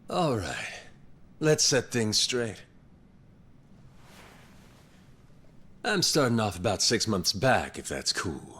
All right. Let's set things straight. I'm starting off about 6 months back, if that's cool.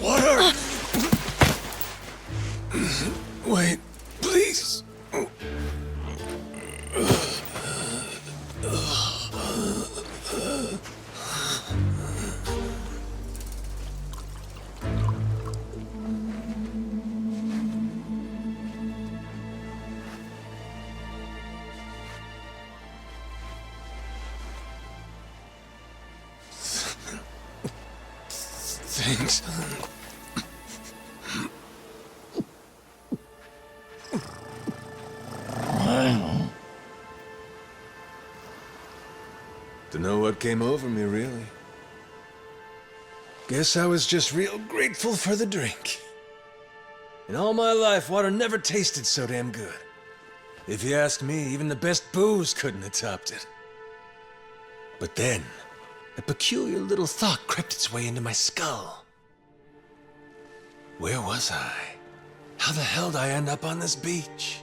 Water! Wait, please. Thanks. Dunno what came over me, really. Guess I was just real grateful for the drink. In all my life, water never tasted so damn good. If you ask me, even the best booze couldn't have topped it. But then, a peculiar little thought crept its way into my skull. Where was I? How the hell did I end up on this beach?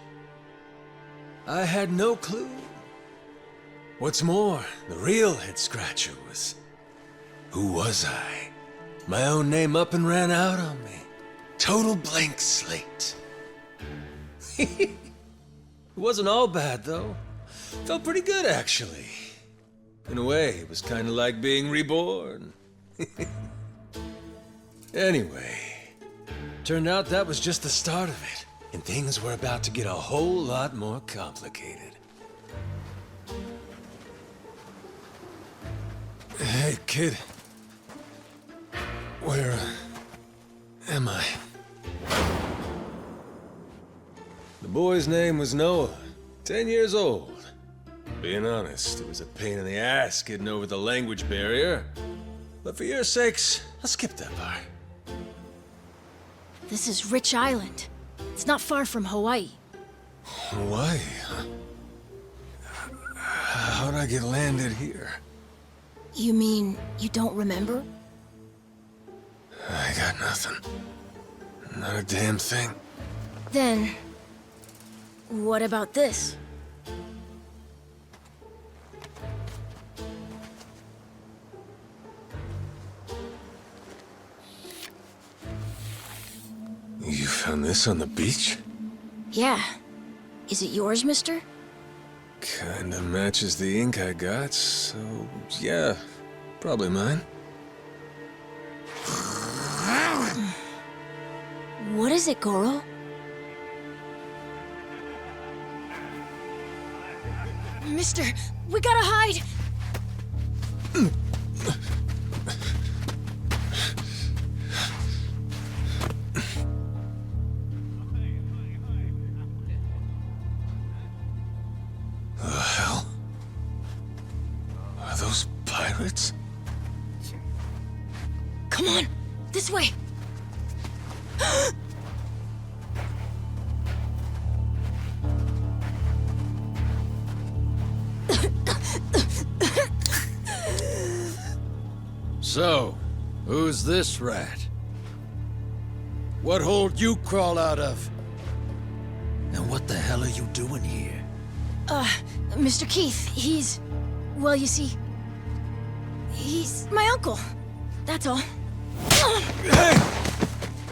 I had no clue. What's more, the real head-scratcher was... who was I? My own name up and ran out on me. Total blank slate. It wasn't all bad, though. Felt pretty good, actually. In a way, it was kind of like being reborn. Anyway, turned out that was just the start of it, and things were about to get a whole lot more complicated. Hey, kid. Where am I? The boy's name was Noah, 10 years old. Being honest, it was a pain in the ass getting over the language barrier. But for your sakes, I'll skip that part. This is Rich Island. It's not far from Hawaii. Hawaii, huh? How'd I get landed here? You mean you don't remember? I got nothing. Not a damn thing. Then, what about this? You found this on the beach? Yeah. Is it yours, mister? Kinda matches the ink I got, so yeah, probably mine. What is it, Goro? Mister, we gotta hide! The hell? Are those pirates? Come on, this way! So, who's this rat? What hole you crawl out of? And what the hell are you doing here? Mr. Keith, he's... Well, you see, he's my uncle. That's all.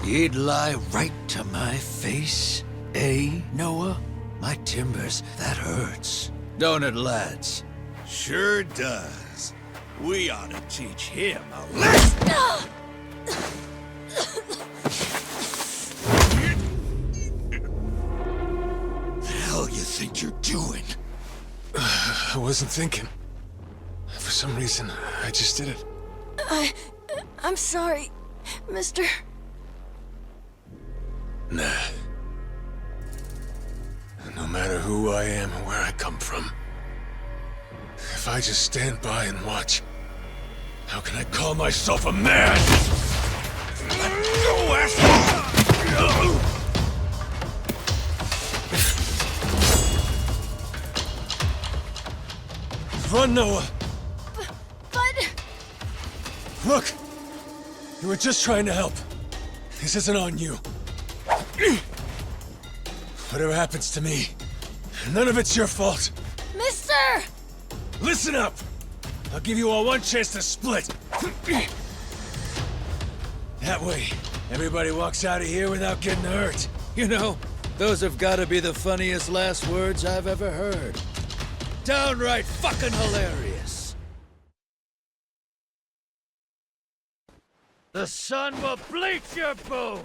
He'd lie right to my face, eh, Noah? My timbers, that hurts. Don't it, lads? Sure does. We ought to teach him a lesson. The hell you think you're doing? I wasn't thinking. For some reason, I just did it. I'm sorry, mister. Nah. No matter who I am or where I come from, if I just stand by and watch, how can I call myself a man? Go, asshole! Run, Noah! But... Look! You were just trying to help. This isn't on you. Whatever happens to me, none of it's your fault. Mister! Listen up! I'll give you all one chance to split. That way, everybody walks out of here without getting hurt. You know, those have got to be the funniest last words I've ever heard. Downright fucking hilarious. The sun will bleach your bones!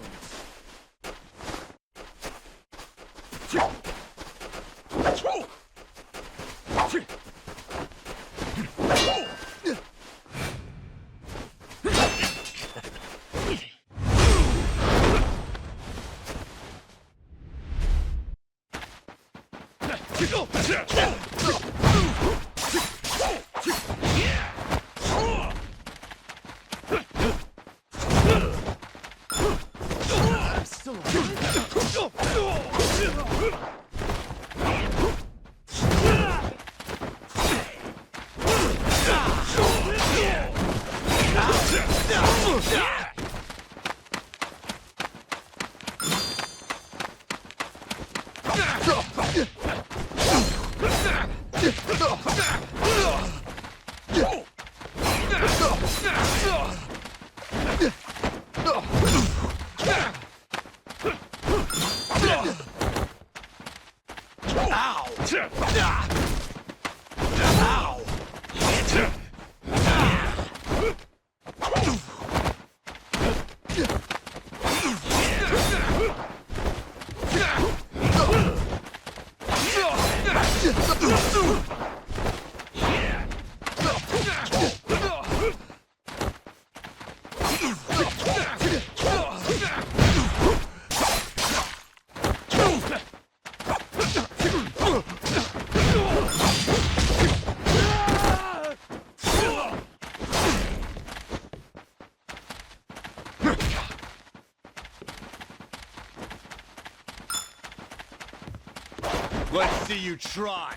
Let's see you try.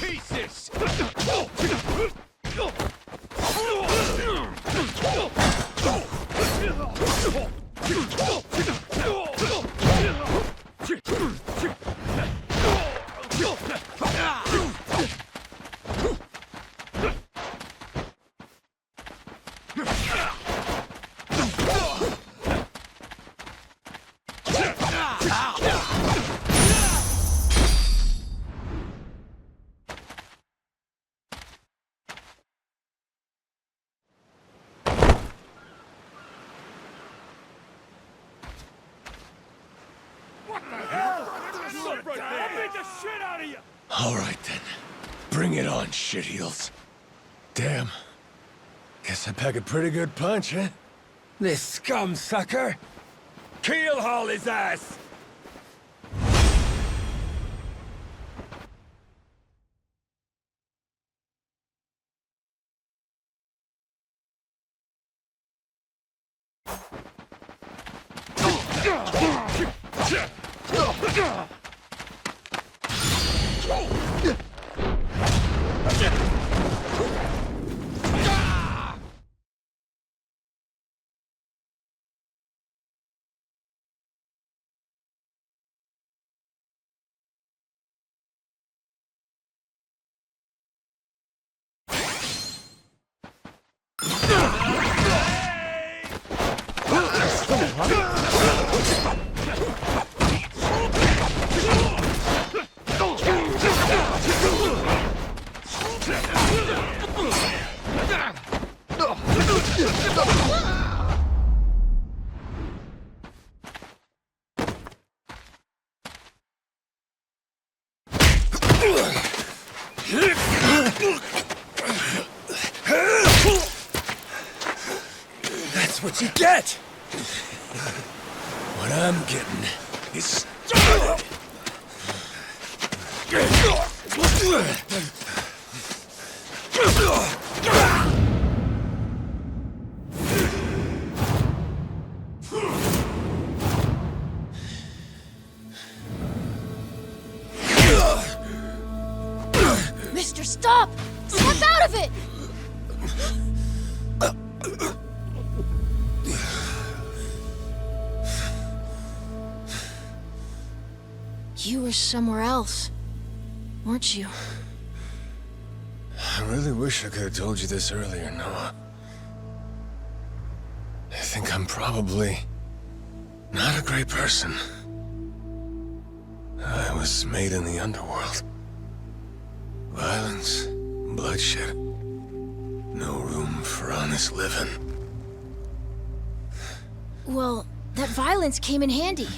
Pieces! All right then. Bring it on, shitheels. Damn. Guess I pack a pretty good punch, huh? This scum sucker! Keel haul his ass! That's what you get! What I'm getting is started! Mister, stop! Step out of it! You were somewhere else, weren't you? I really wish I could have told you this earlier, Noah. I think I'm probably not a great person. I was made in the underworld. Violence, bloodshed. No room for honest living. Well, that violence came in handy.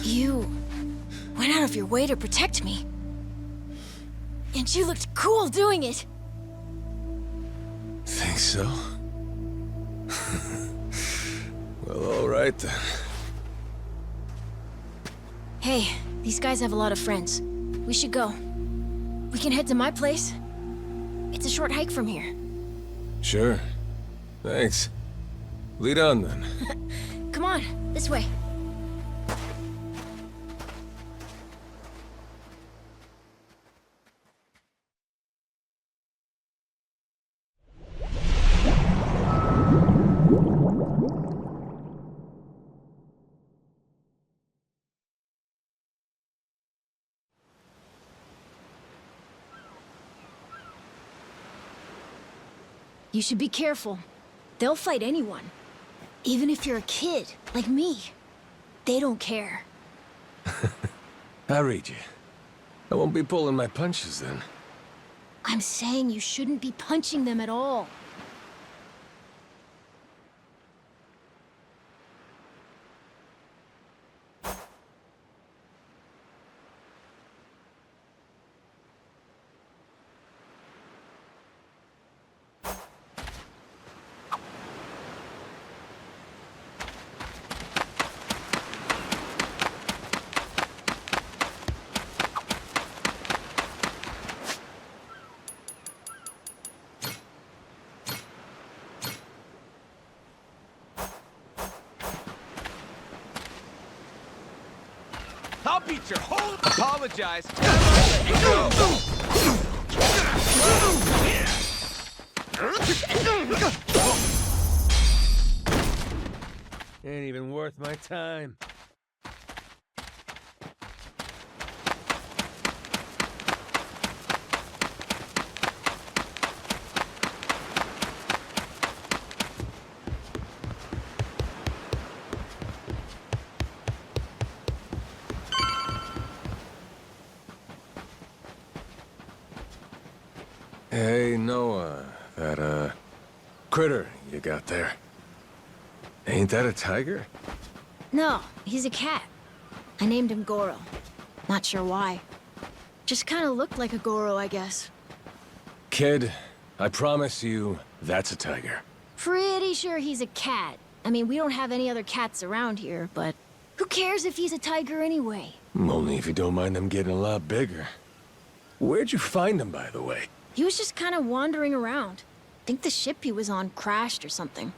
You went out of your way to protect me. And you looked cool doing it. Think so? Well, all right then. Hey, these guys have a lot of friends. We should go. We can head to my place. It's a short hike from here. Sure. Thanks. Lead on then. Come on, this way. You should be careful. They'll fight anyone. Even if you're a kid, like me. They don't care. I read you. I won't be pulling my punches then. I'm saying you shouldn't be punching them at all. I'll beat your whole... Apologize. Ain't even worth my time. Hey, Noah, that, critter you got there. Ain't that a tiger? No, he's a cat. I named him Goro. Not sure why. Just kind of looked like a Goro, I guess. Kid, I promise you, that's a tiger. Pretty sure he's a cat. I mean, we don't have any other cats around here, but who cares if he's a tiger anyway? Only if you don't mind them getting a lot bigger. Where'd you find him, by the way? He was just kind of wandering around. Think the ship he was on crashed or something.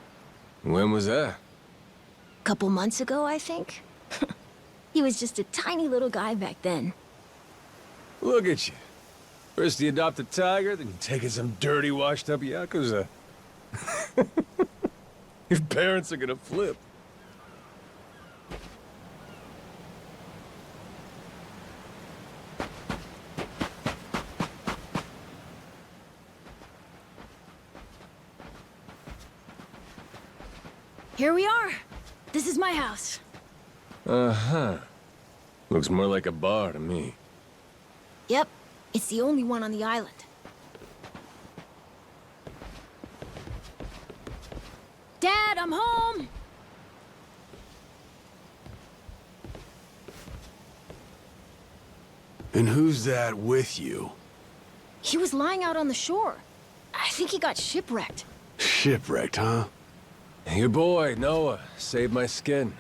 When was that? couple months ago, I think. He was just a tiny little guy back then. Look at you. First you adopt a tiger, then you take in some dirty, washed-up yakuza. Your parents are gonna flip. Here we are. This is my house. Uh-huh. Looks more like a bar to me. Yep, it's the only one on the island. Dad, I'm home! And who's that with you? He was lying out on the shore. I think he got shipwrecked. Shipwrecked, huh? Your boy, Noah, saved my skin.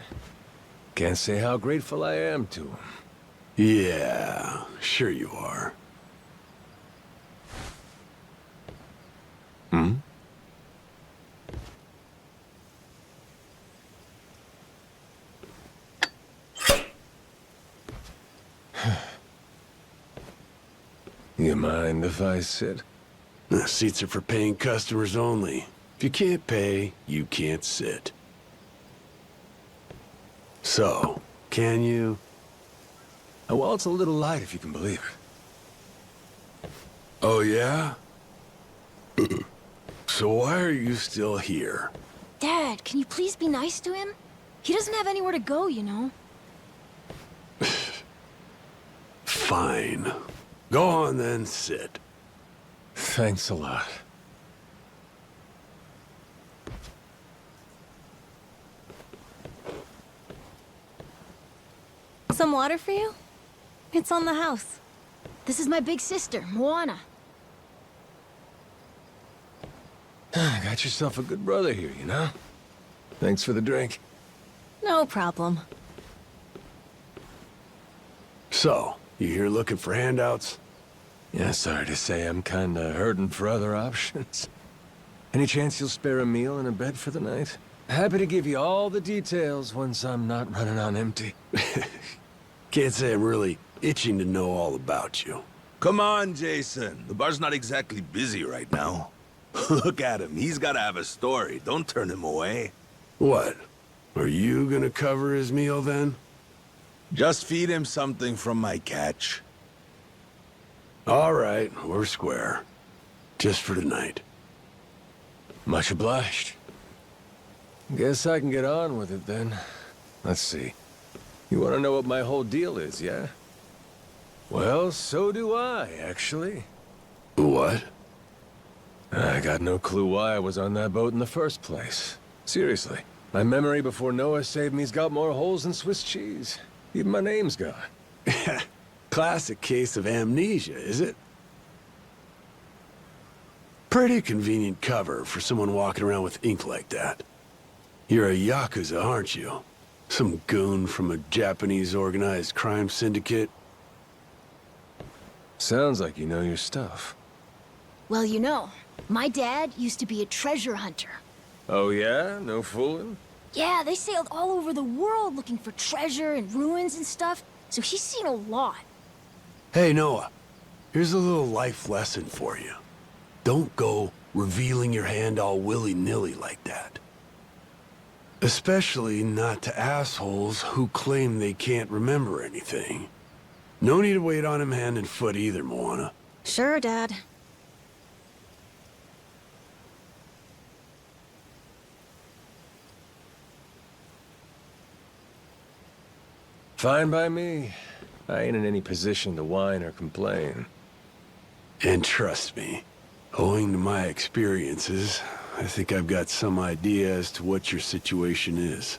Can't say how grateful I am to him. Yeah, sure you are. Hmm? You mind if I sit? The seats are for paying customers only. If you can't pay, you can't sit. So, can you? Well, it's a little light if you can believe it. Oh, yeah? So why are you still here? Dad, can you please be nice to him? He doesn't have anywhere to go, you know. Fine. Go on then, sit. Thanks a lot. Some water for you? It's on the house. This is my big sister, Moana. Got yourself a good brother here, you know? Thanks for the drink. No problem. So, you here looking for handouts? Yeah, sorry to say I'm kinda hurting for other options. Any chance you'll spare a meal and a bed for the night? Happy to give you all the details once I'm not running on empty. Can't say I'm really itching to know all about you. Come on, Jason. The bar's not exactly busy right now. Look at him. He's gotta have a story. Don't turn him away. What? Are you gonna cover his meal then? Just feed him something from my catch. All right, we're square. Just for tonight. Much obliged. Guess I can get on with it then. Let's see. You want to know what my whole deal is, yeah? Well, so do I, actually. What? I got no clue why I was on that boat in the first place. Seriously. My memory before Noah saved me's got more holes than Swiss cheese. Even my name's gone. Classic case of amnesia, is it? Pretty convenient cover for someone walking around with ink like that. You're a yakuza, aren't you? Some goon from a Japanese organized crime syndicate? Sounds like you know your stuff. Well, you know, my dad used to be a treasure hunter. Oh yeah? No fooling? Yeah, they sailed all over the world looking for treasure and ruins and stuff, so he's seen a lot. Hey, Noah. Here's a little life lesson for you. Don't go revealing your hand all willy-nilly like that. Especially not to assholes who claim they can't remember anything. No need to wait on him hand and foot either, Moana. Sure, Dad. Fine by me. I ain't in any position to whine or complain. And trust me, owing to my experiences, I think I've got some idea as to what your situation is.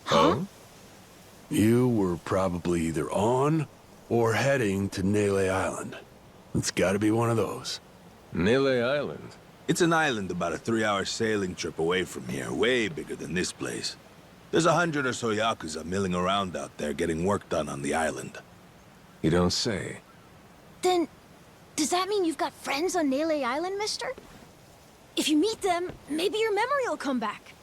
Huh? You were probably either on or heading to Nele Island. It's gotta be one of those. Nele Island? It's an island about a 3-hour sailing trip away from here, way bigger than this place. There's 100 or so yakuza milling around out there getting work done on the island. You don't say. Then, does that mean you've got friends on Nele Island, mister? If you meet them, maybe your memory will come back.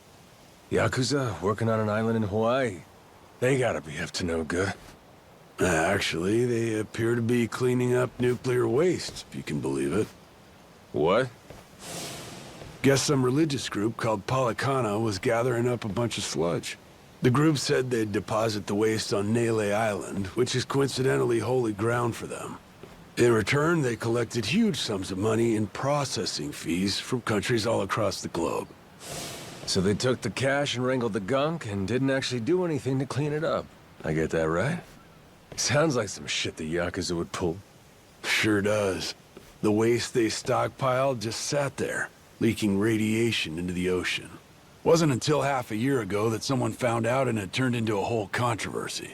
Yakuza working on an island in Hawaii. They gotta be up to no good. Actually, they appear to be cleaning up nuclear waste, if you can believe it. What? Guess some religious group called Policana was gathering up a bunch of sludge. The group said they'd deposit the waste on Nele Island, which is coincidentally holy ground for them. In return, they collected huge sums of money in processing fees from countries all across the globe. So they took the cash and wrangled the gunk and didn't actually do anything to clean it up. I get that right? Sounds like some shit the Yakuza would pull. Sure does. The waste they stockpiled just sat there, leaking radiation into the ocean. Wasn't until half a year ago that someone found out and it turned into a whole controversy.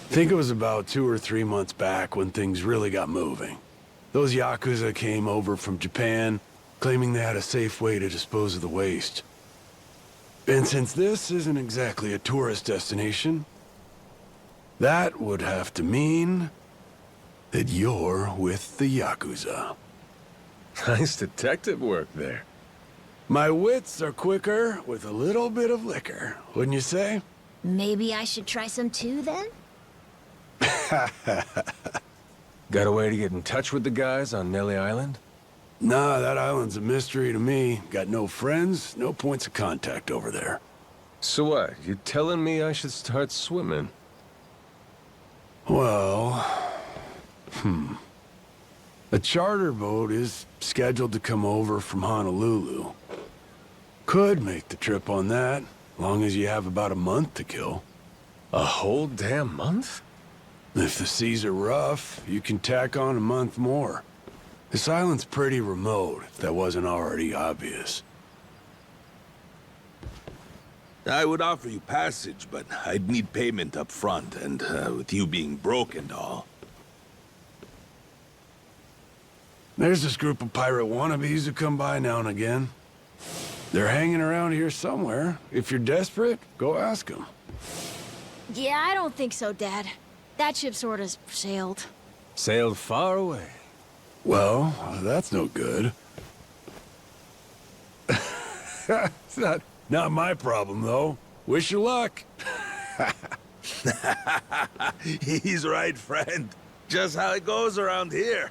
Think it was about 2 or 3 months back when things really got moving. Those Yakuza came over from Japan, claiming they had a safe way to dispose of the waste. And since this isn't exactly a tourist destination, that would have to mean that you're with the Yakuza. Nice detective work there. My wits are quicker with a little bit of liquor, wouldn't you say? Maybe I should try some too, then? Got a way to get in touch with the guys on Nelly Island? Nah, that island's a mystery to me. Got no friends, no points of contact over there. So what, you telling me I should start swimming? Well... A charter boat is scheduled to come over from Honolulu. Could make the trip on that, long as you have about a month to kill. A whole damn month? If the seas are rough, you can tack on a month more. This island's pretty remote, if that wasn't already obvious. I would offer you passage, but I'd need payment up front, and with you being broke and all. There's this group of pirate wannabes who come by now and again. They're hanging around here somewhere. If you're desperate, go ask them. Yeah, I don't think so, Dad. That ship sort of sailed. Sailed far away. Well, that's no good. It's not my problem, though. Wish you luck. He's right, friend. Just how it goes around here.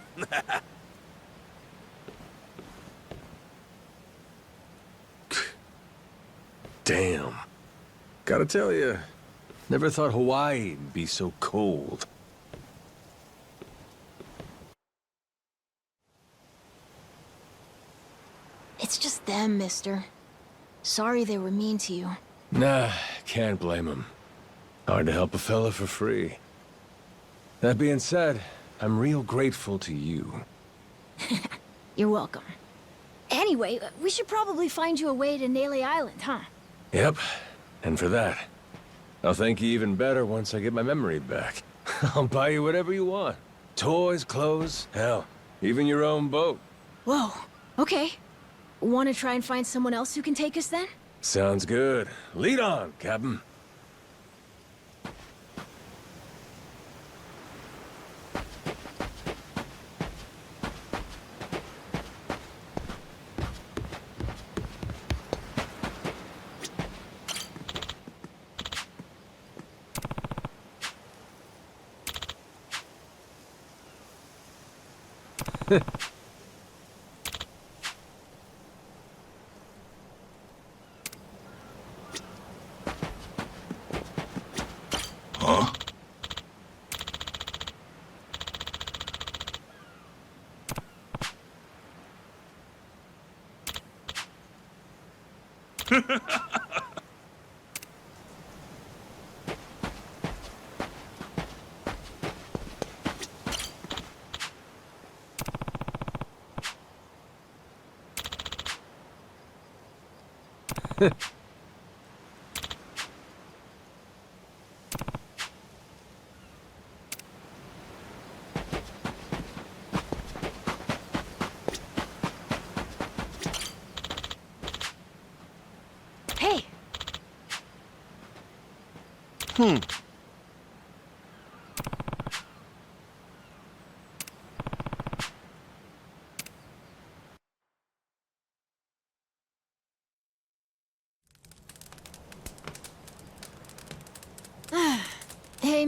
Damn. Gotta tell you, never thought Hawaii'd be so cold. It's just them, mister. Sorry they were mean to you. Nah, can't blame him. Hard to help a fella for free. That being said, I'm real grateful to you. You're welcome. Anyway, we should probably find you a way to Nele Island, huh? Yep, and for that, I'll thank you even better once I get my memory back. I'll buy you whatever you want. Toys, clothes, hell, even your own boat. Whoa, okay. Want to try and find someone else who can take us then? Sounds good. Lead on, Captain. Huh? Hey!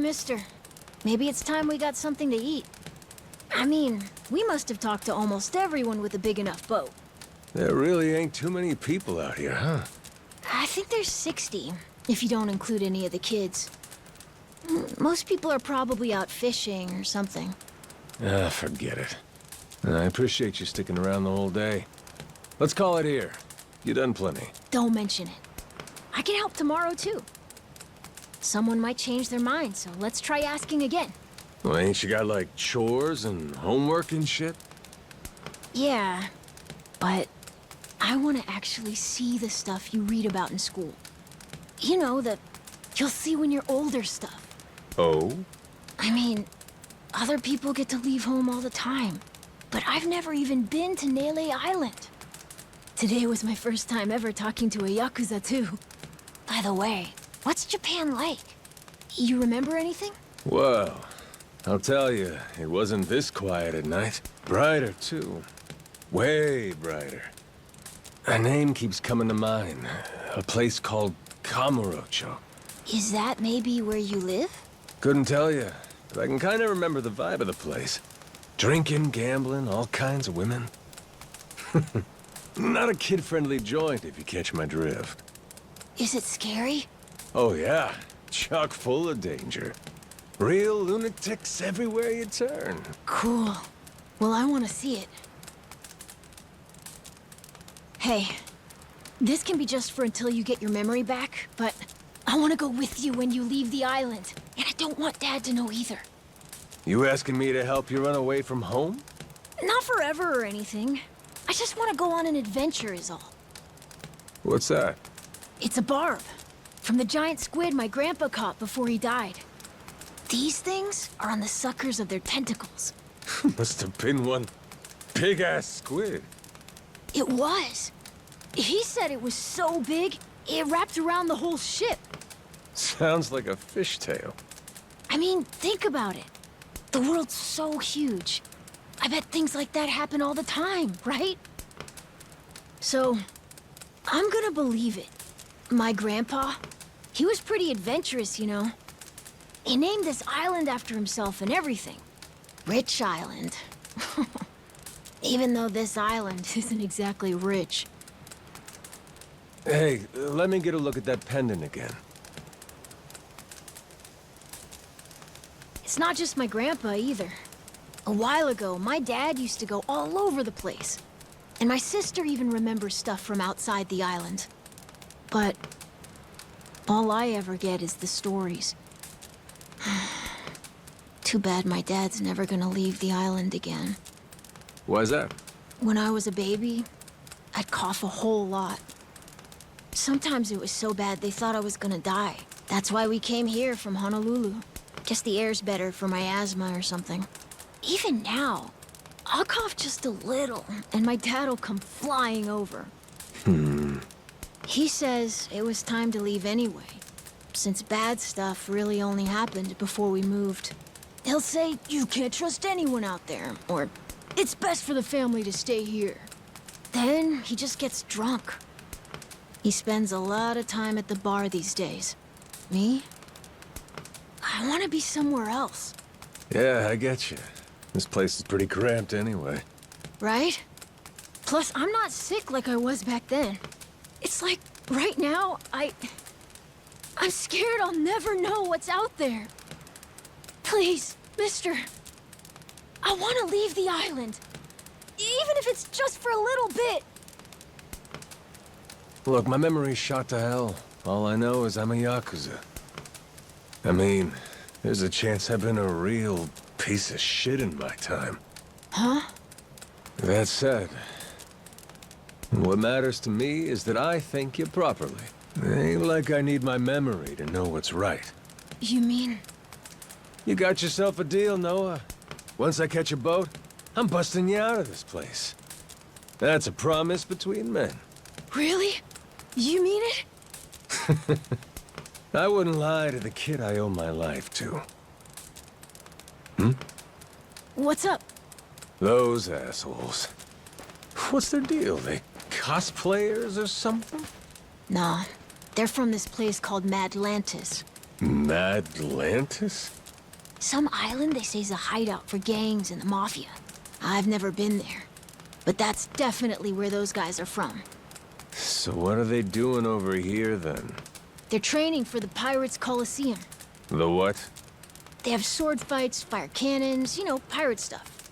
mister. Maybe it's time we got something to eat. I mean, we must have talked to almost everyone with a big enough boat. There really ain't too many people out here, huh? I think there's 60, if you don't include any of the kids. Most people are probably out fishing or something. Ah, forget it. I appreciate you sticking around the whole day. Let's call it here. You done plenty. Don't mention it. I can help tomorrow, too. Someone might change their mind, so let's try asking again. Well, ain't you got, like, chores and homework and shit? Yeah, but I want to actually see the stuff you read about in school. You know, the you'll see when you're older stuff. Oh? I mean, other people get to leave home all the time, but I've never even been to Nele Island. Today was my first time ever talking to a yakuza, too. By the way, what's Japan like? You remember anything? Well, I'll tell you, it wasn't this quiet at night. Brighter, too. Way brighter. A name keeps coming to mind. A place called Kamurocho. Is that maybe where you live? Couldn't tell you, but I can kind of remember the vibe of the place. Drinking, gambling, all kinds of women. Not a kid-friendly joint, if you catch my drift. Is it scary? Oh yeah, chock full of danger. Real lunatics everywhere you turn. Cool. Well, I want to see it. Hey, this can be just for until you get your memory back, but I want to go with you when you leave the island. And I don't want Dad to know either. You asking me to help you run away from home? Not forever or anything. I just want to go on an adventure is all. What's that? It's a barb. From the giant squid my grandpa caught before he died. These things are on the suckers of their tentacles. Must have been one big-ass squid. It was. He said it was so big, it wrapped around the whole ship. Sounds like a fishtail. I mean, think about it. The world's so huge. I bet things like that happen all the time, right? So, I'm gonna believe it. My grandpa, he was pretty adventurous, you know. He named this island after himself and everything. Rich Island. Even though this island isn't exactly rich. Hey, let me get a look at that pendant again. It's not just my grandpa either. A while ago, my dad used to go all over the place. And my sister even remembers stuff from outside the island. But all I ever get is the stories. Too bad my dad's never gonna leave the island again. Why's that? When I was a baby, I'd cough a whole lot. Sometimes it was so bad they thought I was gonna die. That's why we came here from Honolulu. Guess the air's better for my asthma or something. Even now, I'll cough just a little, and my dad'll come flying over. He says it was time to leave anyway, since bad stuff really only happened before we moved. He'll say, you can't trust anyone out there, or it's best for the family to stay here. Then he just gets drunk. He spends a lot of time at the bar these days. Me? I want to be somewhere else. Yeah, I get you. This place is pretty cramped anyway. Right? Plus, I'm not sick like I was back then. It's like, right now, I'm scared I'll never know what's out there. Please, mister. I want to leave the island. Even if it's just for a little bit. Look, my memory's shot to hell. All I know is I'm a yakuza. I mean, there's a chance I've been a real piece of shit in my time. Huh? That said, what matters to me is that I think you properly. Ain't like I need my memory to know what's right. You mean? You got yourself a deal, Noah. Once I catch a boat, I'm busting you out of this place. That's a promise between men. Really? You mean it? I wouldn't lie to the kid I owe my life to. What's up? Those assholes. What's their deal? They cosplayers or something? Nah, they're from this place called Madlantis. Atlantis? Some island they say is a hideout for gangs and the mafia. I've never been there, but that's definitely where those guys are from. So what are they doing over here, then? They're training for the Pirates Coliseum. The what? They have sword fights, fire cannons, you know, pirate stuff.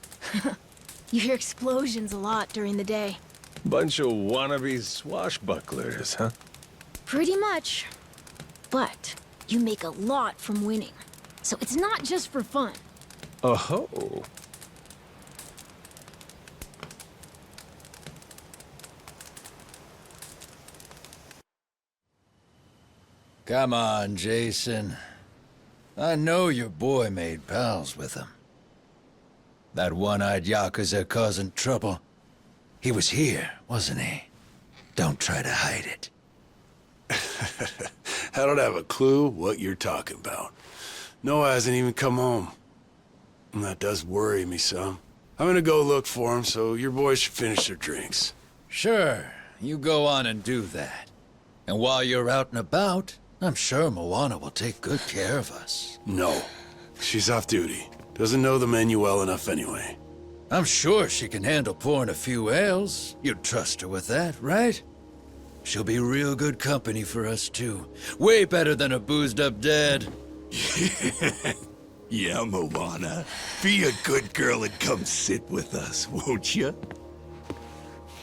You hear explosions a lot during the day. Bunch of wannabe swashbucklers, huh? Pretty much. But you make a lot from winning. So it's not just for fun. Oh. Come on, Jason. I know your boy made pals with him. That one-eyed yakuza causing trouble. He was here, wasn't he? Don't try to hide it. I don't have a clue what you're talking about. Noah hasn't even come home. And that does worry me some. I'm gonna go look for him, so your boys should finish their drinks. Sure, you go on and do that. And while you're out and about, I'm sure Moana will take good care of us. No. She's off duty. Doesn't know the menu well enough anyway. I'm sure she can handle pouring a few ales. You'd trust her with that, right? She'll be real good company for us, too. Way better than a boozed-up dad. Yeah, Moana. Be a good girl and come sit with us, won't you?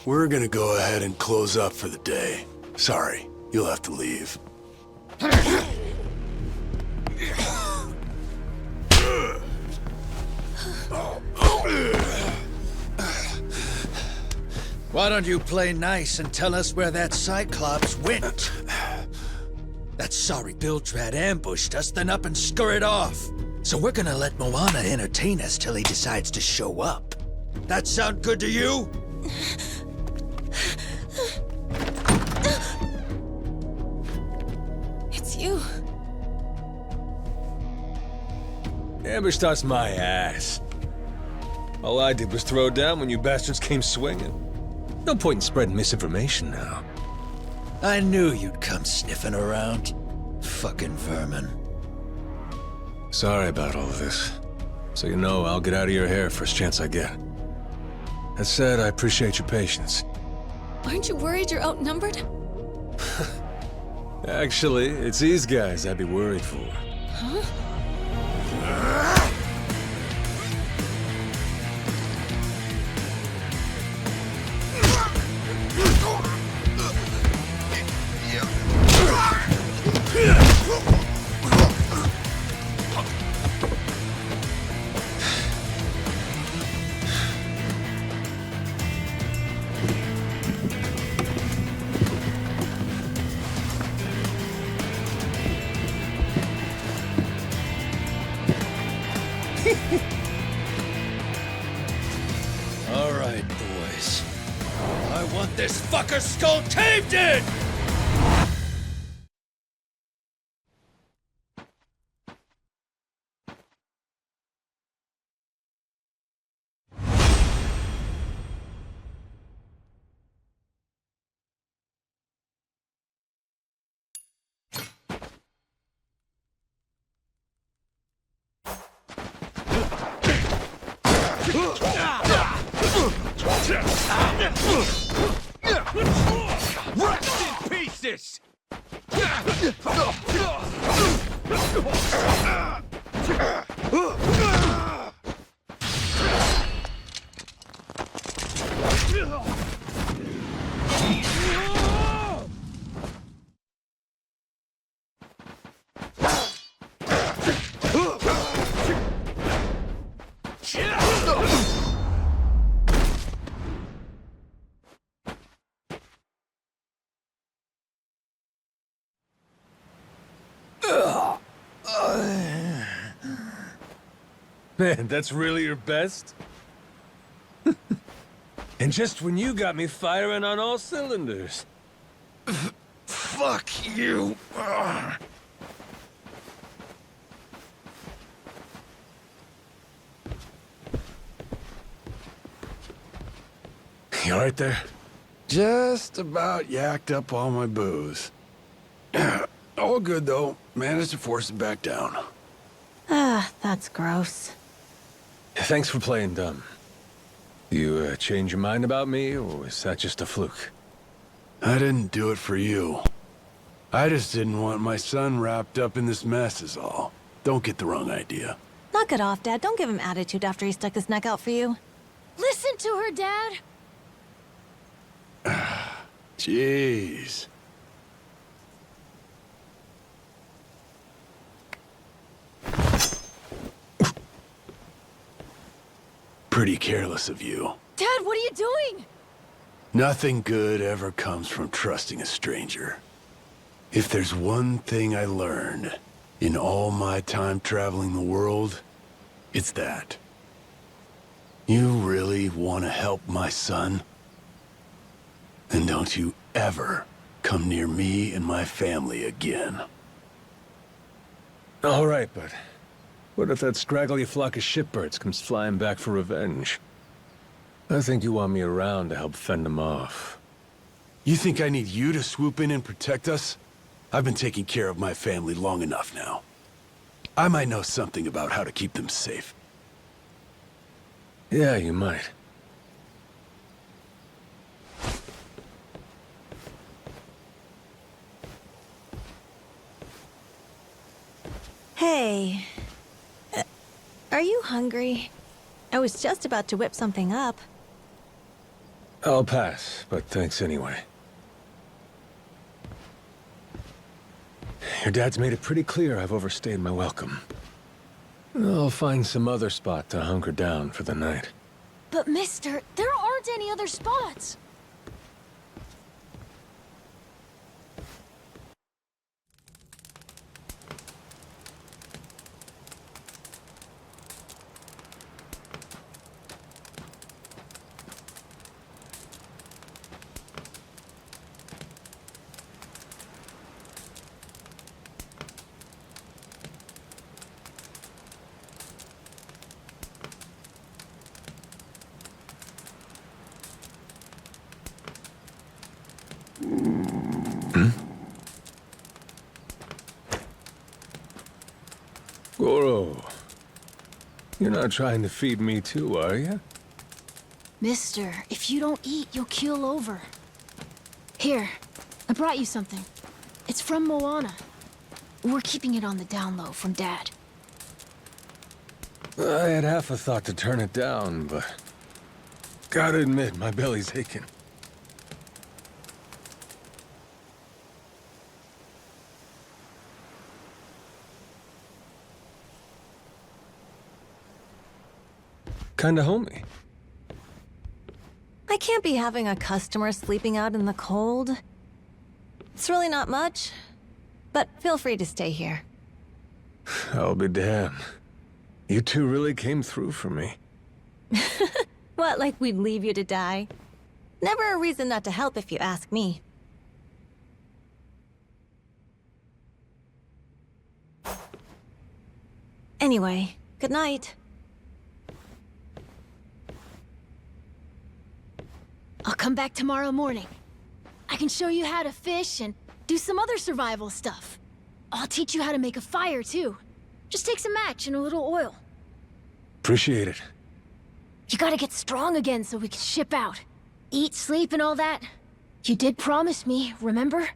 We're gonna go ahead and close up for the day. Sorry, you'll have to leave. Why don't you play nice and tell us where that Cyclops went? That sorry Biltrat ambushed us, then up and scurried off. So we're gonna let Moana entertain us till he decides to show up. That sound good to you? It's you. Ambushed us my ass. All I did was throw down when you bastards came swinging. No point in spreading misinformation now. I knew you'd come sniffing around. Fucking vermin. Sorry about all of this. So you know, I'll get out of your hair first chance I get. That said, I appreciate your patience. Aren't you worried you're outnumbered? Actually, it's these guys I'd be worried for. Huh? All right, boys. I want this fucker skull caved in! Rest in pieces! Man, that's really your best? And just when you got me firing on all cylinders. Fuck you! You all right there? Just about yacked up all my booze. All good, though. managed to force it back down. Ah, that's gross. Thanks for playing dumb. You change your mind about me, or was that just a fluke? I didn't do it for you. I just didn't want my son wrapped up in this mess is all. Don't get the wrong idea. Knock it off, Dad. Don't give him attitude after he stuck his neck out for you. Listen to her, Dad. Jeez. Pretty careless of you. Dad, what are you doing? Nothing good ever comes from trusting a stranger. If there's one thing I learned in all my time traveling the world, it's that. You really want to help my son? Then don't you ever come near me and my family again. All right, but what if that scraggly flock of shitbirds comes flying back for revenge? I think you want me around to help fend them off. You think I need you to swoop in and protect us? I've been taking care of my family long enough now. I might know something about how to keep them safe. Yeah, you might. Hey. Are you hungry? I was just about to whip something up. I'll pass, but thanks anyway. Your dad's made it pretty clear I've overstayed my welcome. I'll find some other spot to hunker down for the night. But mister, there aren't any other spots. Goro, you're not trying to feed me too, are you? Mister, if you don't eat, you'll keel over. Here, I brought you something. It's from Moana. We're keeping it on the down low from Dad. I had half a thought to turn it down, but gotta admit, my belly's aching. Kinda homey. I can't be having a customer sleeping out in the cold. It's really not much, but feel free to stay here. I'll be damned. You two really came through for me. What, like we'd leave you to die? Never a reason not to help if you ask me. Anyway, good night. I'll come back tomorrow morning. I can show you how to fish and do some other survival stuff. I'll teach you how to make a fire, too. Just take some match and a little oil. Appreciate it. You gotta get strong again so we can ship out. Eat, sleep, and all that. You did promise me, remember?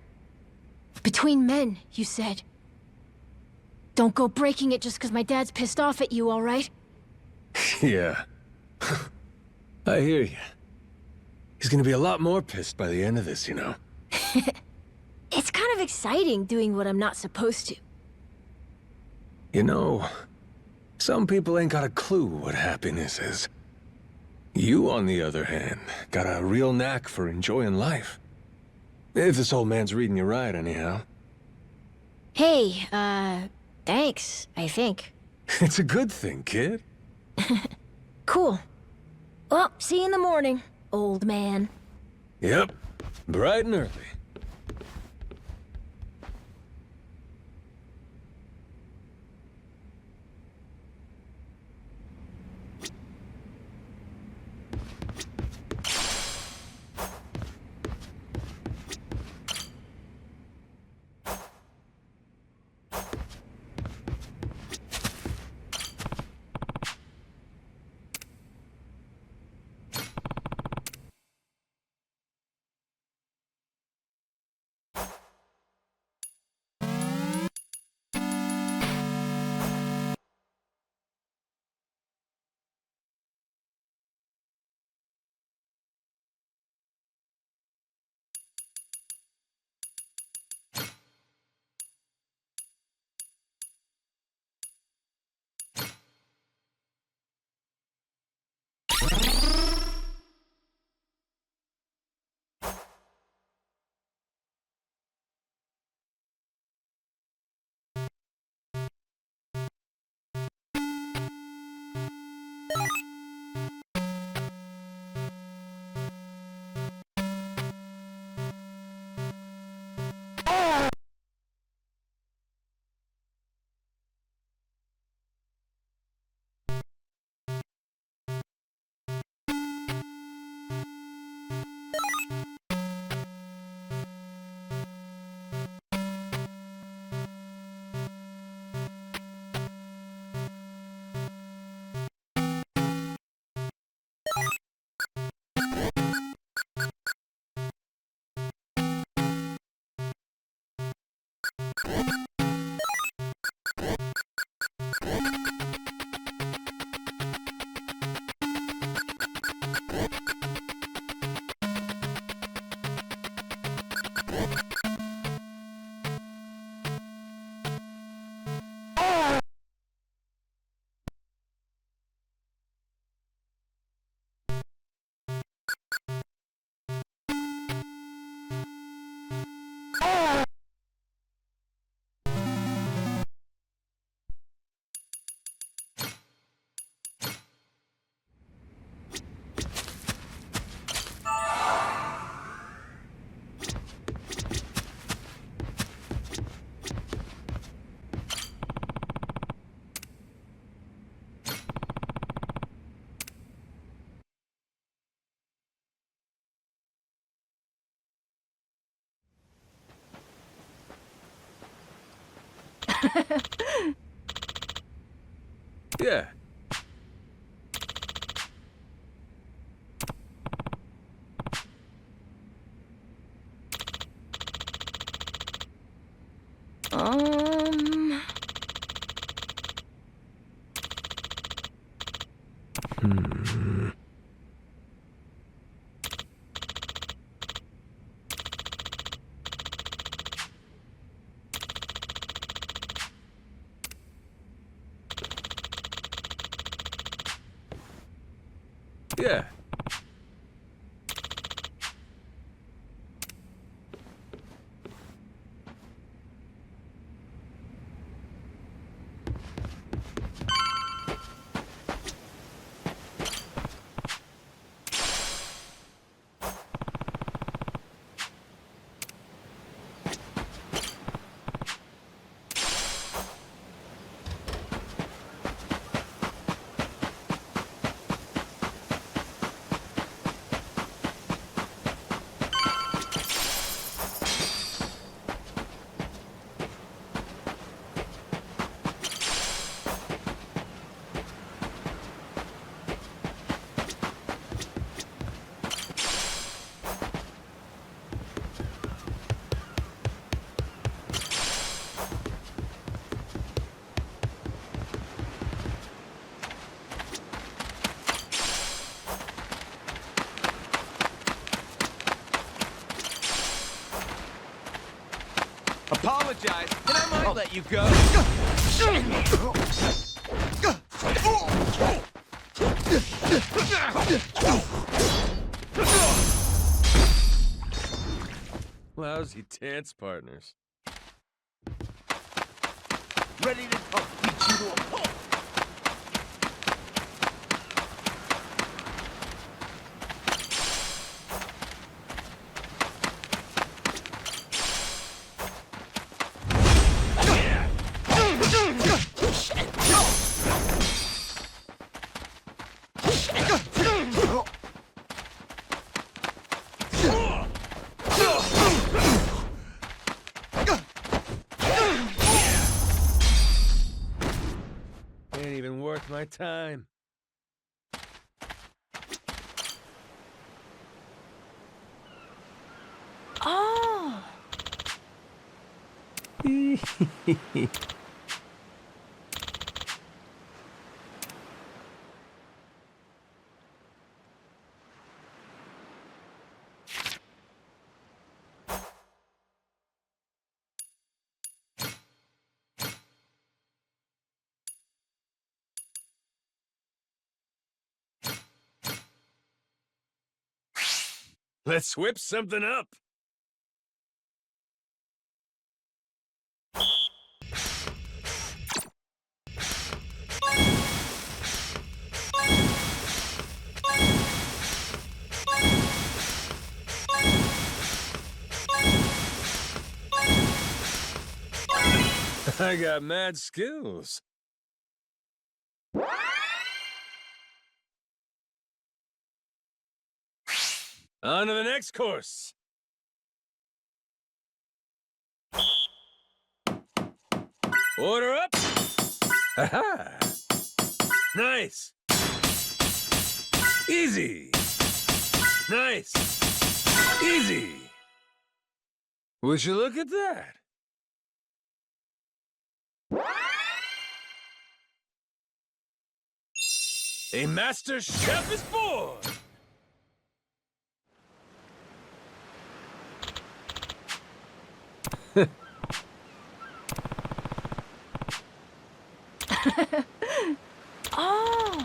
Between men, you said. Don't go breaking it just because my dad's pissed off at you, all right? Yeah. I hear you. He's gonna be a lot more pissed by the end of this, you know. It's kind of exciting doing what I'm not supposed to. You know, some people ain't got a clue what happiness is. You, on the other hand, got a real knack for enjoying life. If this old man's reading you right, anyhow. Hey, thanks, I think. It's a good thing, kid. Cool. Well, see you in the morning, old man. Yep, bright and early. Yeah. Um... Yeah. Apologize, and I might let you go. Lousy dance partners. Ready to beat you to a pulp. Ain't even worth my time. Oh! Let's whip something up. I got mad skills. On to the next course. Order up. Aha! Nice. Easy. Nice. Easy. Would you look at that? A master chef is born! Oh!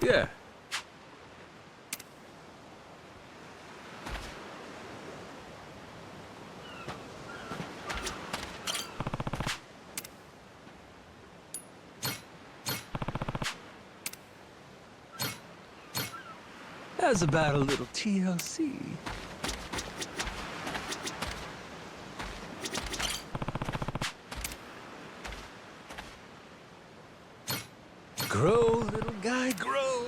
Yeah. How's about a little TLC? Grow, little guy, grow.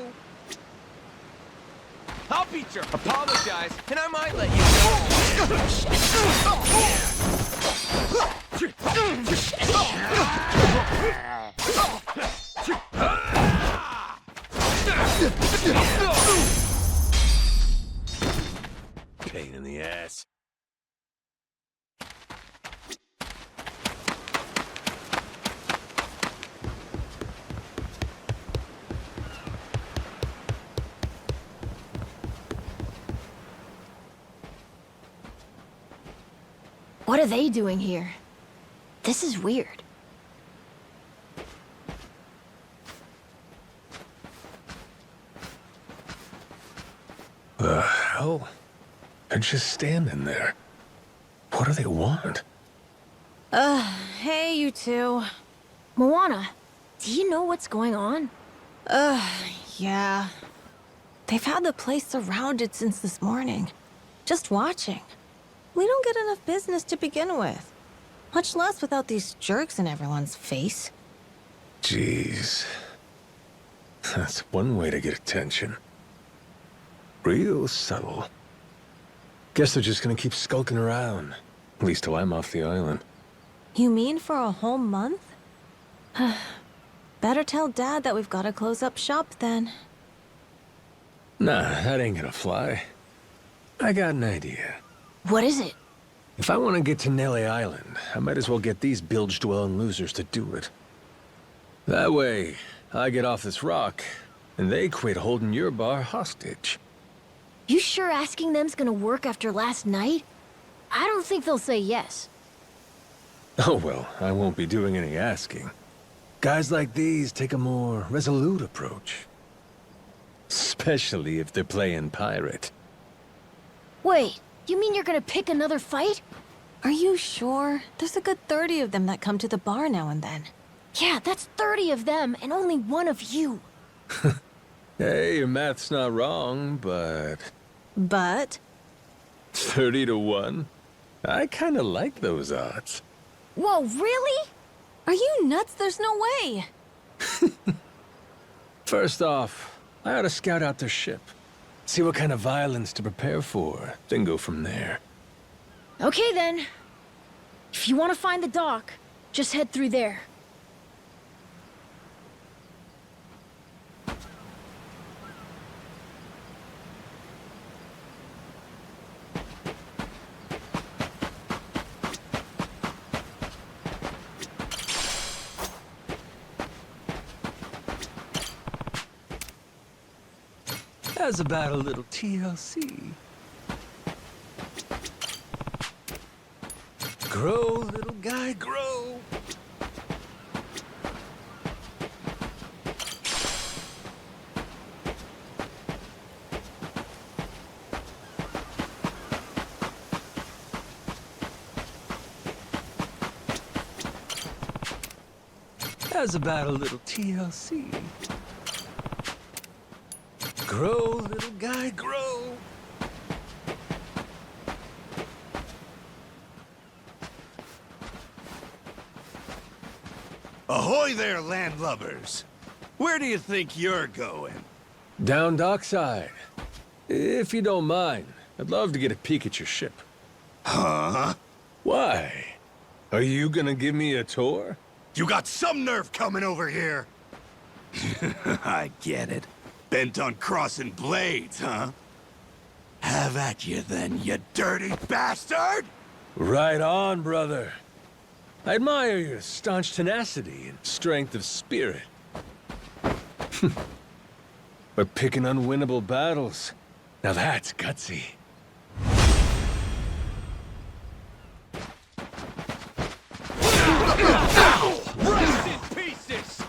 I'll beat your apologize, and I might let you go. Pain in the ass. What are they doing here? This is weird. The hell? They're just standing there. What do they want? Hey, you two. Moana, do you know what's going on? Yeah. They've had the place surrounded since this morning. Just watching. We don't get enough business to begin with. Much less without these jerks in everyone's face. Jeez. That's one way to get attention. Real subtle. Guess they're just gonna keep skulking around. At least till I'm off the island. You mean for a whole month? Better tell Dad that we've got to close up shop then. Nah, that ain't gonna fly. I got an idea. What is it? If I want to get to Nelly Island, I might as well get these bilge-dwelling losers to do it. That way, I get off this rock, and they quit holding your bar hostage. You sure asking them's gonna work after last night? I don't think they'll say yes. Oh well, I won't be doing any asking. Guys like these take a more resolute approach. Especially if they're playing pirate. Wait, you mean you're gonna pick another fight? Are you sure? There's a good 30 of them that come to the bar now and then. Yeah, that's 30 of them and only one of you. Hey, your math's not wrong, but... But? 30 to 1? I kinda like those odds. Whoa, really? Are you nuts? There's no way. First off, I ought to scout out their ship. See what kind of violence to prepare for, then go from there. Okay then. If you want to find the dock, just head through there. How's about a little TLC? Grow, little guy, grow. How's about a little TLC? Grow, little guy, grow. Ahoy there, landlubbers! Where do you think you're going? Down dockside. If you don't mind, I'd love to get a peek at your ship. Huh? Why? Are you gonna give me a tour? You got some nerve coming over here! I get it. Bent on crossing blades, huh? Have at you then, you dirty bastard! Right on, brother. I admire your staunch tenacity and strength of spirit. But picking unwinnable battles, now that's gutsy. Rest in pieces!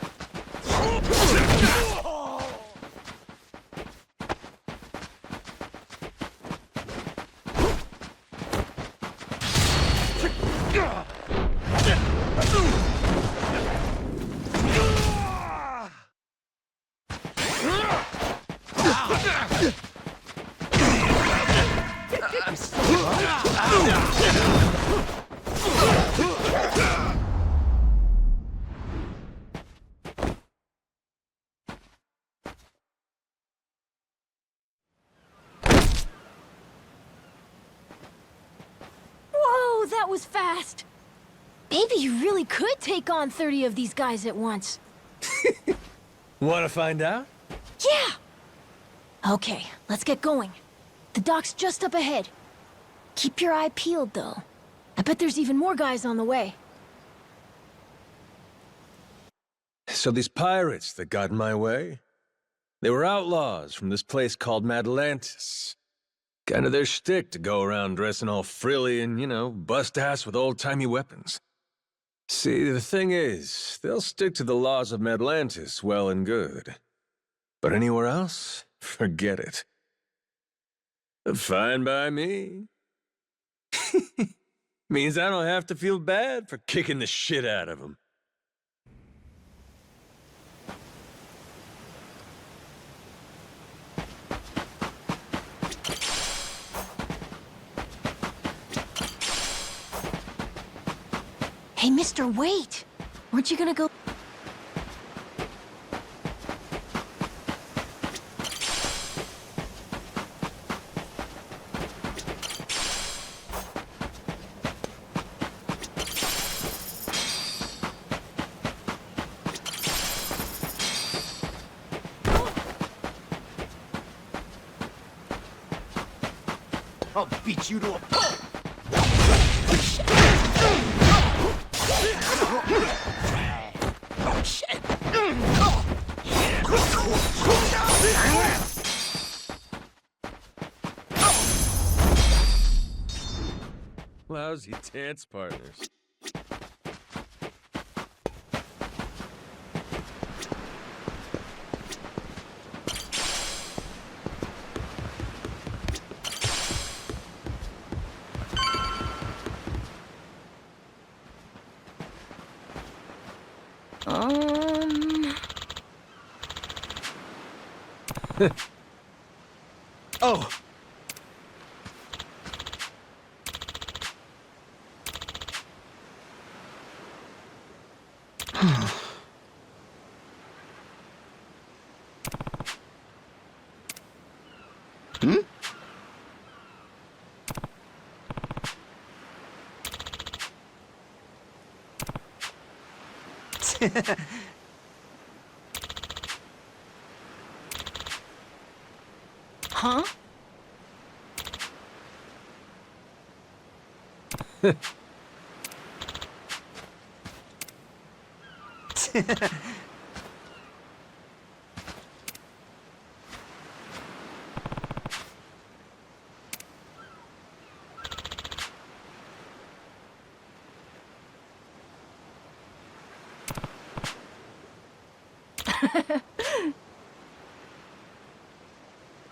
I'm so that was fast! Maybe you really could take on 30 of these guys at once. Want to find out? Yeah! Okay, let's get going. The dock's just up ahead. Keep your eye peeled, though. I bet there's even more guys on the way. So these pirates that got in my way, they were outlaws from this place called Madlantis. Kind of their shtick to go around dressing all frilly and, you know, bust ass with old-timey weapons. See, the thing is, they'll stick to the laws of Madlantis well and good. But anywhere else, forget it. Fine by me. Means I don't have to feel bad for kicking the shit out of them. Hey, mister, wait! Weren't you gonna go... I'll beat you to a pulp! Oh, shit! Lousy dance partners. Oh! Hmm? Huh?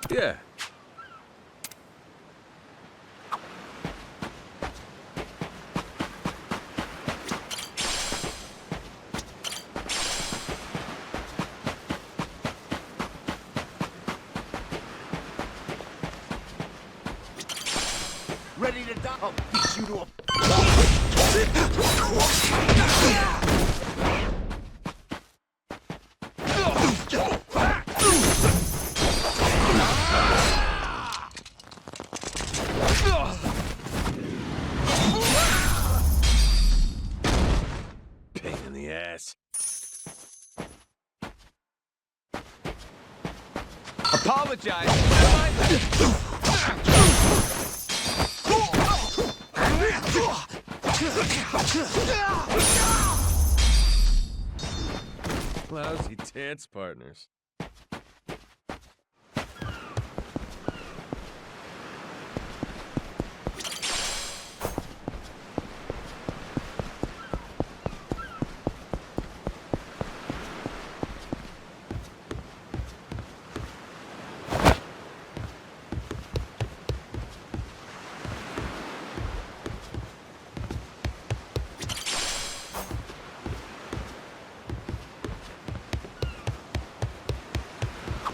Yeah. Ready to die? I'll beat you to a... Pain in the ass. Apologize. Am Lousy dance partners.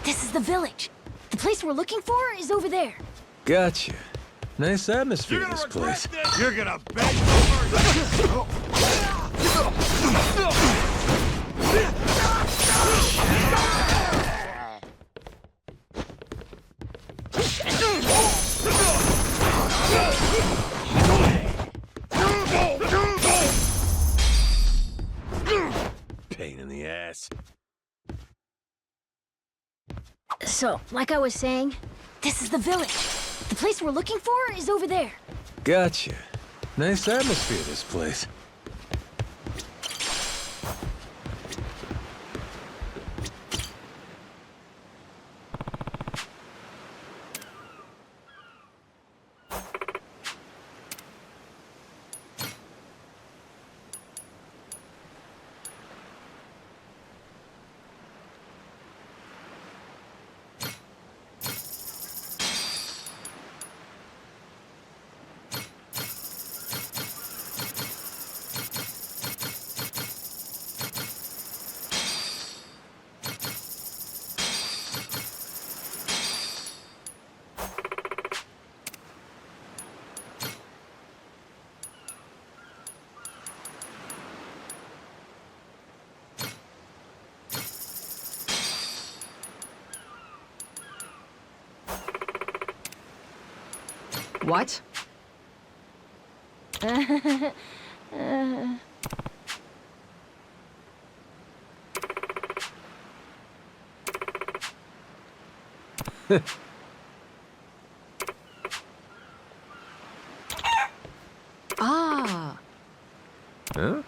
This is the village. The place we're looking for is over there. Gotcha. Nice atmosphere, this place. You're gonna beg for mercy! ass. So, like I was saying, this is the village. The place we're looking for is over there. Gotcha. Nice atmosphere, this place. What? Ah. Huh?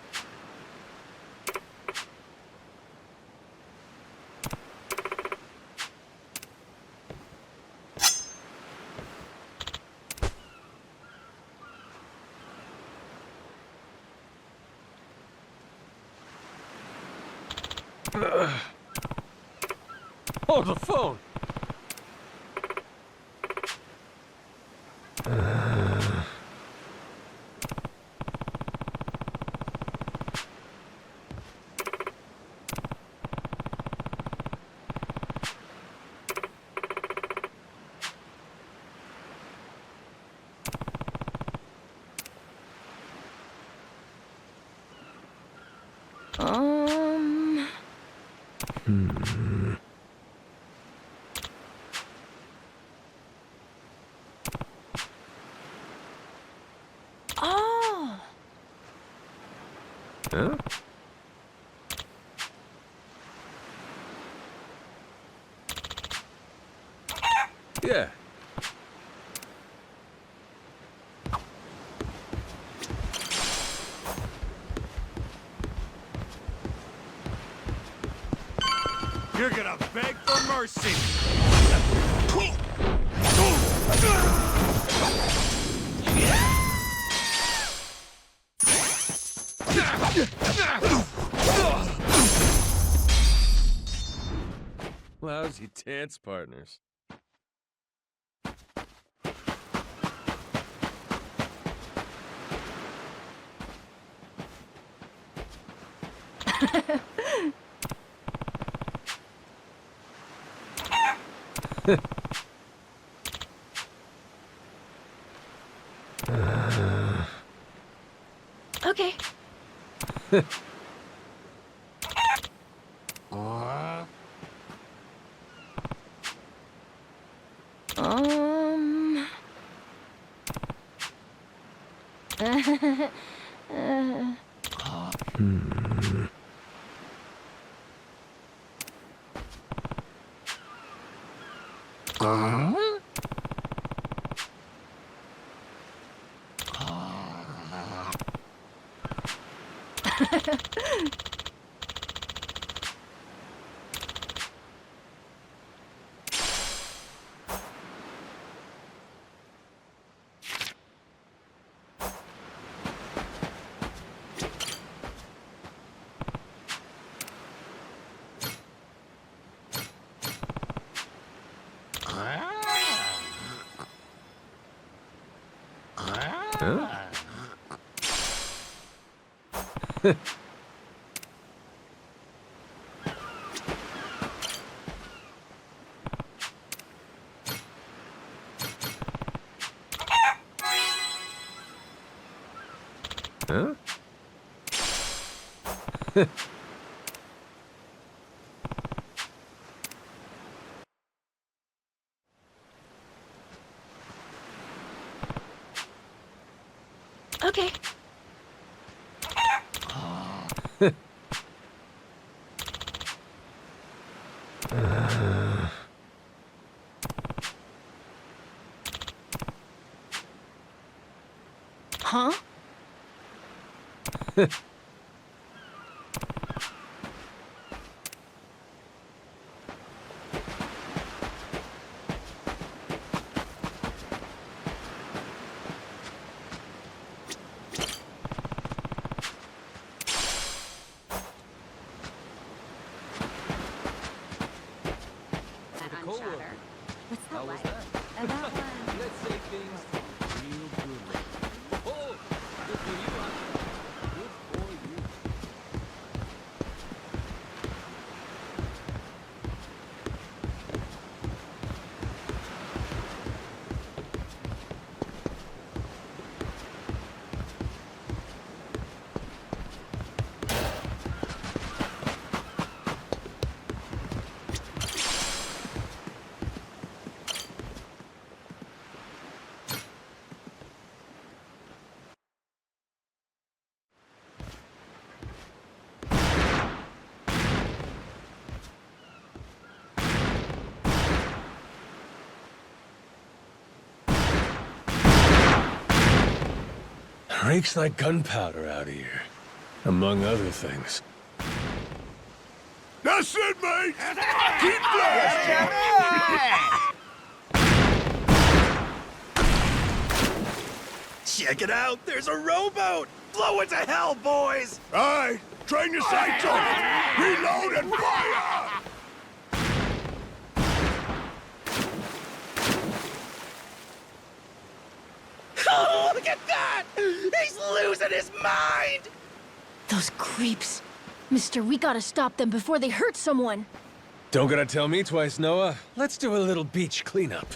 Oh, the phone! Um... Oh! Huh? Yeah. You're gonna beg for mercy! Lousy dance partners. Okay. Um... Huh? Huh? Okay. Huh? What's that like? And that one. Let's say things real good. Oh, good for you, huh? Good for you. Reeks like gunpowder out here, among other things. That's it, mate! Keep blasting! Check it out! There's a rowboat! Blow it to hell, boys! Aye! Train your sights on it! Reload and fire! Oh, look at that! He's losing his mind! Those creeps. Mister, we gotta stop them before they hurt someone. Don't gotta tell me twice, Noah. Let's do a little beach cleanup.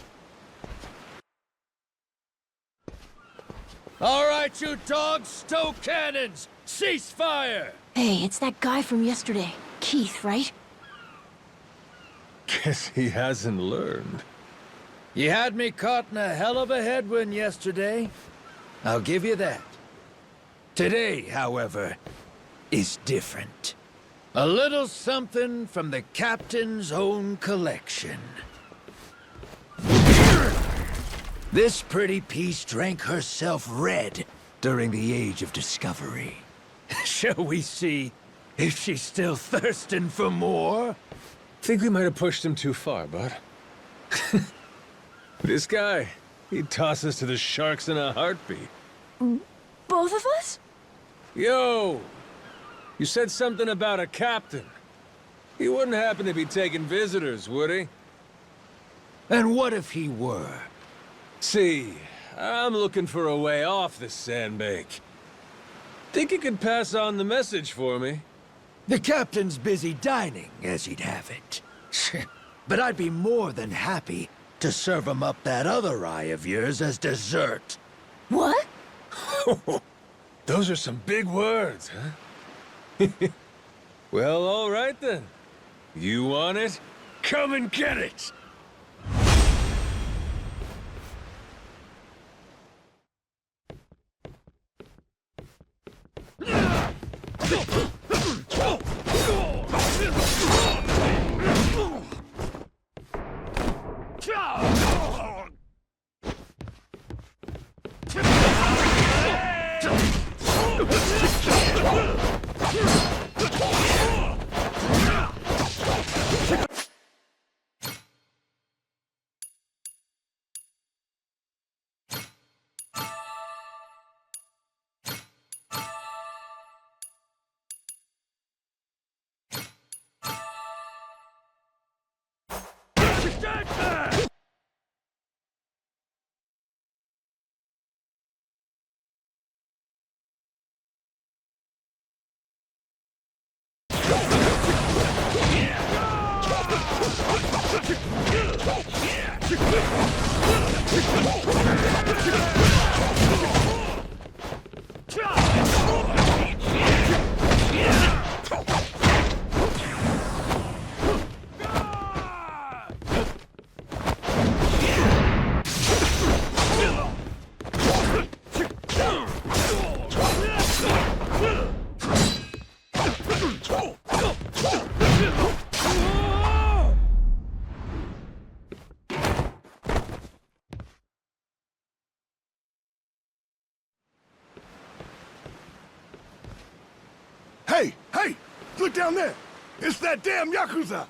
All right, you dogs, stow cannons! Cease fire! Hey, it's that guy from yesterday. Keith, right? Guess he hasn't learned. You had me caught in a hell of a headwind yesterday. I'll give you that. Today, however, is different. A little something from the captain's own collection. This pretty piece drank herself red during the Age of Discovery. Shall we see if she's still thirsting for more? Think we might have pushed him too far, bud. This guy, he'd toss us to the sharks in a heartbeat. Both of us? Yo! You said something about a captain. He wouldn't happen to be taking visitors, would he? And what if he were? See, I'm looking for a way off this sandbank. Think you could pass on the message for me? The captain's busy dining, as he'd have it. But I'd be more than happy to serve him up that other eye of yours as dessert. What? Those are some big words, huh? Well, all right then. You want it? Come and get it! Hey, hey! Look down there! It's that damn yakuza!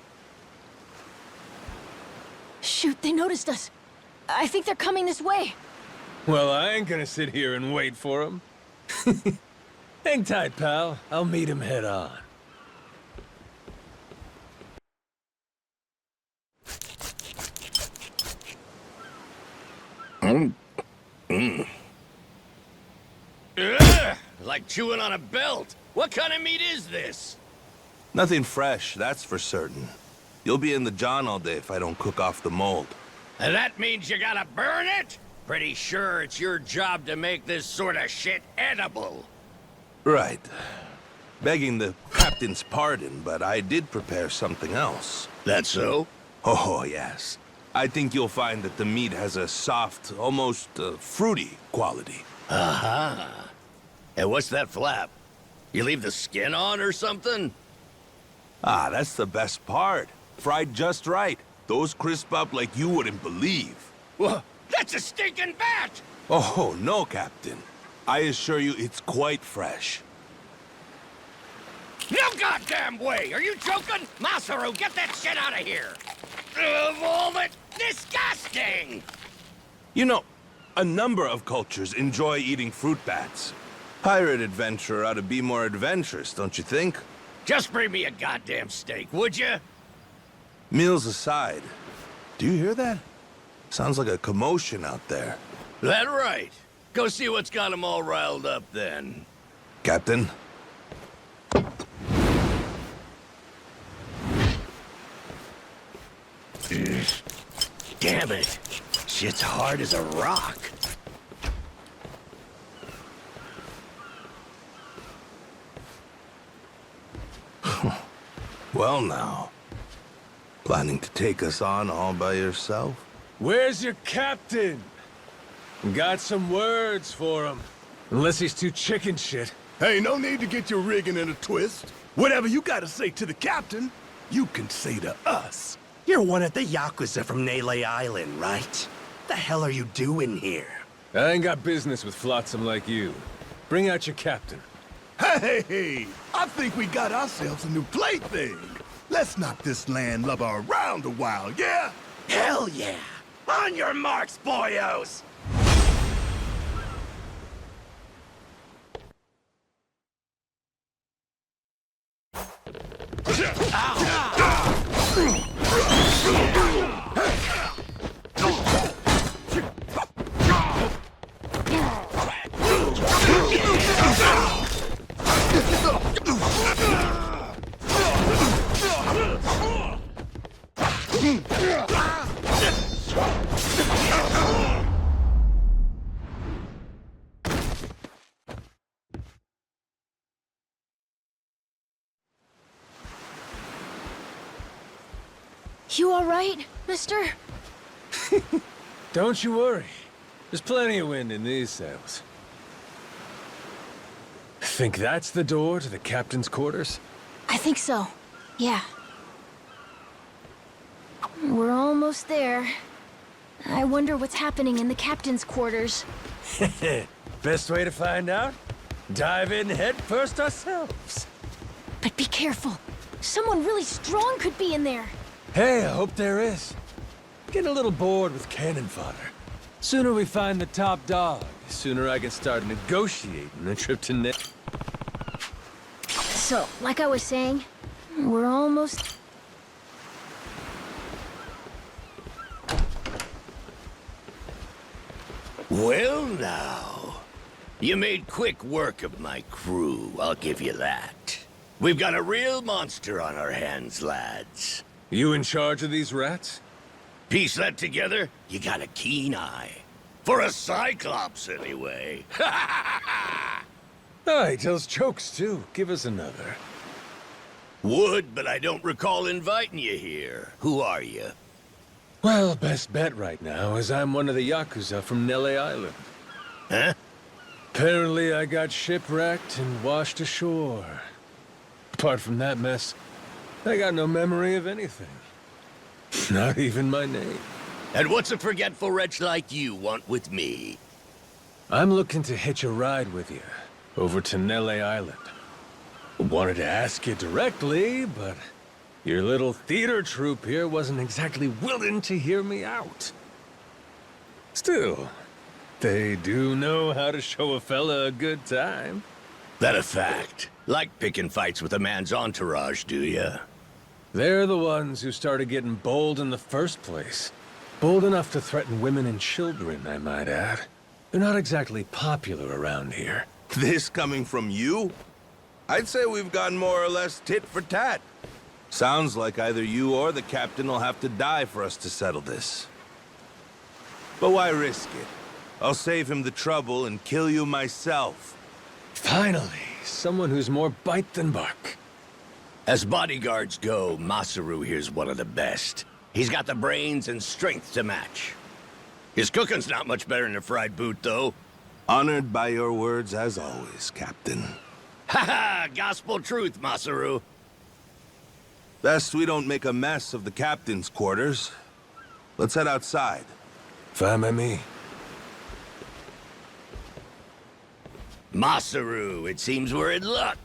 Shoot, they noticed us. I think they're coming this way. Well, I ain't gonna sit here and wait for him. Hang tight, pal. I'll meet him head on. Ugh, like chewing on a belt. What kind of meat is this? Nothing fresh, that's for certain. You'll be in the John all day if I don't cook off the mold. And that means you gotta burn it? Pretty sure it's your job to make this sort of shit edible. Right. Begging the captain's pardon, but I did prepare something else. That so? Oh, yes. I think you'll find that the meat has a soft, almost fruity quality. Aha. And what's that flap? You leave the skin on or something? Ah, that's the best part. Fried just right. Those crisp up like you wouldn't believe. Whoa, that's a stinking bat! Oh, no, Captain. I assure you it's quite fresh. No goddamn way! Are you joking? Masaru, get that shit out of here! Of all it, disgusting! You know, a number of cultures enjoy eating fruit bats. Pirate adventurer ought to be more adventurous, don't you think? Just bring me a goddamn steak, would you? Meals aside, do you hear that? Sounds like a commotion out there. That right. Go see what's got them all riled up then. Captain? Damn it. Shit's hard as a rock. Well now. Planning to take us on all by yourself? Where's your captain? Got some words for him. Unless he's too chicken shit. Hey, no need to get your rigging in a twist. Whatever you gotta say to the captain, you can say to us. You're one of the yakuza from Nele Island, right? The hell are you doing here? I ain't got business with flotsam like you. Bring out your captain. Hey, I think we got ourselves a new plaything. Let's knock this landlubber around a while, yeah? Hell yeah! On your marks, boyos! You all right, mister? Don't you worry. There's plenty of wind in these sails. Think that's the door to the captain's quarters? I think so. Yeah. We're almost there. I wonder what's happening in the captain's quarters. Best way to find out? Dive in head first ourselves. But be careful. Someone really strong could be in there. Hey, I hope there is. Getting a little bored with cannon fodder. Sooner we find the top dog, the sooner I can start negotiating a trip to Nick. So, like I was saying, we're almost... Well now, you made quick work of my crew, I'll give you that. We've got a real monster on our hands, lads. You in charge of these rats? Piece that together, you got a keen eye. For a Cyclops, anyway. Oh, he tells jokes too. Give us another. Would, but I don't recall inviting you here. Who are you? Well, best bet right now is I'm one of the yakuza from Nele Island. Huh? Apparently I got shipwrecked and washed ashore. Apart from that mess, I got no memory of anything. Not even my name. And what's a forgetful wretch like you want with me? I'm looking to hitch a ride with you over to Nele Island. Wanted to ask you directly, but your little theater troupe here wasn't exactly willing to hear me out. Still, they do know how to show a fella a good time. That a fact? Like picking fights with a man's entourage, do ya? They're the ones who started getting bold in the first place. Bold enough to threaten women and children, I might add. They're not exactly popular around here. This coming from you? I'd say we've gone more or less tit for tat. Sounds like either you or the captain will have to die for us to settle this. But why risk it? I'll save him the trouble and kill you myself. Finally, someone who's more bite than bark. As bodyguards go, Masaru here's one of the best. He's got the brains and strength to match. His cooking's not much better than a fried boot, though. Honored by your words as always, Captain. Ha-ha! Gospel truth, Masaru. Best we don't make a mess of the captain's quarters. Let's head outside. Fine by me. Masaru, it seems we're in luck.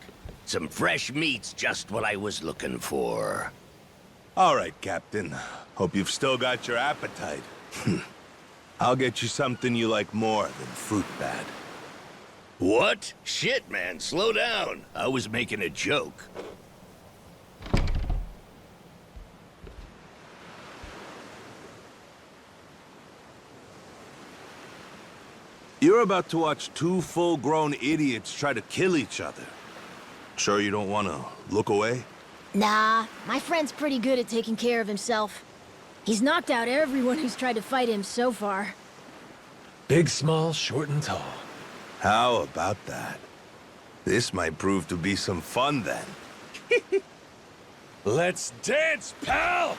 Some fresh meat's just what I was looking for. All right, Captain. Hope you've still got your appetite. I'll get you something you like more than fruit bat. What? Shit, man, slow down. I was making a joke. You're about to watch two full-grown idiots try to kill each other. Sure you don't want to look away? Nah, my friend's pretty good at taking care of himself. He's knocked out everyone who's tried to fight him so far. Big, small, short, and tall. How about that? This might prove to be some fun then. Let's dance, pal!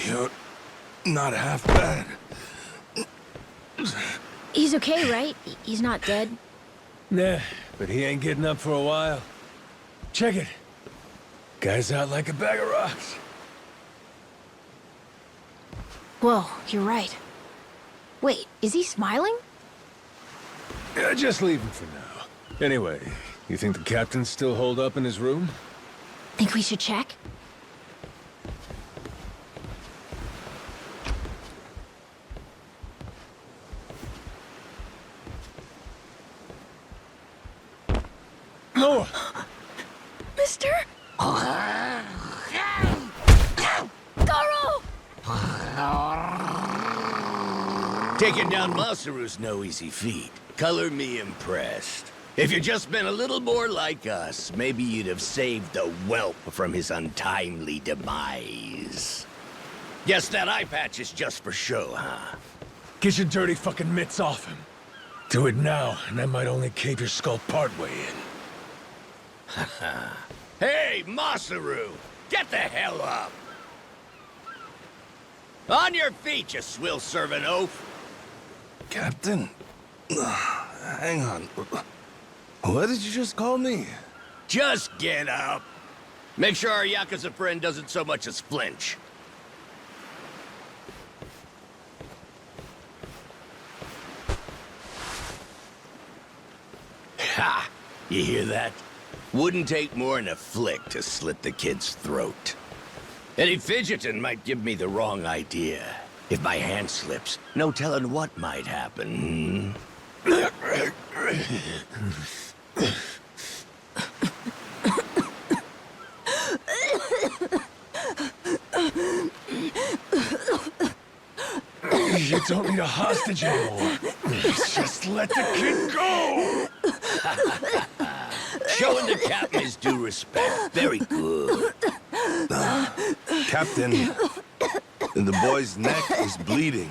You're not half bad. He's okay, right? He's not dead? Nah, but he ain't getting up for a while. Check it. Guy's out like a bag of rocks. Whoa, you're right. Wait, is he smiling? Yeah, just leave him for now. Anyway, you think the captain's still holed up in his room? Think we should check? Noah! Mister? Goro! Taking down Masaru's no easy feat. Color me impressed. If you'd just been a little more like us, maybe you'd have saved the whelp from his untimely demise. Guess that eye patch is just for show, huh? Get your dirty fucking mitts off him. Do it now, and I might only cave your skull partway in. Hey, Masaru! Get the hell up! On your feet, you swill-serving oaf! Captain? Hang on. What did you just call me? Just get up! Make sure our yakuza friend doesn't so much as flinch. Ha! You hear that? Wouldn't take more than a flick to slit the kid's throat. Any fidgeting might give me the wrong idea. If my hand slips, no telling what might happen. You don't need a hostage anymore. Just let the kid go! Showing the captain his due respect. Very good. Captain, the boy's neck is bleeding.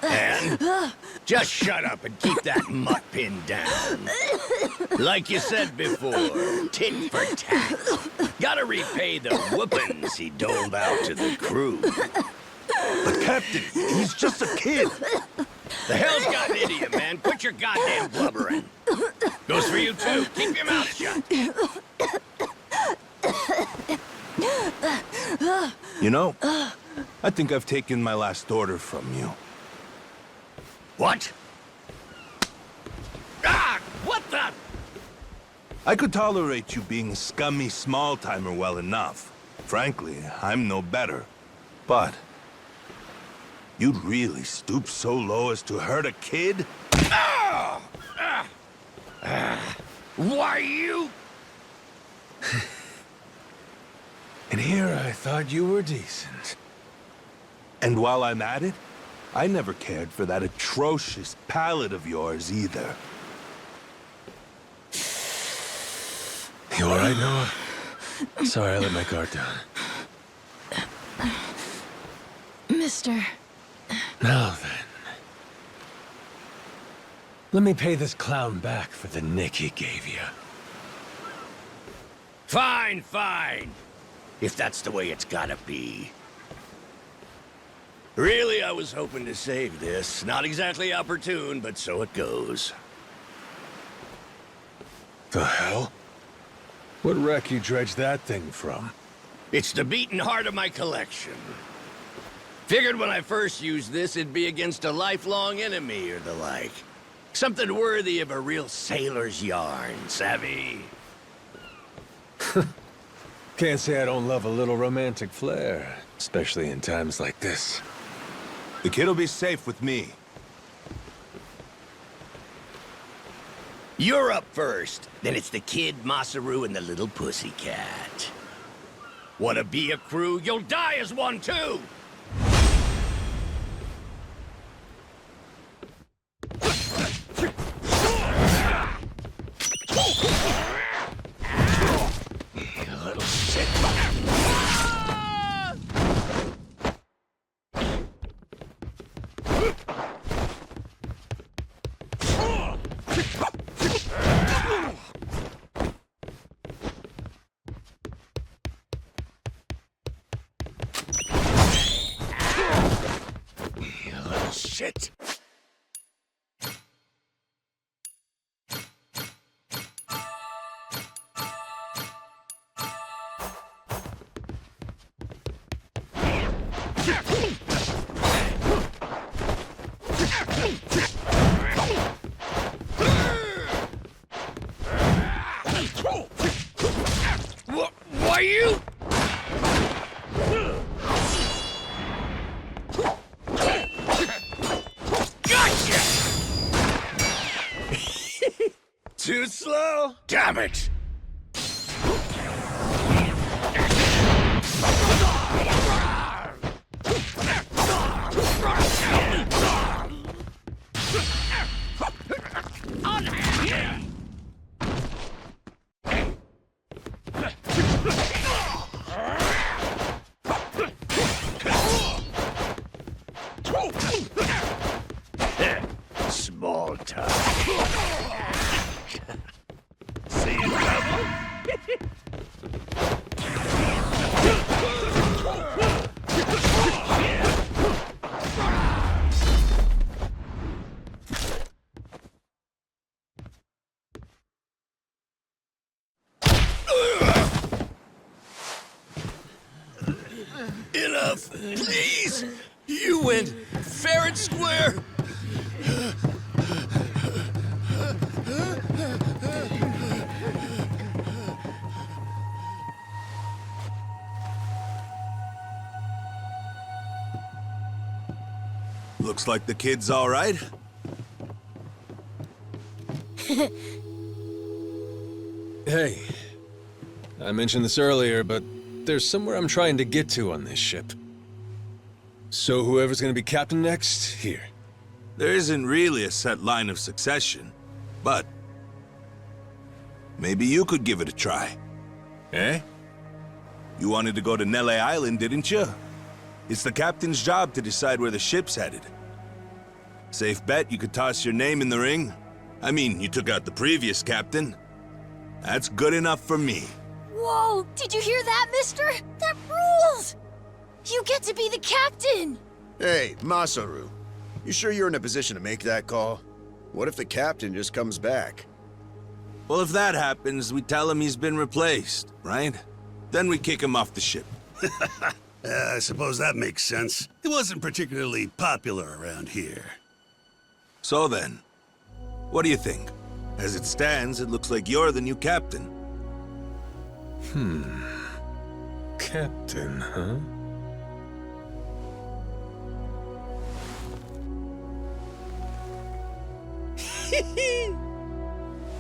And just shut up and keep that mutt pinned down. Like you said before, tit for tat. Gotta repay the whoopings he doled out to the crew. But Captain, he's just a kid. The hell's gotten into you, man? Quit your goddamn blubbering. Goes for you, too. Keep your mouth shut. You know, I think I've taken my last order from you. What? Ah! What the? I could tolerate you being a scummy small-timer well enough. Frankly, I'm no better. But you'd really stoop so low as to hurt a kid? Why you? And here I thought you were decent. And while I'm at it, I never cared for that atrocious palate of yours either. You all right, Noah? Sorry, I let my guard down. Mister. Now then. Let me pay this clown back for the nick he gave you. Fine, fine. If that's the way it's gotta be. Really, I was hoping to save this. Not exactly opportune, but so it goes. The hell? What wreck you dredged that thing from? It's the beating heart of my collection. Figured when I first used this, it'd be against a lifelong enemy or the like. Something worthy of a real sailor's yarn, savvy? Can't say I don't love a little romantic flair, especially in times like this. The kid'll be safe with me. You're up first. Then it's the kid, Masaru, and the little pussycat. Wanna be a crew? You'll die as one, too! You little shit. You little shit. Why you? Gotcha! Too slow? Damn it! Small time. See you, trouble? Enough, please! You went fair and square! Looks like the kid's all right. Hey, I mentioned this earlier, but there's somewhere I'm trying to get to on this ship. So whoever's gonna be captain next, here. There isn't really a set line of succession, but maybe you could give it a try. Eh? You wanted to go to Nele Island, didn't you? It's the captain's job to decide where the ship's headed. Safe bet you could toss your name in the ring. I mean, you took out the previous captain. That's good enough for me. Whoa! Did you hear that, mister? That rules! You get to be the captain! Hey, Masaru. You sure you're in a position to make that call? What if the captain just comes back? Well, if that happens, we tell him he's been replaced, right? Then we kick him off the ship. I suppose that makes sense. He wasn't particularly popular around here. So then, what do you think? As it stands, it looks like you're the new captain. Captain, huh?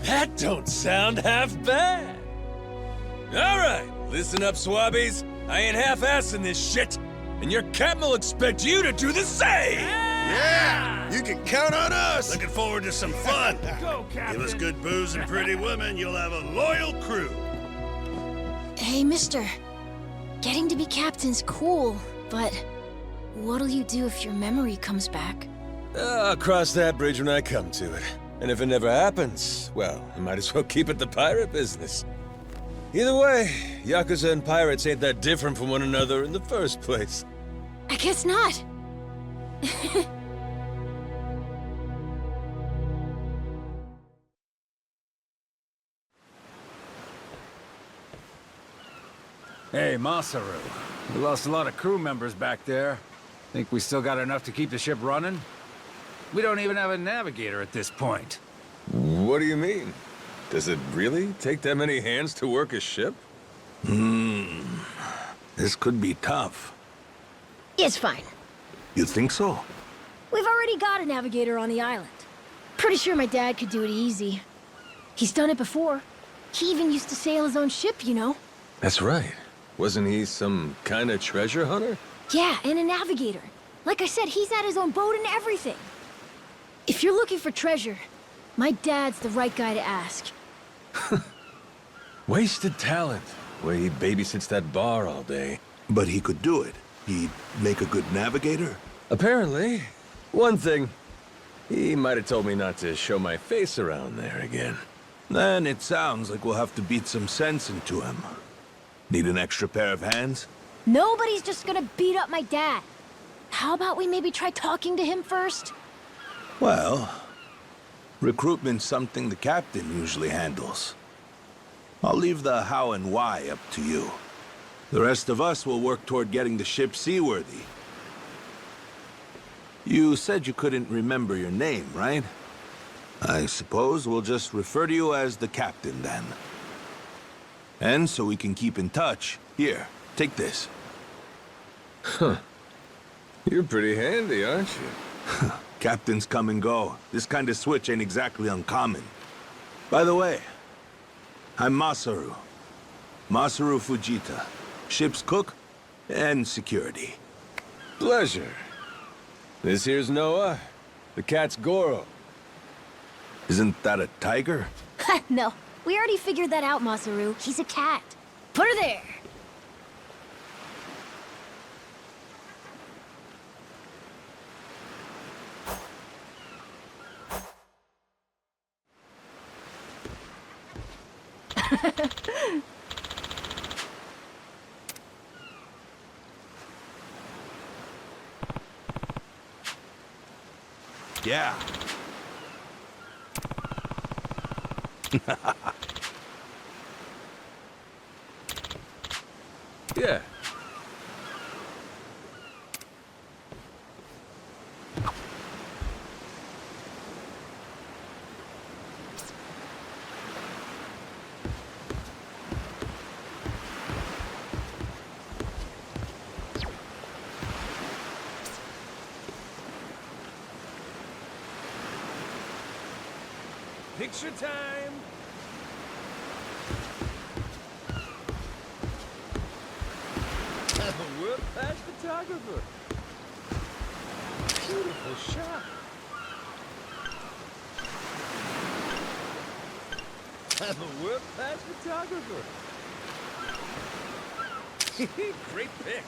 That don't sound half bad. All right, listen up, swabbies. I ain't half-assing this shit, and your captain will expect you to do the same. Yeah! You can count on us! Looking forward to some fun. Go, Captain. Give us good booze and pretty women, you'll have a loyal crew. Hey, mister. Getting to be captain's cool, but what'll you do if your memory comes back? I'll cross that bridge when I come to it. And if it never happens, well, I might as well keep it the pirate business. Either way, yakuza and pirates ain't that different from one another in the first place. I guess not. Hey, Masaru. We lost a lot of crew members back there. Think we still got enough to keep the ship running? We don't even have a navigator at this point. What do you mean? Does it really take that many hands to work a ship? This could be tough. It's fine. You think so? We've already got a navigator on the island. Pretty sure my dad could do it easy. He's done it before. He even used to sail his own ship, you know? That's right. Wasn't he some kind of treasure hunter? Yeah, and a navigator. Like I said, he's had his own boat and everything. If you're looking for treasure, my dad's the right guy to ask. Wasted talent. Way he babysits that bar all day. But he could do it. He'd make a good navigator. Apparently. One thing. He might have told me not to show my face around there again. Then it sounds like we'll have to beat some sense into him. Need an extra pair of hands? Nobody's just gonna beat up my dad. How about we maybe try talking to him first? Well, recruitment's something the captain usually handles. I'll leave the how and why up to you. The rest of us will work toward getting the ship seaworthy. You said you couldn't remember your name, right? I suppose we'll just refer to you as the captain then. And so we can keep in touch, here, take this. Huh. You're pretty handy, aren't you? Captains come and go. This kind of switch ain't exactly uncommon. By the way, I'm Masaru. Masaru Fujita. Ship's cook and security. Pleasure. This here's Noah. The cat's Goro. Isn't that a tiger? No, we already figured that out, Masaru. He's a cat. Put her there. Yeah. Yeah. Picture time! I'm a world-class photographer. Beautiful shot. I'm a world-class photographer. Great pick.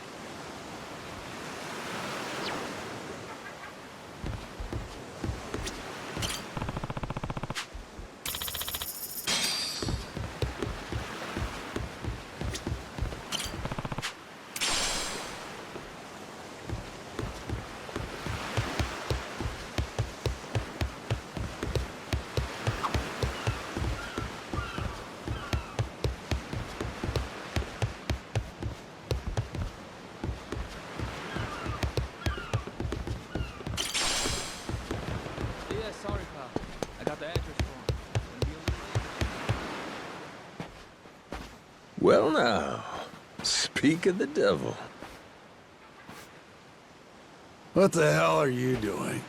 Sorry, pal. I got the address wrong. Well now, speak of the devil. What the hell are you doing?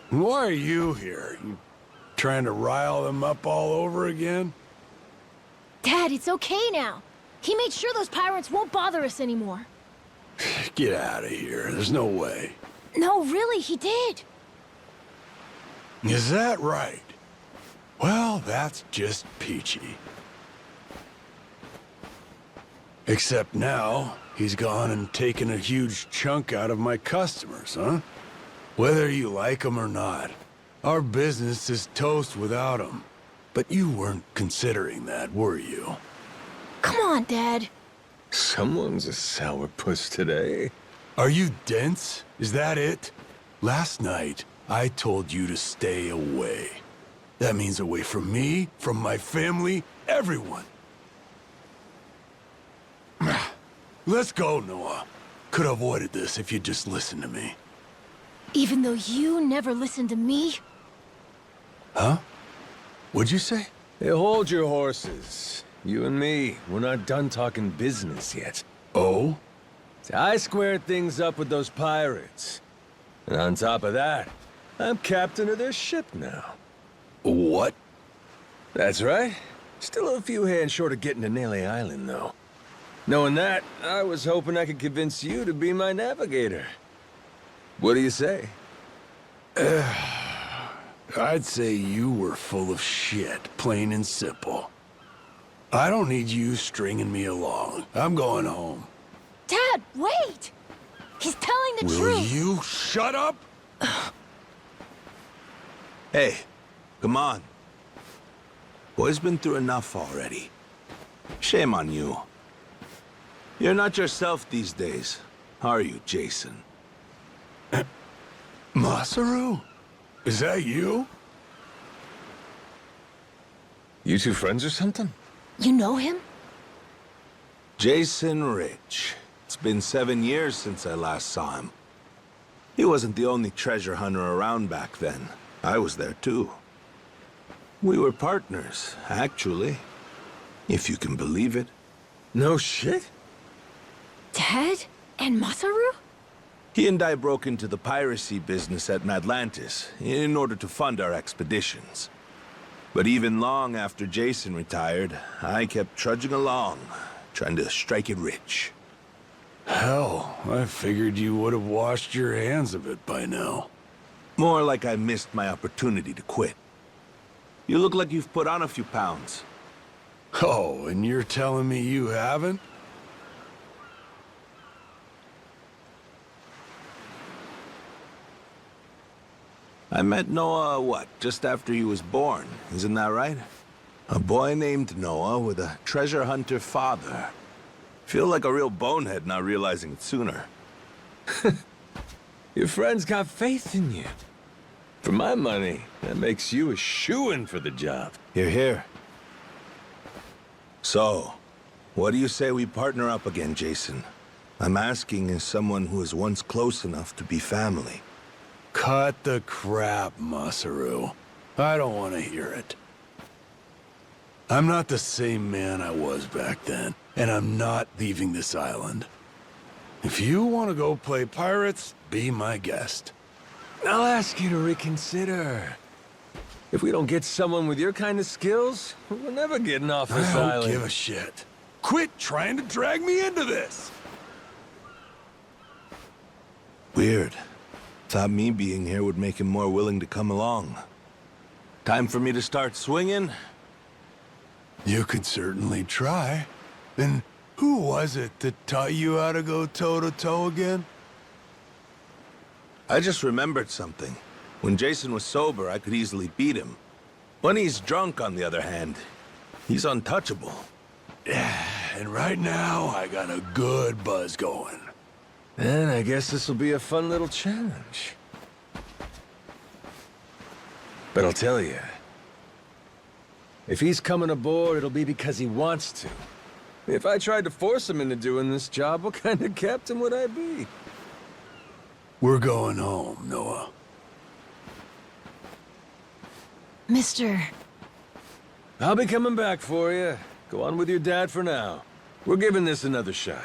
Why are you here? You trying to rile them up all over again? Dad, it's okay now. He made sure those pirates won't bother us anymore. Get out of here. There's no way. No, really, he did. Is that right? Well, that's just peachy. Except now, he's gone and taken a huge chunk out of my customers, huh? Whether you like them or not, our business is toast without him. But you weren't considering that, were you? Come on, Dad. Someone's a sourpuss today. Are you dense? Is that it? Last night, I told you to stay away. That means away from me, from my family, everyone. Let's go, Noah. Could have avoided this if you'd just listened to me. Even though you never listened to me? Huh? What'd you say? Hey, hold your horses. You and me, we're not done talking business yet. Oh? See, I squared things up with those pirates. And on top of that, I'm captain of their ship now. What? That's right. Still a few hands short of getting to Nele Island, though. Knowing that, I was hoping I could convince you to be my navigator. What do you say? I'd say you were full of shit, plain and simple. I don't need you stringing me along. I'm going home. Dad, wait! He's telling the Will truth. you shut up? Hey, come on. Boy's been through enough already. Shame on you. You're not yourself these days, are you, Jason? Masaru? Is that you? You two friends or something? You know him? Jason Rich. It's been 7 years since I last saw him. He wasn't the only treasure hunter around back then. I was there too. We were partners, actually. If you can believe it. No shit? Dad? And Masaru? He and I broke into the piracy business at Atlantis in order to fund our expeditions. But even long after Jason retired, I kept trudging along, trying to strike it rich. Hell, I figured you would have washed your hands of it by now. More like I missed my opportunity to quit. You look like you've put on a few pounds. Oh, and you're telling me you haven't? I met Noah, what, just after he was born, isn't that right? A boy named Noah with a treasure hunter father. Feel like a real bonehead not realizing it sooner. Your friends got faith in you. For my money, that makes you a shoo-in for the job. You're here. So, what do you say we partner up again, Jason? I'm asking as someone who was once close enough to be family. Cut the crap, Masaru. I don't want to hear it. I'm not the same man I was back then, and I'm not leaving this island. If you want to go play pirates, be my guest. I'll ask you to reconsider. If we don't get someone with your kind of skills, we're never getting off this I don't island. give a shit. Quit trying to drag me into this! Weird. Thought me being here would make him more willing to come along. Time for me to start swinging? You could certainly try. And who was it that taught you how to go toe-to-toe again? I just remembered something. When Jason was sober, I could easily beat him. When he's drunk, on the other hand, he's untouchable. Yeah, and right now, I got a good buzz going. Then I guess this will be a fun little challenge. But I'll tell you, if he's coming aboard, it'll be because he wants to. If I tried to force him into doing this job, what kind of captain would I be? We're going home, Noah. Mister, I'll be coming back for you. Go on with your dad for now. We're giving this another shot.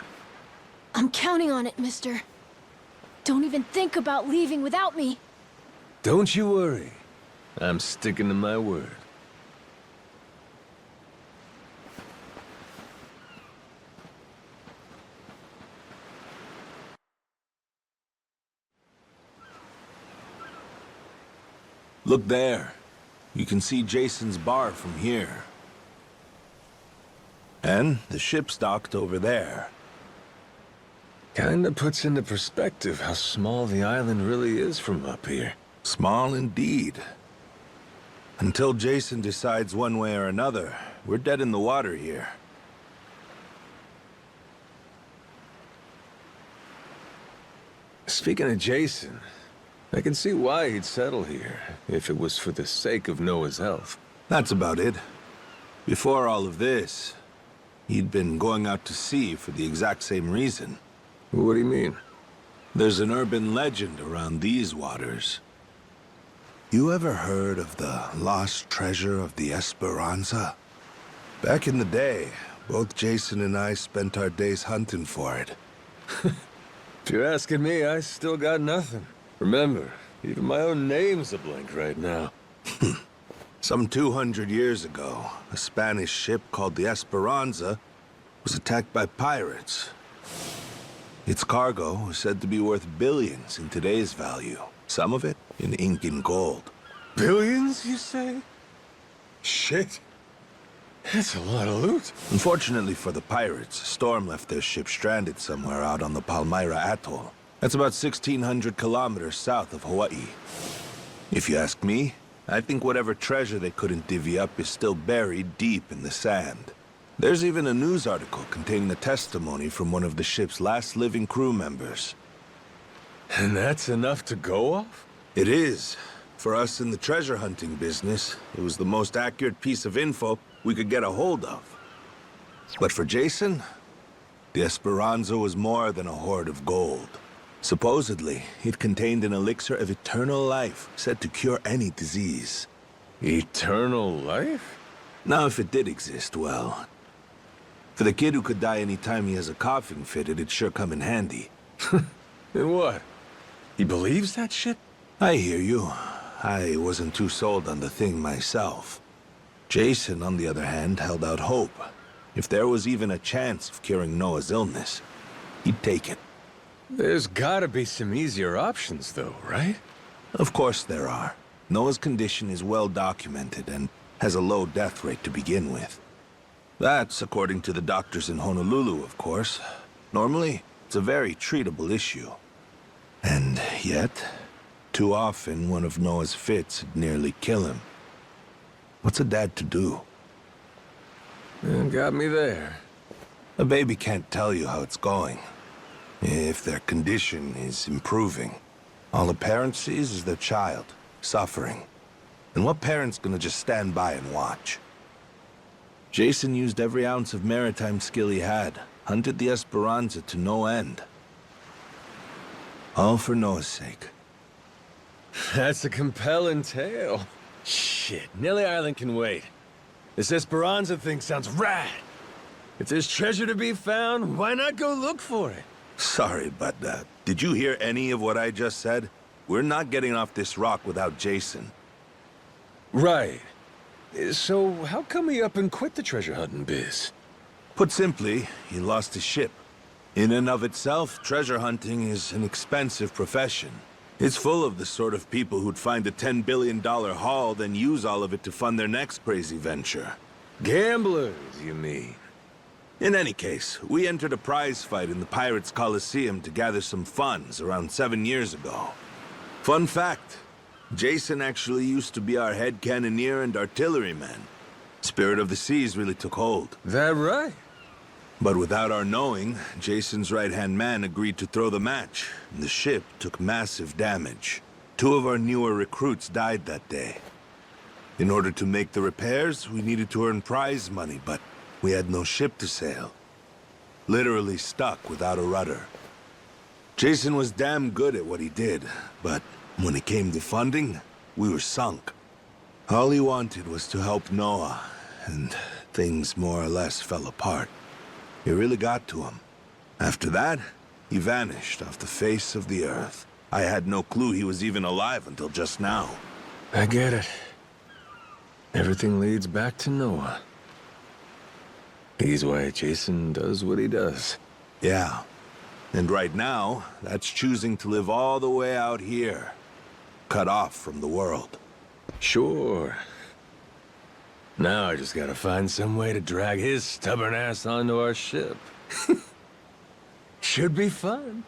I'm counting on it, mister. Don't even think about leaving without me. Don't you worry. I'm sticking to my word. Look there. You can see Jason's bar from here. And the ship's docked over there. Kinda puts into perspective how small the island really is from up here. Small indeed. Until Jason decides one way or another, we're dead in the water here. Speaking of Jason, I can see why he'd settle here, if it was for the sake of Noah's health. That's about it. Before all of this, he'd been going out to sea for the exact same reason. What do you mean? There's an urban legend around these waters. You ever heard of the lost treasure of the Esperanza? Back in the day, both Jason and I spent our days hunting for it. If you're asking me, I still got nothing. Remember, even my own name's a blank right now. Some 200 years ago, a Spanish ship called the Esperanza was attacked by pirates. Its cargo was said to be worth billions in today's value, some of it in ink and gold. Billions, you say? Shit. That's a lot of loot. Unfortunately for the pirates, a storm left their ship stranded somewhere out on the Palmyra Atoll. That's about 1,600 kilometers south of Hawaii. If you ask me, I think whatever treasure they couldn't divvy up is still buried deep in the sand. There's even a news article containing the testimony from one of the ship's last living crew members. And that's enough to go off? It is. For us in the treasure hunting business, it was the most accurate piece of info we could get a hold of. But for Jason, the Esperanza was more than a hoard of gold. Supposedly, it contained an elixir of eternal life, said to cure any disease. Eternal life? Now, if it did exist, well... For the kid who could die any time he has a coughing fit, it'd sure come in handy. And what? He believes that shit? I hear you. I wasn't too sold on the thing myself. Jason, on the other hand, held out hope. If there was even a chance of curing Noah's illness, he'd take it. There's gotta be some easier options, though, right? Of course there are. Noah's condition is well documented and has a low death rate to begin with. That's according to the doctors in Honolulu, of course. Normally, it's a very treatable issue. And yet, too often one of Noah's fits would nearly kill him. What's a dad to do? Got me there. A baby can't tell you how it's going. If their condition is improving. All a parent sees is their child, suffering. And what parent's gonna just stand by and watch? Jason used every ounce of maritime skill he had, hunted the Esperanza to no end. All for Noah's sake. That's a compelling tale. Shit, Nelly Island can wait. This Esperanza thing sounds rad. If there's treasure to be found, why not go look for it? Sorry, but did you hear any of what I just said? We're not getting off this rock without Jason. Right. So, how come he up and quit the treasure hunting biz? Put simply, he lost his ship. In and of itself, treasure hunting is an expensive profession. It's full of the sort of people who'd find a $10 billion haul, then use all of it to fund their next crazy venture. Gamblers, you mean? In any case, we entered a prize fight in the Pirates Coliseum to gather some funds around 7 years ago. Fun fact, Jason actually used to be our head cannoneer and artilleryman. Spirit of the Seas really took hold. That right? But without our knowing, Jason's right-hand man agreed to throw the match, and the ship took massive damage. 2 of our newer recruits died that day. In order to make the repairs, we needed to earn prize money, but we had no ship to sail. Literally stuck without a rudder. Jason was damn good at what he did, but when it came to funding, we were sunk. All he wanted was to help Noah, and things more or less fell apart. It really got to him. After that, he vanished off the face of the earth. I had no clue he was even alive until just now. I get it. Everything leads back to Noah. He's why Jason does what he does. Yeah. And right now, that's choosing to live all the way out here. Cut off from the world. Sure. Now I just gotta find some way to drag his stubborn ass onto our ship. Should be fun.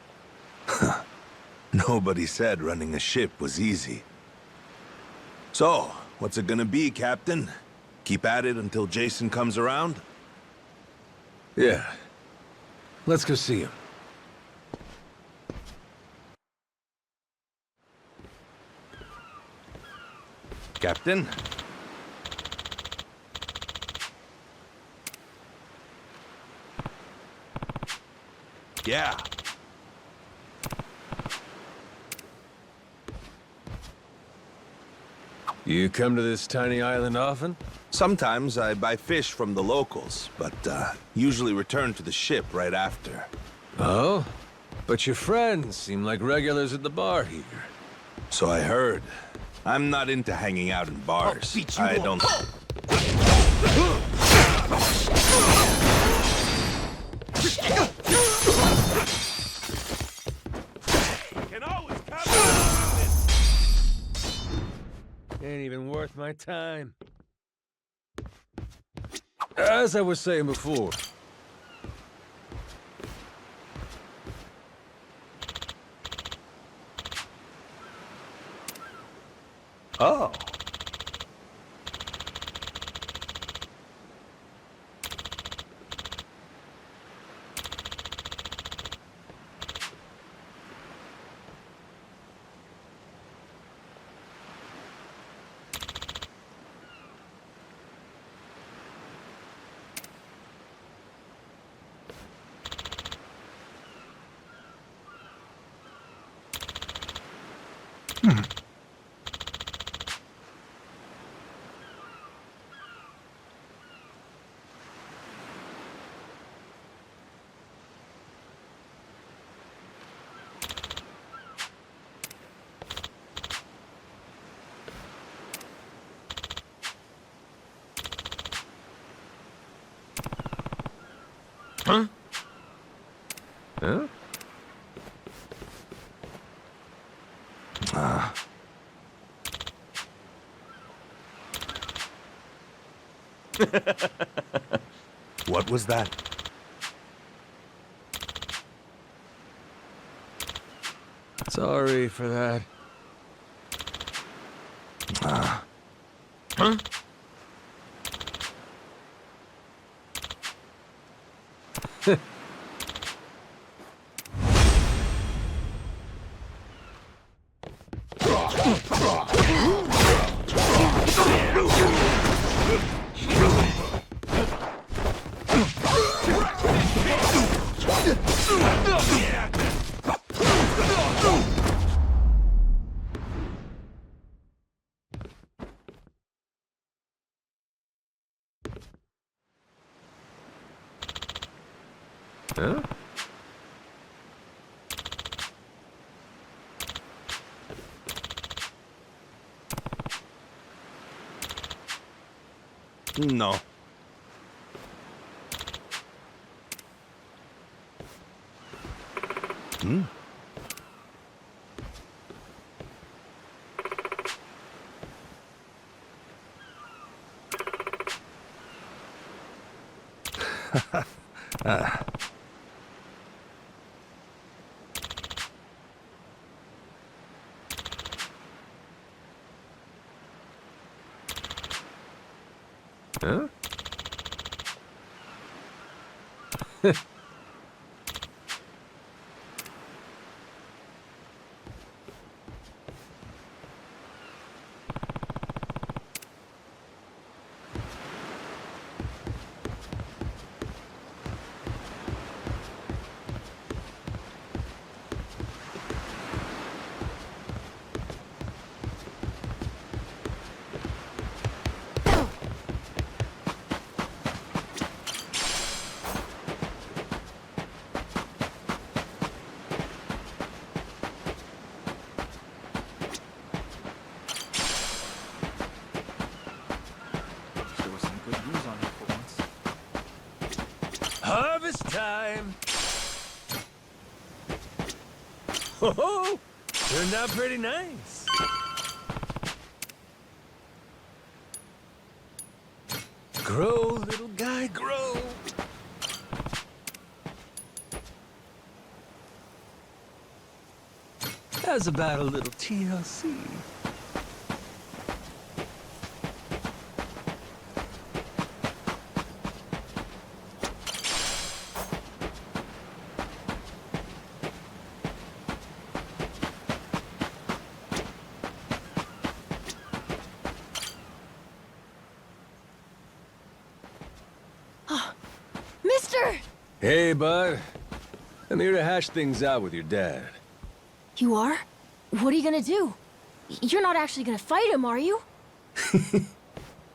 Nobody said running a ship was easy. So, what's it gonna be, Captain? Keep at it until Jason comes around? Yeah. Let's go see him. Captain? Yeah. You come to this tiny island often? Sometimes I buy fish from the locals, but usually return to the ship right after. Oh? But your friends seem like regulars at the bar here. So I heard. I'm not into hanging out in bars. I don't... Ain't even worth my time. As I was saying before. Oh. Huh? Huh? What was that? Sorry for that. Huh? Huh? No. Hmm? Huh? There was some good news on here for once. Harvest time! Ho-ho! Turned out pretty nice. Grow, little guy, grow. How's about a little TLC? Mister! Hey, bud. I'm here to hash things out with your dad. You are? What are you gonna do? You're not actually gonna fight him, are you?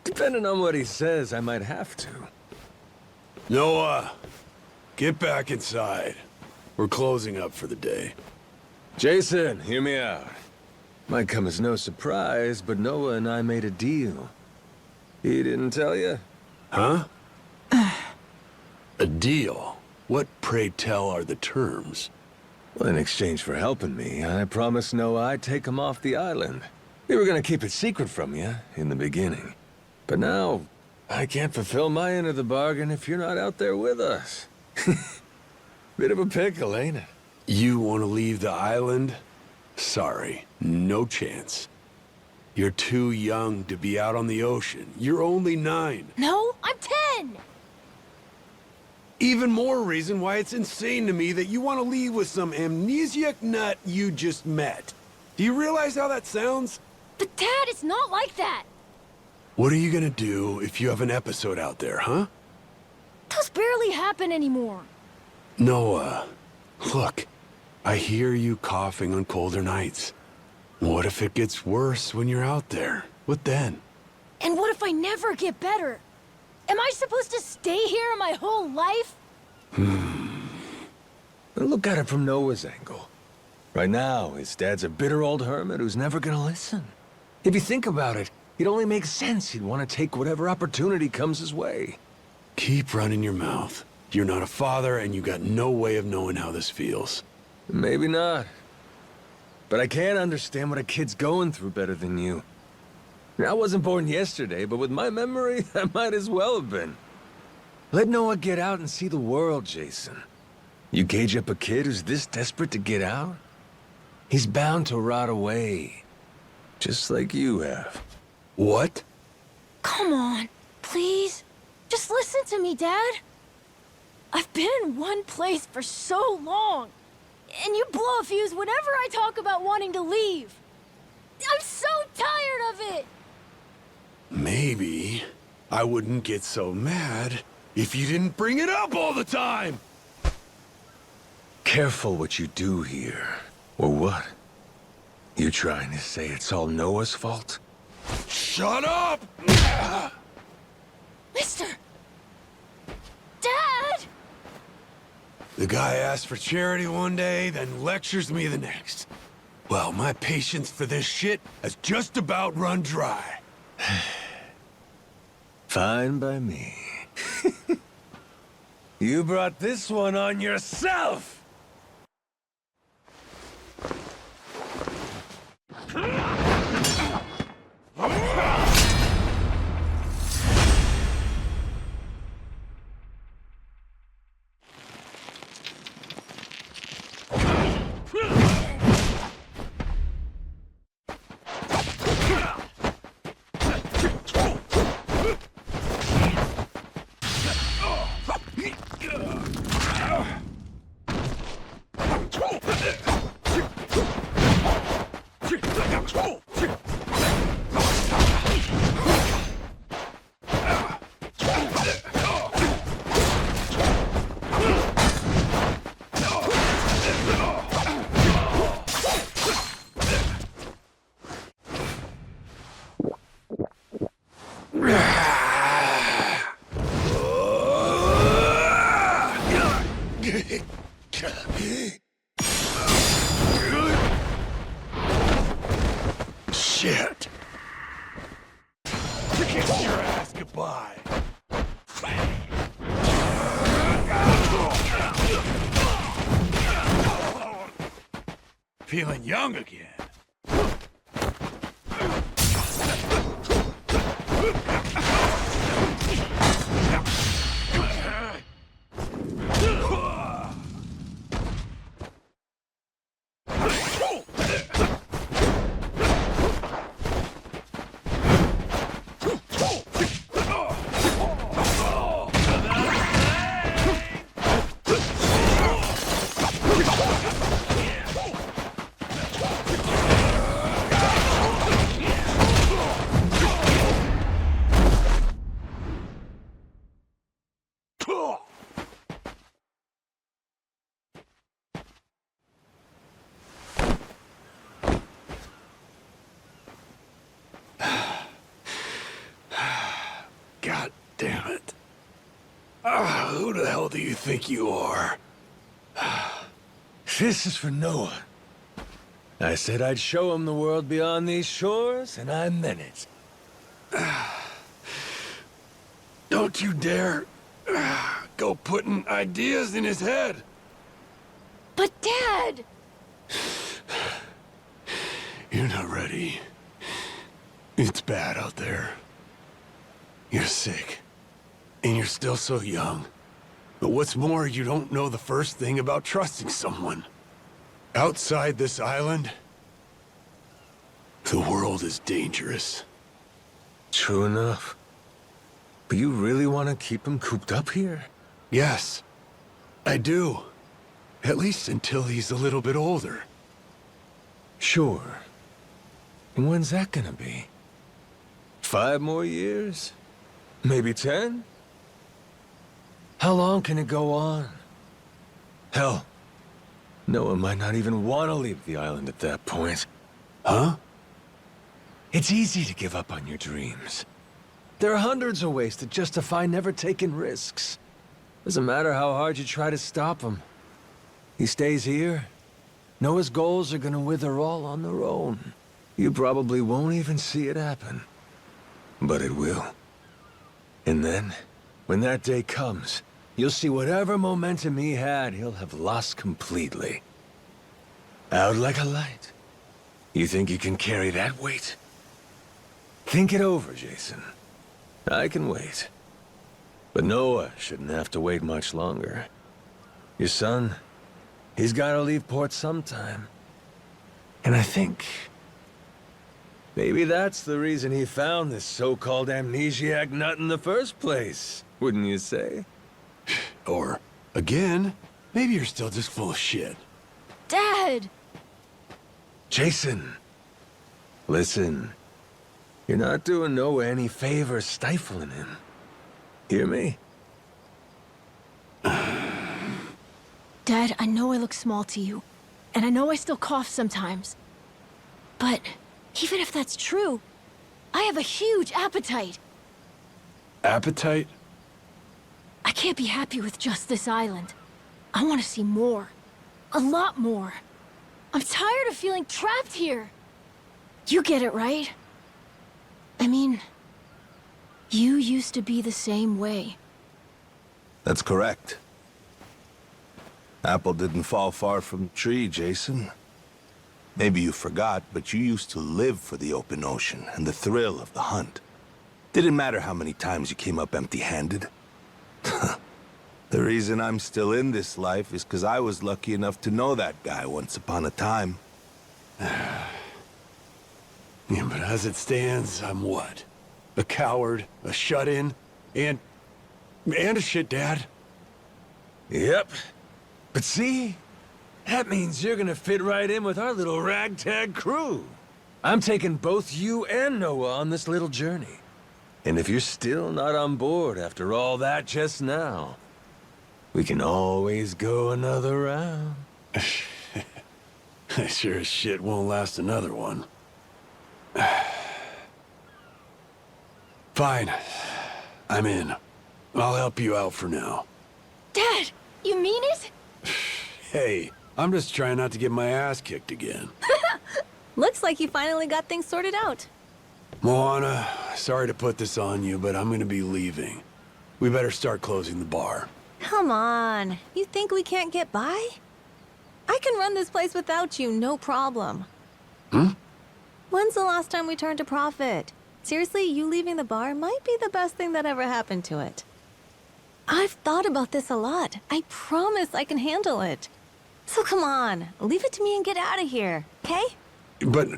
Depending on what he says, I might have to. Noah, get back inside. We're closing up for the day. Jason, hear me out. Might come as no surprise, but Noah and I made a deal. He didn't tell you? Huh? A deal? What, pray tell, are the terms? Well, in exchange for helping me, I promised Noah I'd take him off the island. We were gonna keep it secret from you in the beginning. But now, I can't fulfill my end of the bargain if you're not out there with us. Bit of a pickle, ain't it? You want to leave the island? Sorry, no chance. You're too young to be out on the ocean. You're only 9. No, I'm 10! Even more reason why it's insane to me that you want to leave with some amnesiac nut you just met. Do you realize how that sounds? But Dad, it's not like that! What are you gonna do if you have an episode out there, huh? Those barely happen anymore. Noah, look, I hear you coughing on colder nights. What if it gets worse when you're out there? What then? And what if I never get better? Am I supposed to stay here my whole life? Look at it from Noah's angle. Right now, his dad's a bitter old hermit who's never gonna listen. If you think about it, it only makes sense he'd want to take whatever opportunity comes his way. Keep running your mouth. You're not a father, and you got no way of knowing how this feels. Maybe not. But I can't understand what a kid's going through better than you. I wasn't born yesterday, but with my memory, I might as well have been. Let Noah get out and see the world, Jason. You gauge up a kid who's this desperate to get out? He's bound to rot away. Just like you have. What? Come on, please. Just listen to me, Dad. I've been in one place for so long, and you blow a fuse whenever I talk about wanting to leave. I'm so tired of it! Maybe I wouldn't get so mad if you didn't bring it up all the time! Careful what you do here. Or what? You trying to say it's all Noah's fault? Shut up! Mister! Dad! The guy asks for charity one day, then lectures me the next. Well, my patience for this shit has just about run dry. Fine by me. You brought this one on yourself! Shit! Kiss your ass goodbye! Feeling young again. God damn it. Who the hell do you think you are? This is for Noah. I said I'd show him the world beyond these shores, and I meant it. Don't you dare go putting ideas in his head. But Dad! You're not ready. It's bad out there. You're sick. And you're still so young. But what's more, you don't know the first thing about trusting someone. Outside this island, the world is dangerous. True enough. But you really want to keep him cooped up here? Yes, I do. At least until he's a little bit older. Sure. And when's that gonna be? 5 more years? Maybe 10? How long can it go on? Hell, Noah might not even want to leave the island at that point. Huh? It's easy to give up on your dreams. There are hundreds of ways to justify never taking risks. Doesn't matter how hard you try to stop him. He stays here. Noah's goals are gonna wither all on their own. You probably won't even see it happen. But it will. And then, when that day comes, you'll see whatever momentum he had, he'll have lost completely. Out like a light. You think you can carry that weight? Think it over, Jason. I can wait. But Noah shouldn't have to wait much longer. Your son, he's gotta leave port sometime. And I think maybe that's the reason he found this so-called amnesiac nut in the first place, wouldn't you say? Or, again, maybe you're still just full of shit. Dad! Jason, listen. You're not doing Noah any favors stifling him. Hear me? Dad, I know I look small to you, and I know I still cough sometimes. But even if that's true, I have a huge appetite. Appetite? I can't be happy with just this island. I want to see more. A lot more. I'm tired of feeling trapped here. You get it, right? I mean, You used to be the same way. That's correct. Apple didn't fall far from the tree, Jason. Maybe you forgot, but you used to live for the open ocean and the thrill of the hunt. Didn't matter how many times you came up empty-handed. The reason I'm still in this life is because I was lucky enough to know that guy once upon a time. Yeah, but as it stands, I'm what? A coward, a shut-in, and a shit dad. Yep. But see? That means you're gonna fit right in with our little ragtag crew. I'm taking both you and Noah on this little journey. And if you're still not on board after all that just now, we can always go another round. I sure as shit won't last another one. Fine. I'm in. I'll help you out for now. Dad, you mean it? Hey, I'm just trying not to get my ass kicked again. Looks like you finally got things sorted out. Moana, sorry to put this on you, but I'm gonna be leaving. We better start closing the bar. Come on. You think we can't get by? I can run this place without you, no problem. When's the last time we turned a profit? Seriously, you leaving the bar might be the best thing that ever happened to it. I've thought about this a lot. I promise I can handle it. So come on, leave it to me and get out of here, okay? But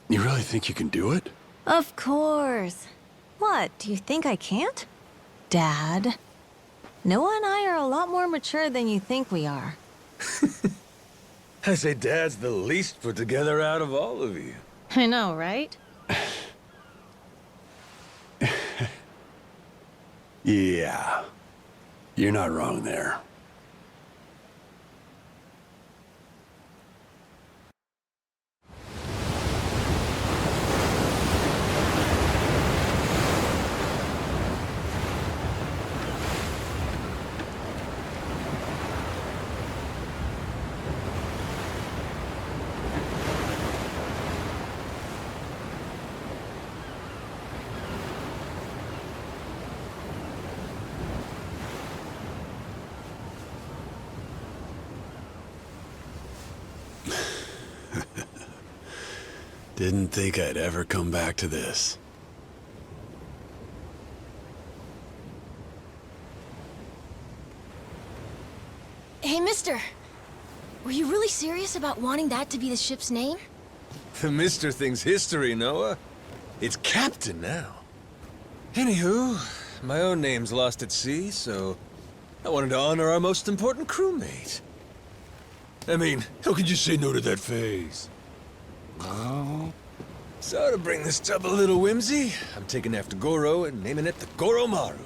you really think you can do it? Of course. What, do you think I can't? Dad, Noah and I are a lot more mature than you think we are. I say Dad's the least put together out of all of you. I know, right? Yeah. You're not wrong there. Didn't think I'd ever come back to this. Hey, mister. Were you really serious about wanting that to be the ship's name? The Mister thing's history, Noah. It's Captain now. Anywho, my own name's lost at sea, so I wanted to honor our most important crewmate. I mean, how could you say no to that face? Oh. So to bring this tub a little whimsy, I'm taking after Goro and naming it the Goro Maru.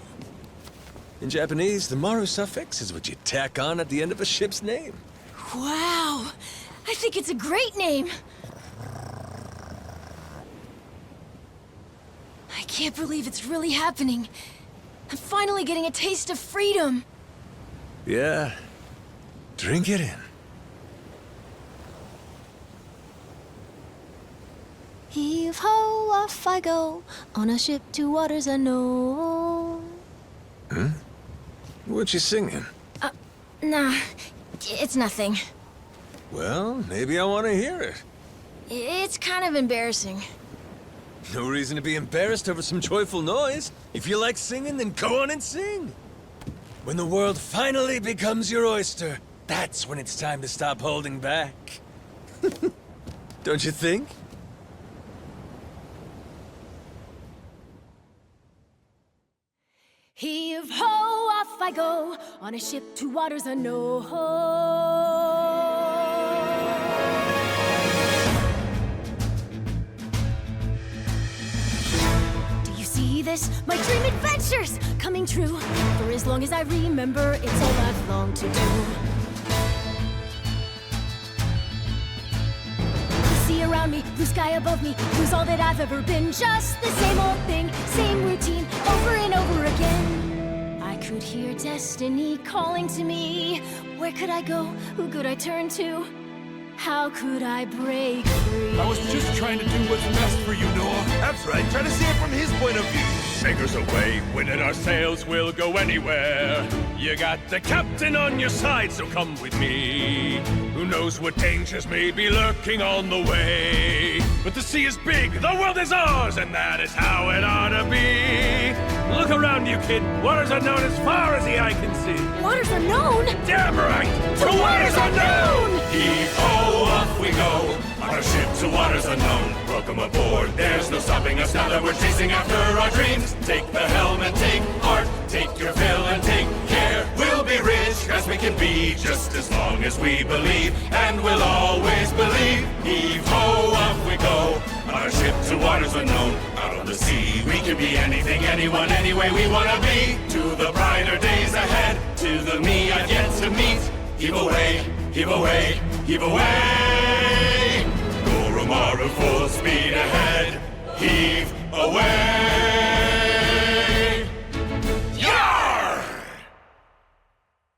In Japanese, the Maru suffix is what you tack on at the end of a ship's name. Wow! I think it's a great name! I can't believe it's really happening. I'm finally getting a taste of freedom. Yeah. Drink it in. Heave ho, off I go, on a ship to waters unknown. Huh? What you singing? Nah, it's nothing. Well, maybe I want to hear it. It's kind of embarrassing. No reason to be embarrassed over some joyful noise. If you like singing, then go on and sing. When the world finally becomes your oyster, that's when it's time to stop holding back. Don't you think? Heave ho, off I go, on a ship to waters unknown. Do you see this? My dream adventures coming true. For as long as I remember, it's all I've longed to do. The sea around me, blue sky above me, lose all that I've ever been. Just the same old thing, same routine, over and over again. I could hear destiny calling to me. Where could I go? Who could I turn to? How could I break free? I was just trying to do what's best for you, Noah. That's right, try to see it from his point of view. Anchors away, winning our sails, we'll go anywhere. You got the captain on your side, so come with me. Who knows what dangers may be lurking on the way? But the sea is big, the world is ours, and that is how it ought to be. Look around you, kid. Waters unknown as far as the eye can see. Waters unknown? Damn right! To waters unknown! Heave-ho, off we go. On our ship to waters unknown. Welcome aboard, there's no stopping us now that we're chasing after our dreams. Take the helm and take heart, take your fill and take care. We'll be rich as we can be, just as long as we believe, and we'll always believe. Heave-ho, off we go. On our ship to waters unknown. Out on the sea, we can be anything, anyone, any way we wanna be. To the brighter days ahead, to the me I've yet to meet. Heave away, heave away, heave away. Goro Maru, full speed ahead. Heave away. Yar!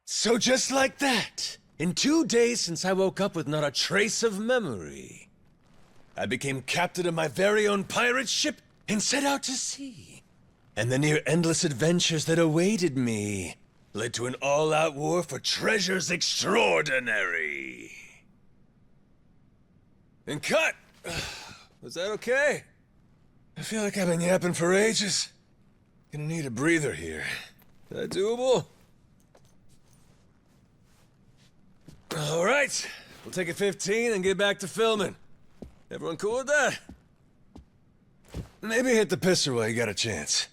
So just like that, in 2 days since I woke up with not a trace of memory, I became captain of my very own pirate ship and set out to sea. And the near-endless adventures that awaited me led to an all-out war for treasures extraordinary. And cut! Was that okay? I feel like I've been yapping for ages. Gonna need a breather here. Is that doable? All right, we'll take a 15 and get back to filming. Everyone cool with that? Maybe hit the pisser while you got a chance.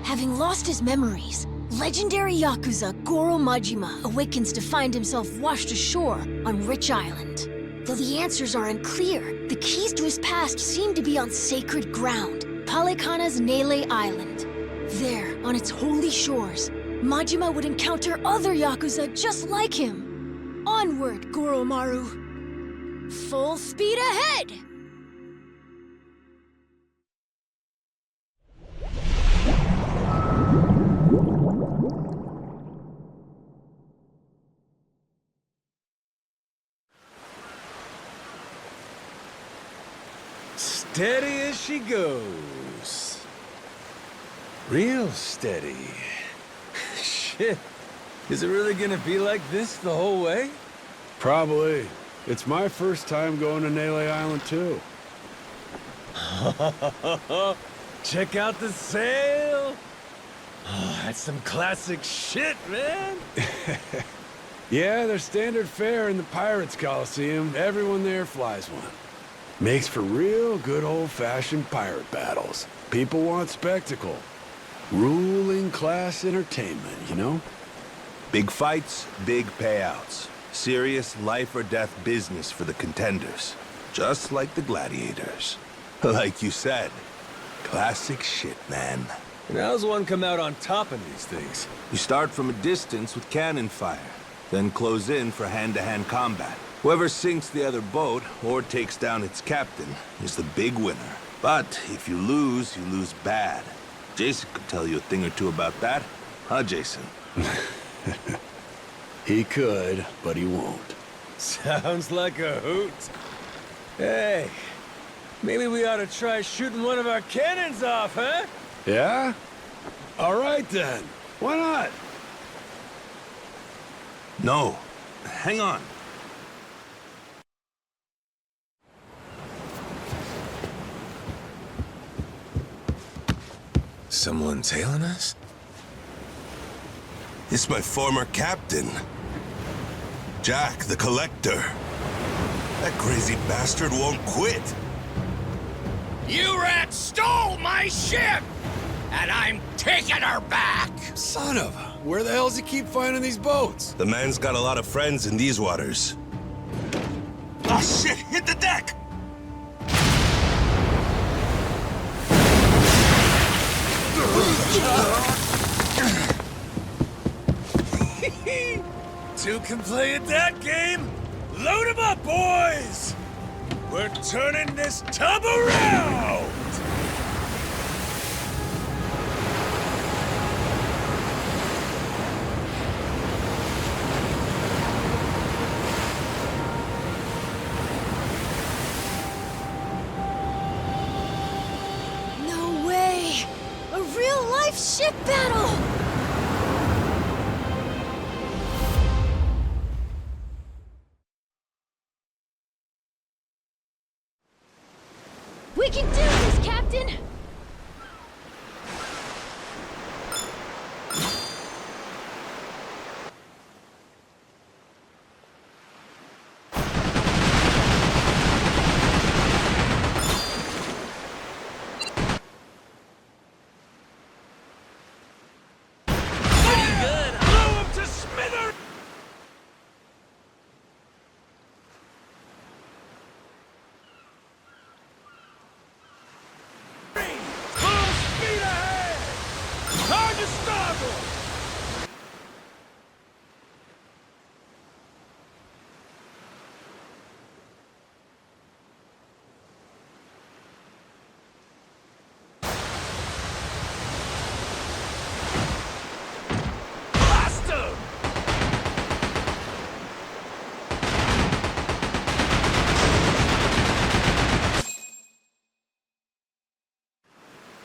Having lost his memories, legendary yakuza Goro Majima awakens to find himself washed ashore on Rich Island. Though the answers are unclear, the keys to his past seem to be on sacred ground, Palekana's Nele Island. There, on its holy shores, Majima would encounter other yakuza just like him. Onward, Goro Maru. Full speed ahead! Steady as she goes. Real steady. Shit. Is it really gonna be like this the whole way? Probably. It's my first time going to Nele Island, too. Check out the sail! Oh, that's some classic shit, man! Yeah, there's standard fare in the Pirates Coliseum. Everyone there flies one. Makes for real good old-fashioned pirate battles. People want spectacle. Ruling class entertainment, you know? Big fights, big payouts. Serious life or death business for the contenders. Just like the gladiators. Like you said, classic shit, man. And how's one come out on top of these things? You start from a distance with cannon fire, then close in for hand-to-hand combat. Whoever sinks the other boat, or takes down its captain, is the big winner. But if you lose bad. Jason could tell you a thing or two about that. Huh, Jason? He could, but he won't. Sounds like a hoot. Hey, maybe we ought to try shooting one of our cannons off, huh? Yeah? All right, then. Why not? No. Hang on. Someone tailing us? It's my former captain. Jack, the Collector. That crazy bastard won't quit. You rats stole my ship! And I'm taking her back! Son of a... Where the hell does he keep finding these boats? The man's got a lot of friends in these waters. Oh shit! Hit the deck! Two can play at that game. Load 'em up, boys! We're turning this tub around! No way! A real-life ship battle! We can do this, Captain! Blow 'em to smithereens! Full speed ahead! Hard to starboard! Blast 'em!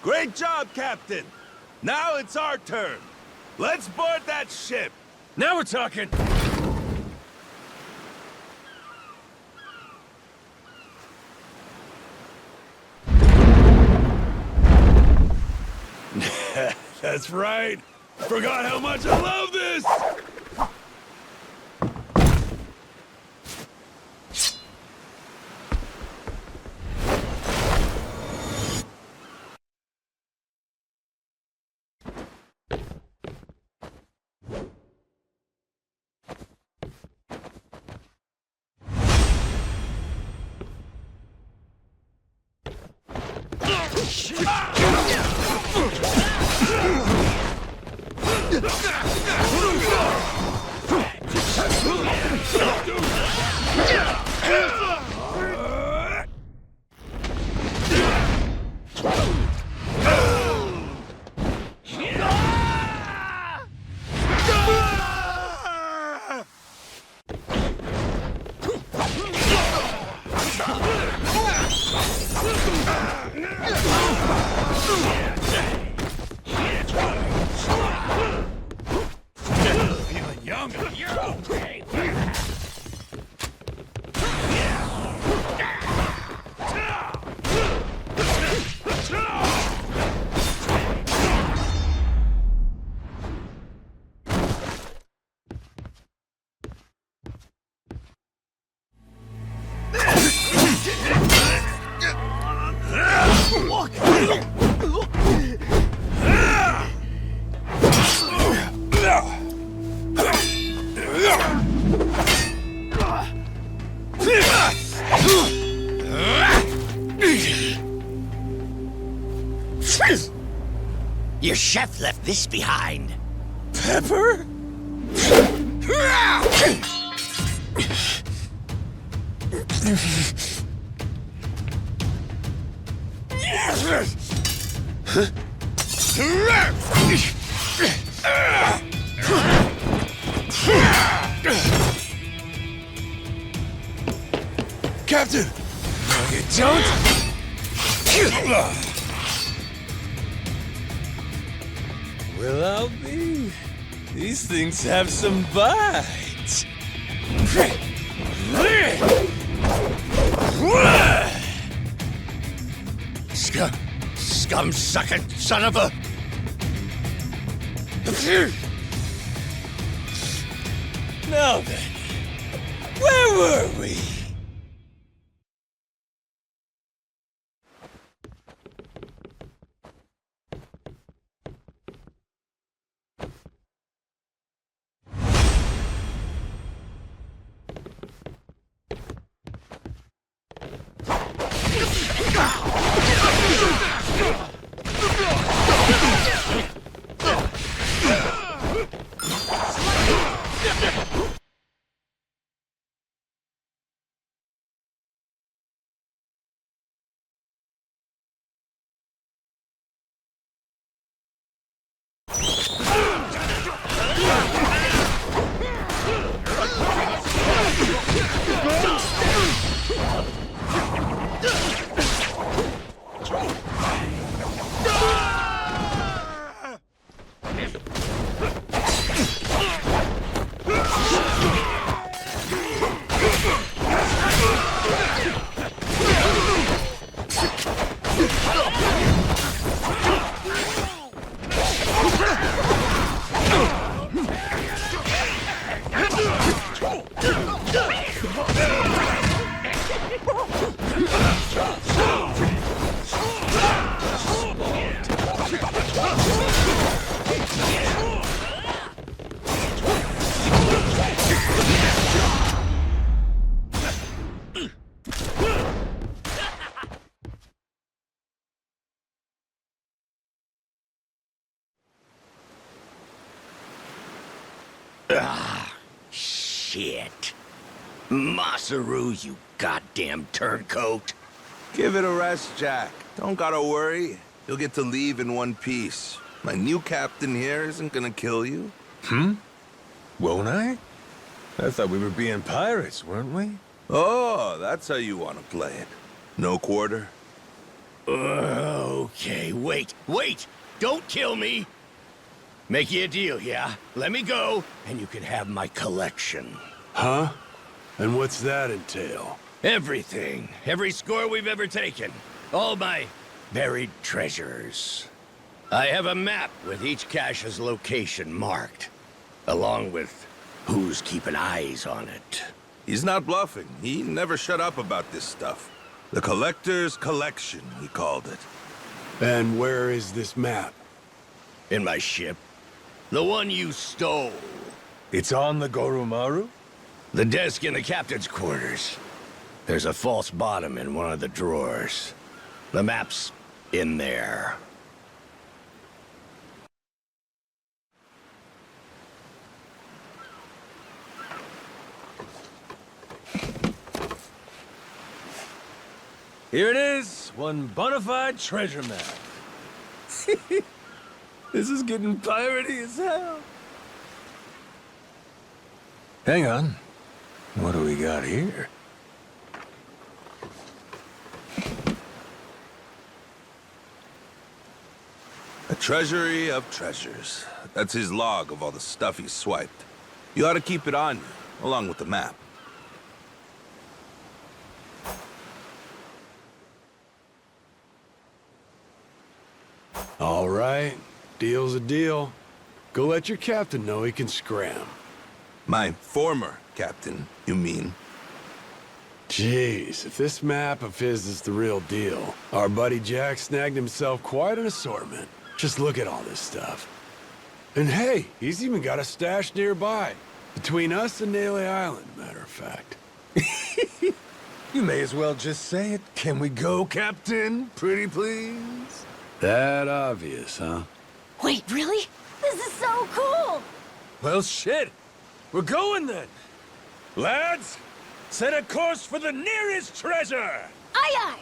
Great job, Captain! Now it's our turn. Let's board that ship. Now we're talking! That's right. Forgot how much I love this! Feeling younger. You're okay. Your chef left this behind. Pepper? Captain! No, you don't? Well, I'll be. These things have some bite. Scum-sucking son of a... Now then, where were we? Shit. Masaru, you goddamn turncoat. Give it a rest, Jack. Don't gotta worry. You'll get to leave in one piece. My new captain here isn't gonna kill you. Won't I? I thought we were being pirates, weren't we? Oh, that's how you want to play it. No quarter? Okay, wait. Don't kill me. Make you a deal, yeah? Let me go, and you can have my collection. Huh? And what's that entail? Everything. Every score we've ever taken. All my buried treasures. I have a map with each cache's location marked, along with who's keeping eyes on it. He's not bluffing. He never shut up about this stuff. The Collector's Collection, he called it. And where is this map? In my ship. The one you stole. It's on the Goromaru? The desk in the captain's quarters. There's a false bottom in one of the drawers. The map's in there. Here it is, one bona fide treasure map. This is getting piratey as hell. Hang on. What do we got here? A treasury of treasures. That's his log of all the stuff he swiped. You ought to keep it on you, along with the map. All right. Deal's a deal. Go let your captain know he can scram. My former captain, you mean? Jeez, if this map of his is the real deal, our buddy Jack snagged himself quite an assortment. Just look at all this stuff. And hey, he's even got a stash nearby. Between us and Nele Island, matter of fact. You may as well just say it. Can we go, Captain? Pretty please? That obvious, huh? Wait, really? This is so cool! Well, shit. We're going then. Lads, set a course for the nearest treasure! Aye,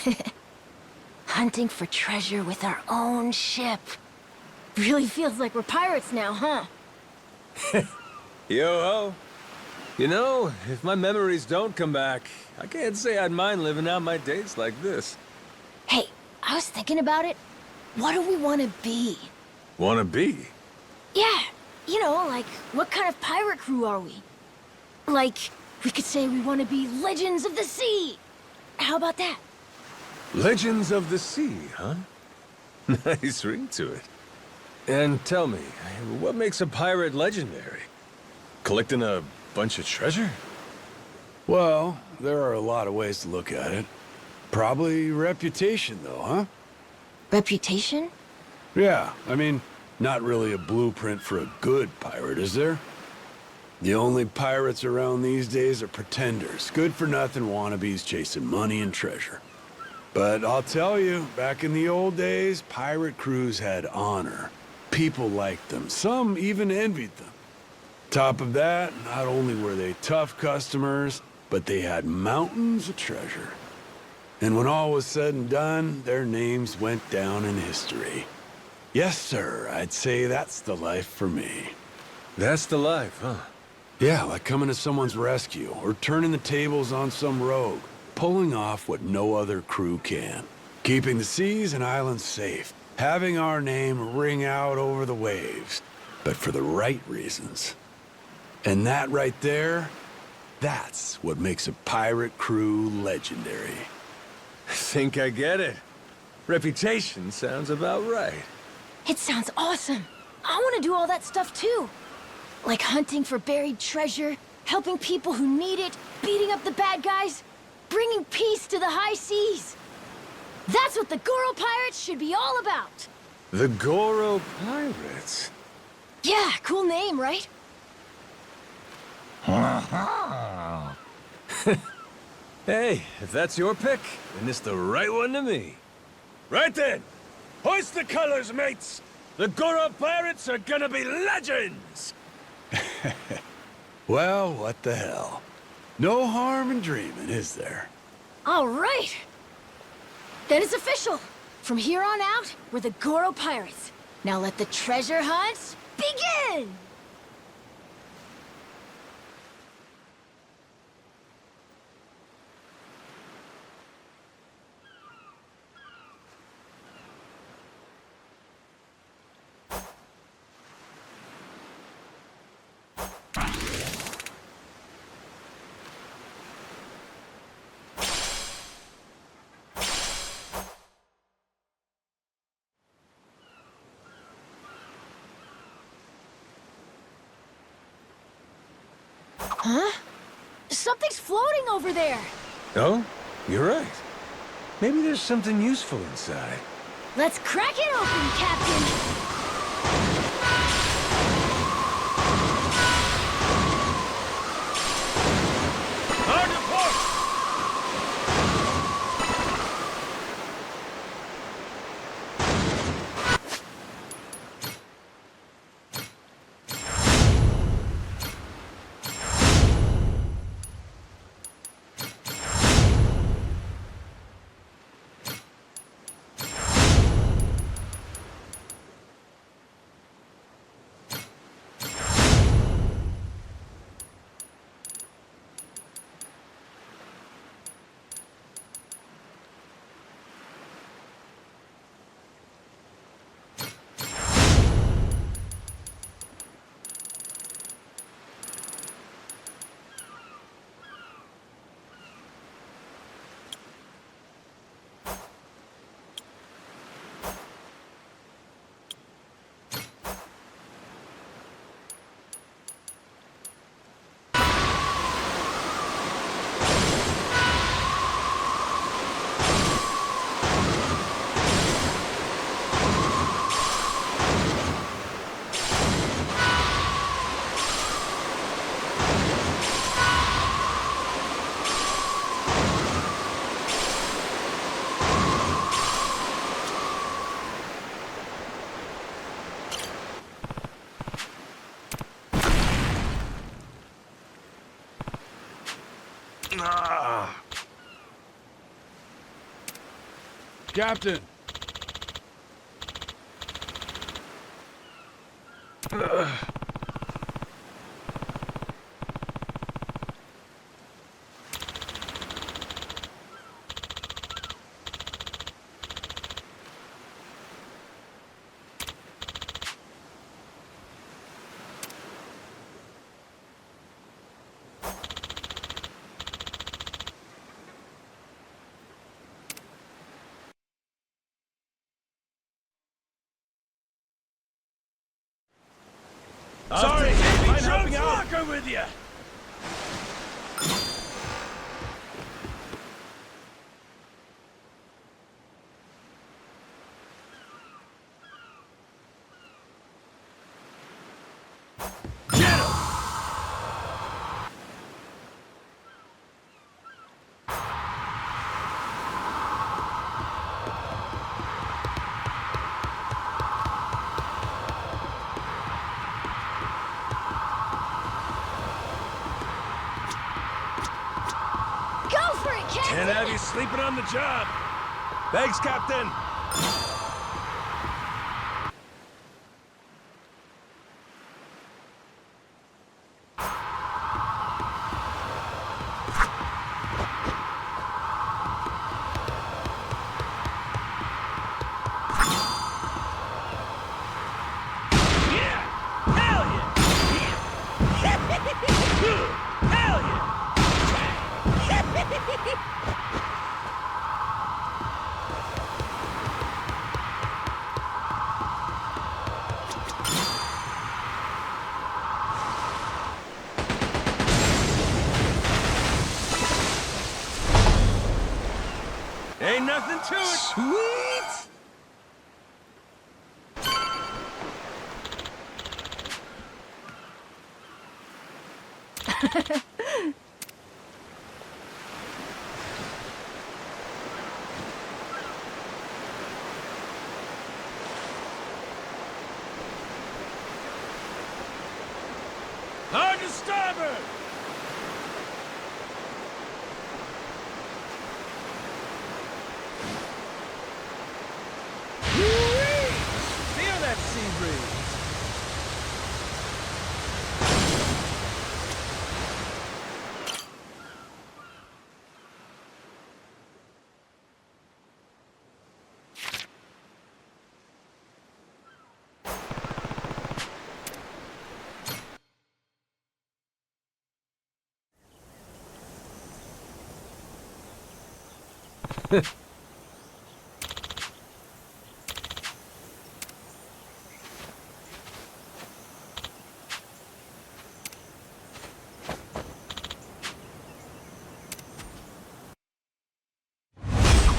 aye! Hunting for treasure with our own ship. Really feels like we're pirates now, huh? Yo-ho. You know, if my memories don't come back, I can't say I'd mind living out my days like this. Hey, I was thinking about it. What do we want to be? Wanna be? Yeah, you know, like, what kind of pirate crew are we? Like, we could say we want to be Legends of the Sea. How about that? Legends of the Sea, huh? Nice ring to it. And tell me, what makes a pirate legendary? Collecting a bunch of treasure? Well, there are a lot of ways to look at it. Probably reputation, though, huh? Reputation? Yeah, I mean, not really a blueprint for a good pirate, is there? The only pirates around these days are pretenders, good-for-nothing wannabes chasing money and treasure. But I'll tell you, back in the old days, pirate crews had honor. People liked them. Some even envied them. Top of that, not only were they tough customers, but they had mountains of treasure. And when all was said and done, their names went down in history. Yes, sir, I'd say that's the life for me. That's the life, huh? Yeah, like coming to someone's rescue, or turning the tables on some rogue, pulling off what no other crew can. Keeping the seas and islands safe, having our name ring out over the waves, but for the right reasons. And that right there, that's what makes a pirate crew legendary. I think I get it. Reputation sounds about right. It sounds awesome. I want to do all that stuff too. Like hunting for buried treasure, helping people who need it, beating up the bad guys, bringing peace to the high seas. That's what the Goro Pirates should be all about. The Goro Pirates? Yeah, cool name, right? Hey, if that's your pick, then it's the right one to me. Right then! Hoist the colors, mates! The Goro Pirates are gonna be legends! Well, what the hell? No harm in dreaming, is there? All right. Then it's official. From here on out, we're the Goro Pirates. Now let the treasure hunt begin! Huh? Something's floating over there! Oh, you're right. Maybe there's something useful inside. Let's crack it open, Captain! Captain! Sorry, I'm helping out. Walker with you! have you sleeping on the job. Thanks, Captain. Ain't nothing to it. Sweet. Hard to starboard. Feel that sea breeze.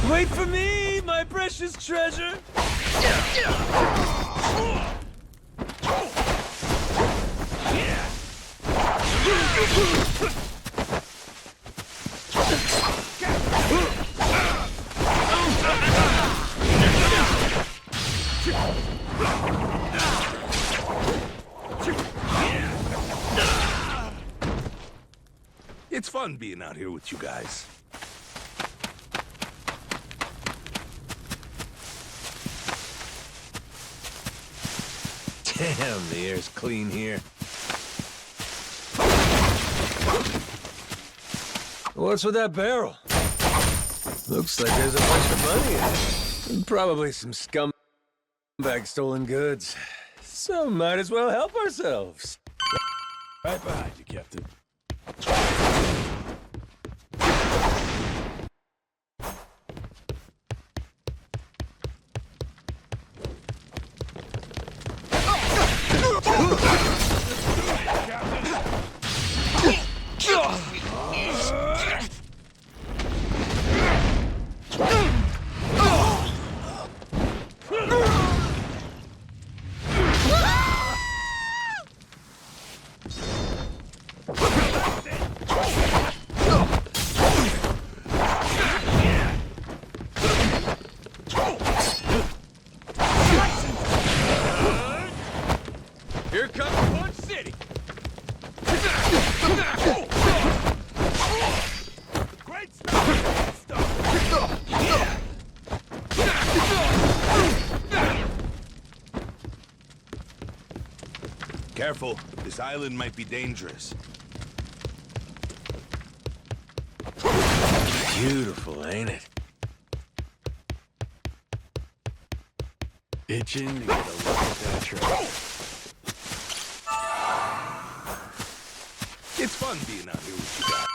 Wait for me, my precious treasure! It's fun being out here with you guys. Damn, the air's clean here. What's with that barrel? Looks like there's a bunch of money in it. And probably some scumbag stolen goods. So might as well help ourselves. Right behind you, Captain. Here comes Punch City! Great stuff! Careful, this island might be dangerous. Beautiful, ain't it? Itching to get a look at that truck. It's fun being out here with you guys.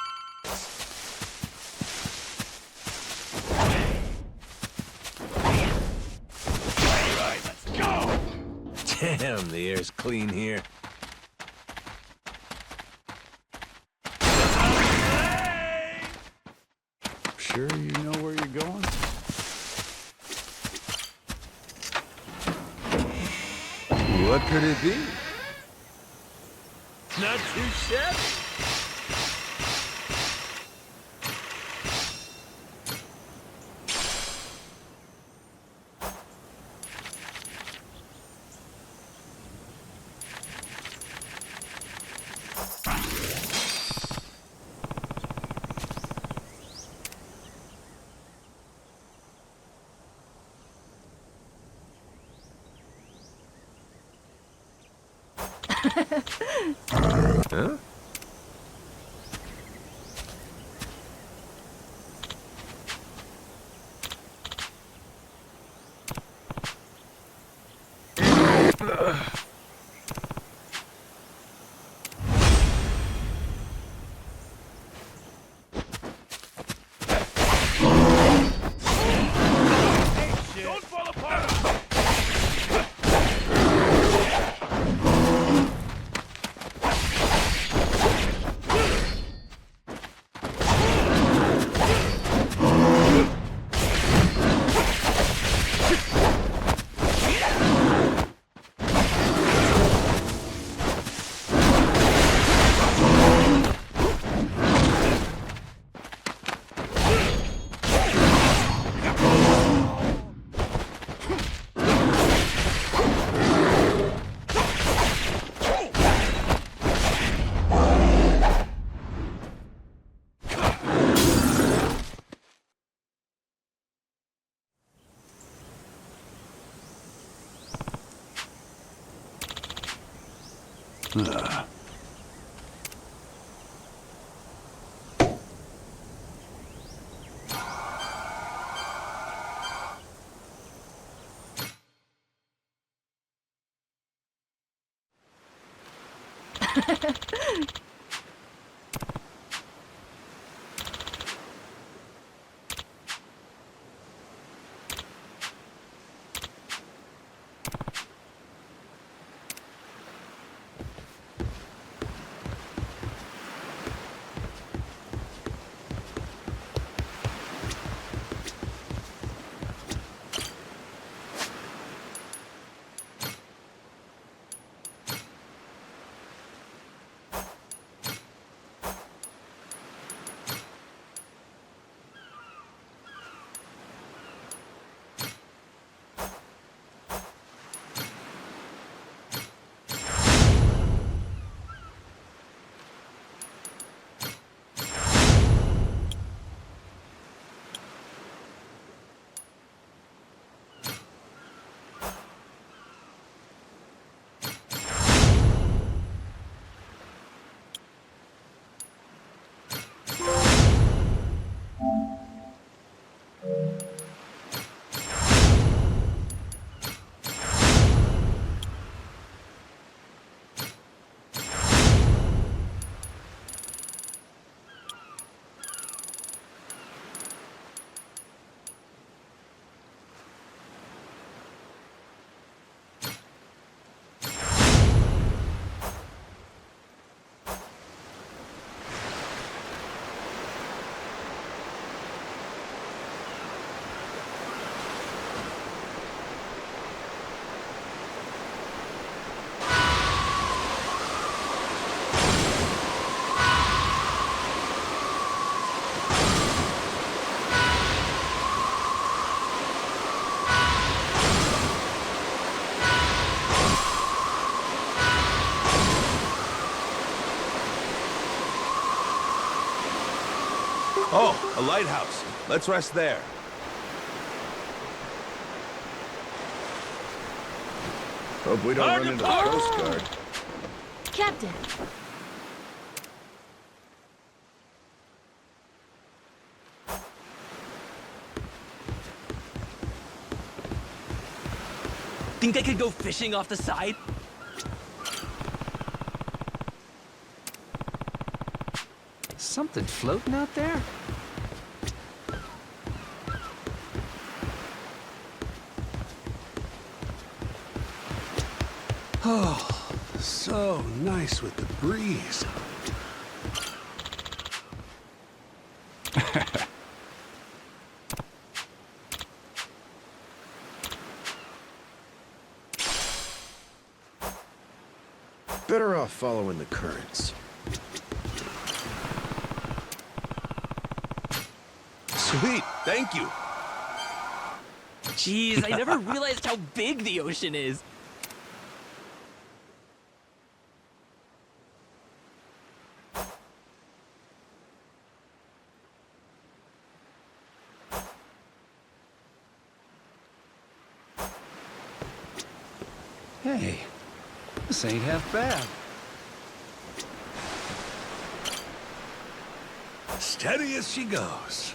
Alright, let's go! Damn, the air's clean here. Sure you know where you're going? What could it be? Not too shabby. Huh? Don't fall apart! Oh, a lighthouse. Let's rest there. Hope we don't run into the Coast Guard. Captain! Think I could go fishing off the side? Something floating out there? Oh, so nice with the breeze. Better off following the currents. Sweet, thank you. Jeez, I never realized how big the ocean is. Hey, This ain't half bad. Steady as she goes.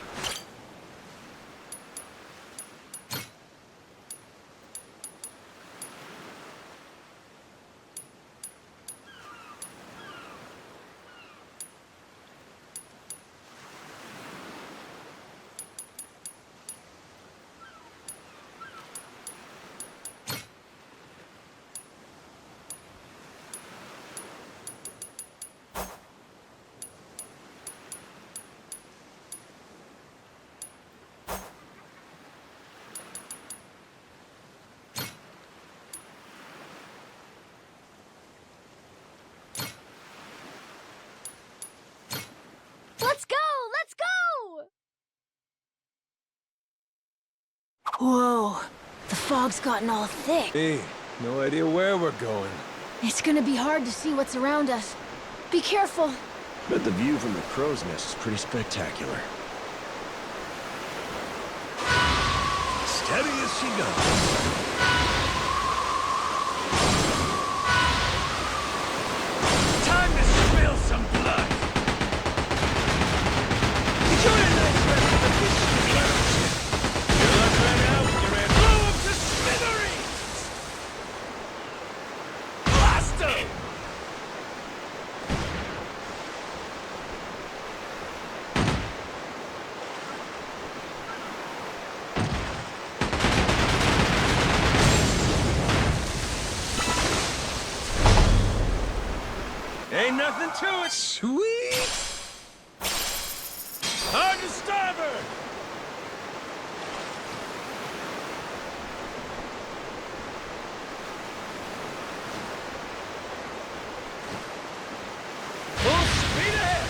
Let's go! Let's go! Whoa, the fog's gotten all thick. Hey, no idea where we're going. It's gonna be hard to see what's around us. Be careful. Bet the view from the crow's nest is pretty spectacular. Steady as she goes. Time to spill some blood! Enjoy a nice rest of the fishing birds. Your luck ran out when you ran blow up to smithereens! Blast 'em! Ain't nothing to it! Sweet! Hard to starboard! Full speed ahead!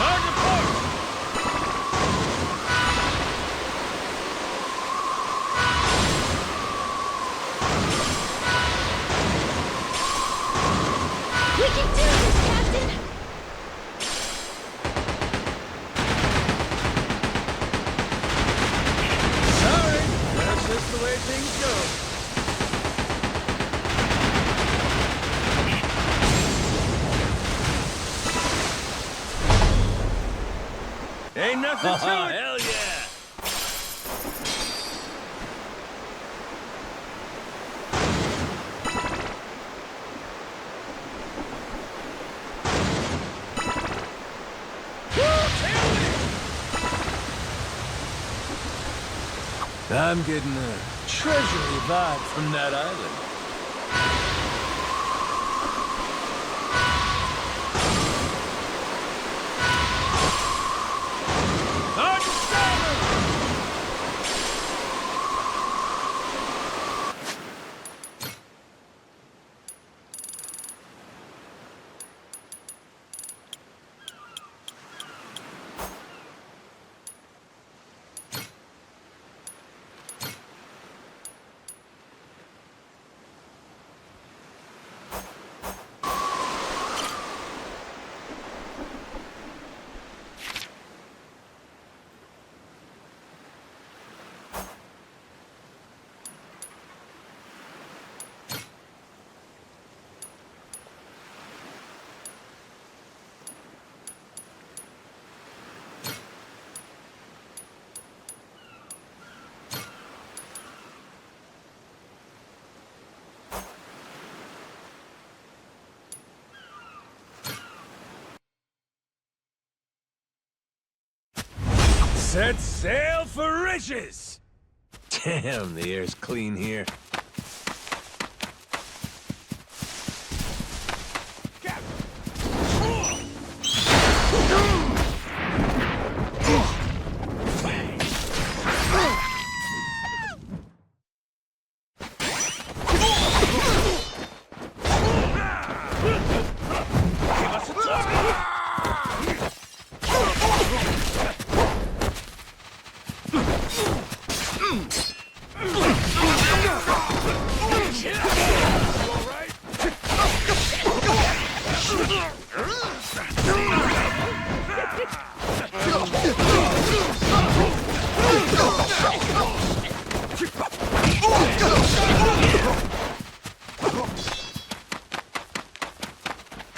Hard to port! We can do this, Captain! Sorry, that's just the way things go. Ain't nothing to it! Hell yeah! I'm getting a treasury vibe from that island. Hard to starboard! Set sail for riches! Damn, the air's clean here. Yeah!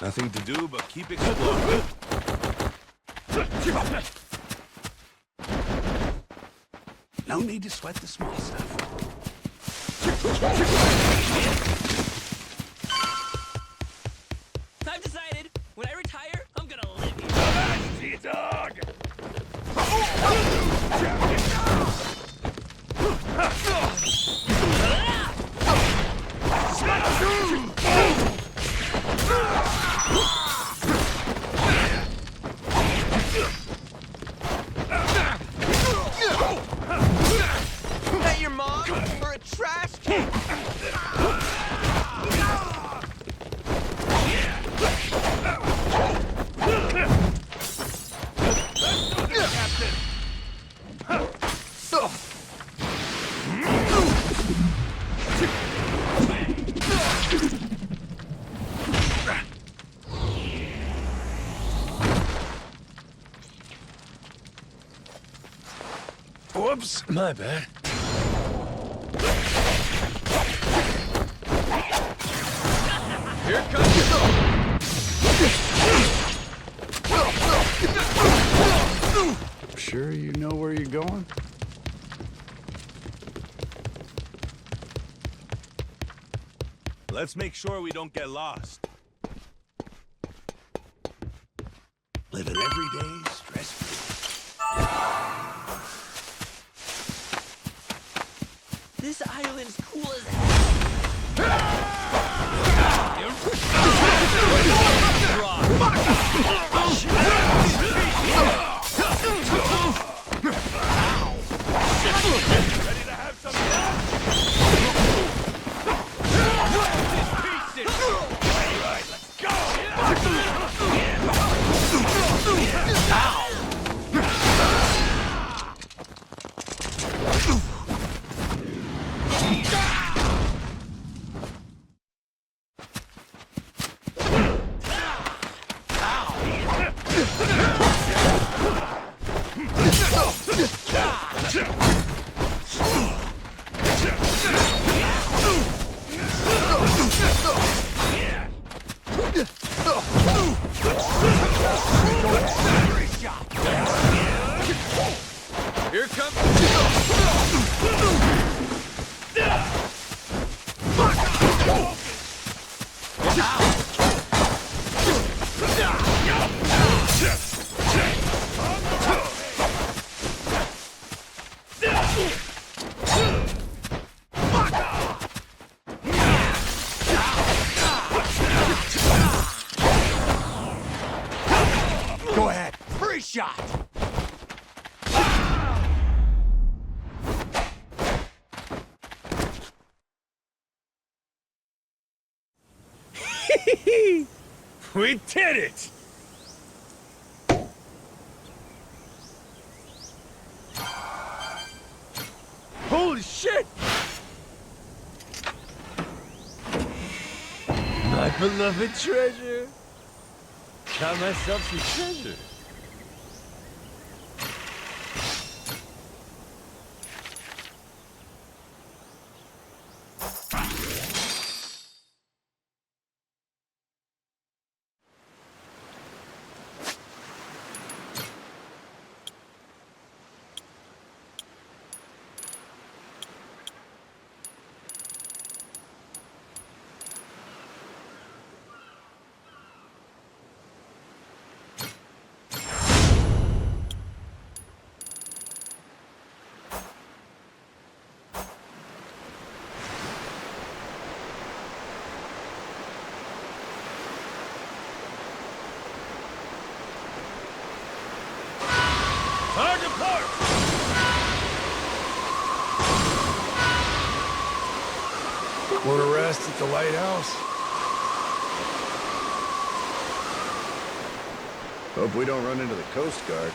Nothing to do but keep exploring. No need to sweat the small stuff. I've decided, when I retire, I'm gonna live here. See a dog! That your mom? Or a trash can? Whoops, my bad. Here comes Sure you know where you're going? Let's make sure we don't get lost. Living every day stress-free. This island's cool as hell. Ready to have some fun? Alright, let's go! Here comes... Go ahead. Free shot. We did it! Holy shit! My beloved treasure. Got myself some treasure. Time to park! Want to rest at the lighthouse? Hope we don't run into the Coast Guard.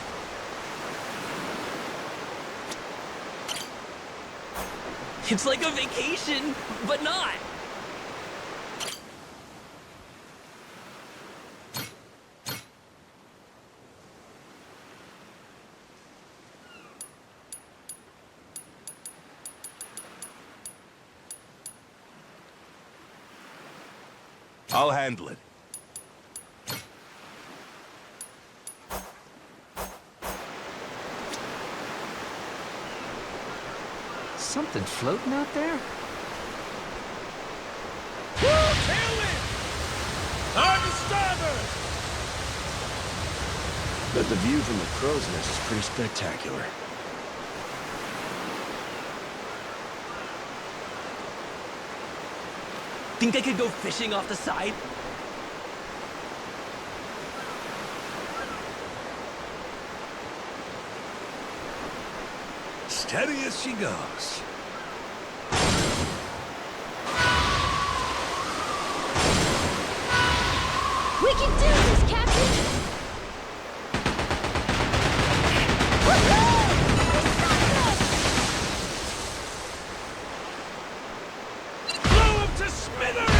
It's like a vacation, but not. I'll handle it. Something floating out there? Tailwind! Hard to starboard! But the view from the crow's nest is pretty spectacular. Think I could go fishing off the side? Steady as she goes. We can do this, Captain! Woohoo! Blow him to smithereens!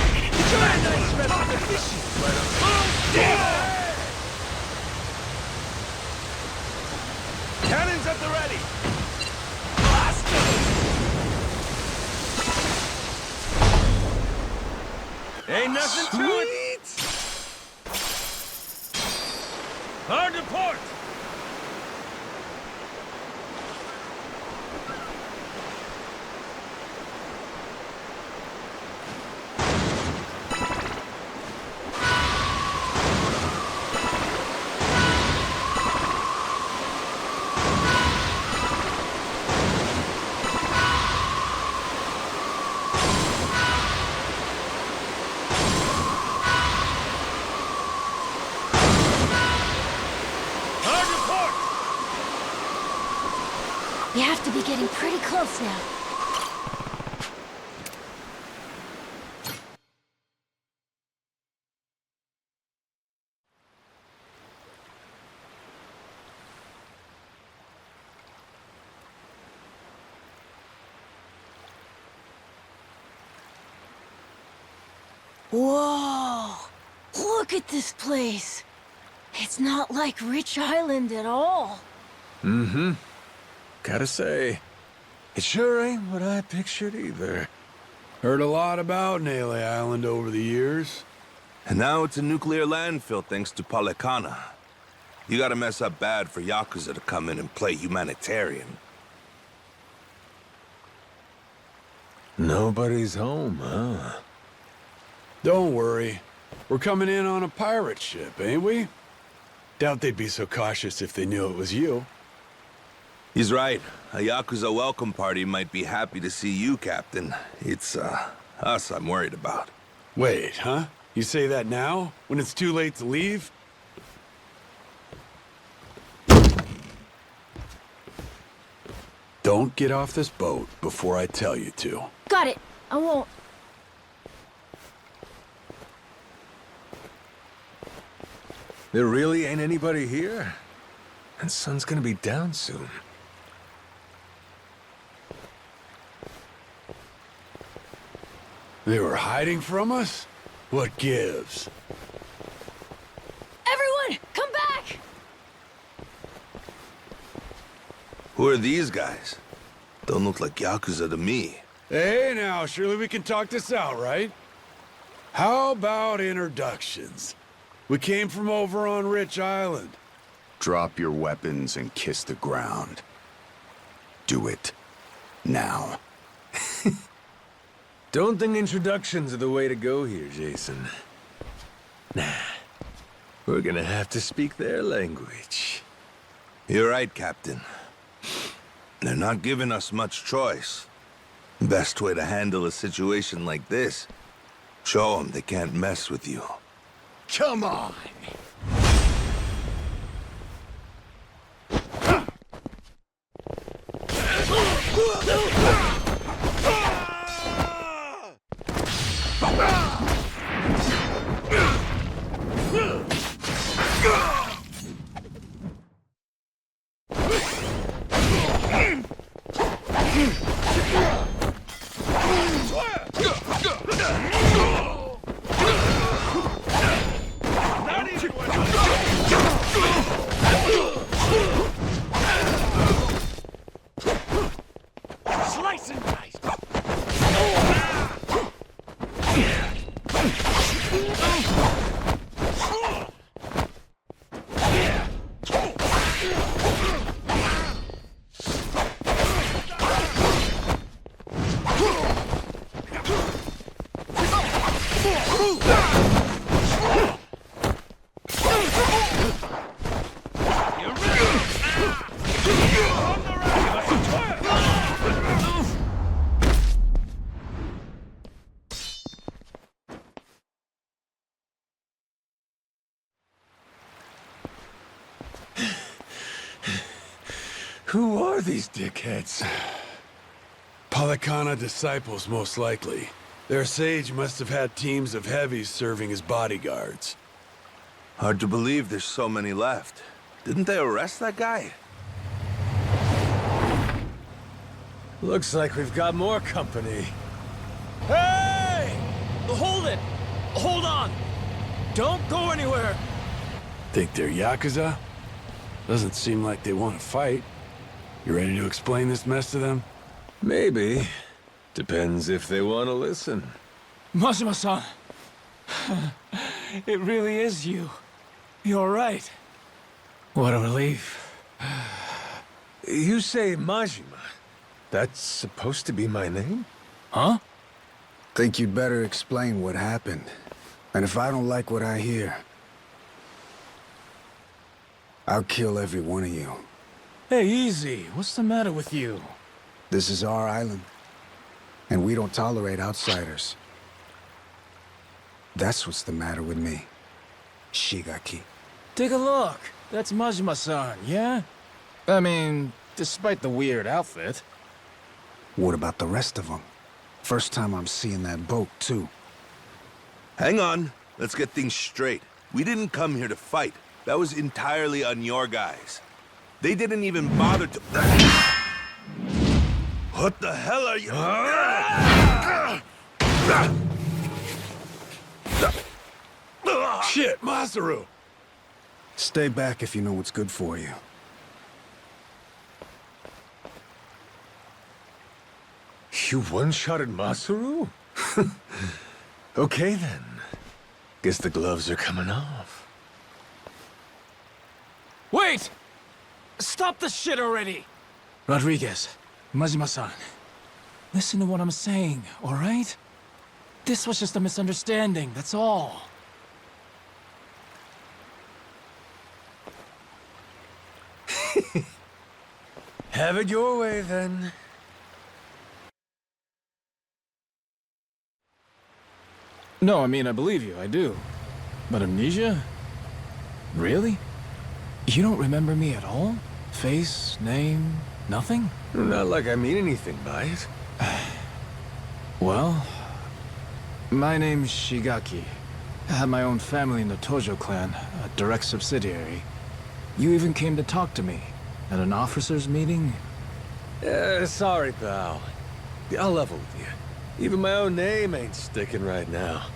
Cannons at the ready! Ain't nothing to it! Hard to port! You have to be getting pretty close now. Whoa! Look at this place! It's not like Rich Island at all. Mm-hmm. Gotta say, it sure ain't what I pictured either. Heard a lot about Nele Island over the years. And now it's a nuclear landfill thanks to Polecana. You gotta mess up bad for Yakuza to come in and play humanitarian. Nobody's home, huh? Don't worry. We're coming in on a pirate ship, ain't we? Doubt they'd be so cautious if they knew it was you. He's right. A Yakuza welcome party might be happy to see you, Captain. It's, us I'm worried about. Wait, huh? You say that now? When it's too late to leave? Don't get off this boat before I tell you to. Got it. I won't. There really ain't anybody here? And sun's gonna be down soon. They were hiding from us? What gives? Everyone, come back! Who are these guys? Don't look like Yakuza to me. Hey now, surely we can talk this out, right? How about introductions? We came from over on Rich Island. Drop your weapons and kiss the ground. Do it. Now. Don't think introductions are the way to go here, Jason. Nah. We're gonna have to speak their language. You're right, Captain. They're not giving us much choice. Best way to handle a situation like this, show them they can't mess with you. Come on! Slice and dice! Who are these dickheads? Palikana disciples, most likely. Their sage must have had teams of heavies serving as bodyguards. Hard to believe there's so many left. Didn't they arrest that guy? Looks like we've got more company. Hey! Hold it! Hold on! Don't go anywhere! Think they're yakuza? Doesn't seem like they want to fight. You ready to explain this mess to them? Maybe. Depends if they want to listen. Majima-san. It really is you. You're right. What a relief. You say Majima. That's supposed to be my name? Huh? Think you'd better explain what happened. And if I don't like what I hear, I'll kill every one of you. Hey, easy. What's the matter with you? This is our island, and we don't tolerate outsiders. That's what's the matter with me, Shigaki. Take a look. That's Majima-san, yeah? I mean, despite the weird outfit. What about the rest of them? First time I'm seeing that boat, too. Hang on. Let's get things straight. We didn't come here to fight. That was entirely on your guys. They didn't even bother to... What the hell are you... Shit, Masaru! Stay back if you know what's good for you. You one-shotted Masaru? Okay then. Guess the gloves are coming off. Wait! Stop the shit already! Rodriguez, Majima-san, listen to what I'm saying, all right? This was just a misunderstanding, that's all. Have it your way then. No, I mean, I believe you, I do. But amnesia? Really? You don't remember me at all? Face, name, nothing? Not like I mean anything by it. Well, my name's Shigaki. I had my own family in the Tojo clan, a direct subsidiary. You even came to talk to me at an officers' meeting? Sorry, pal. I'll level with you. Even my own name ain't sticking right now.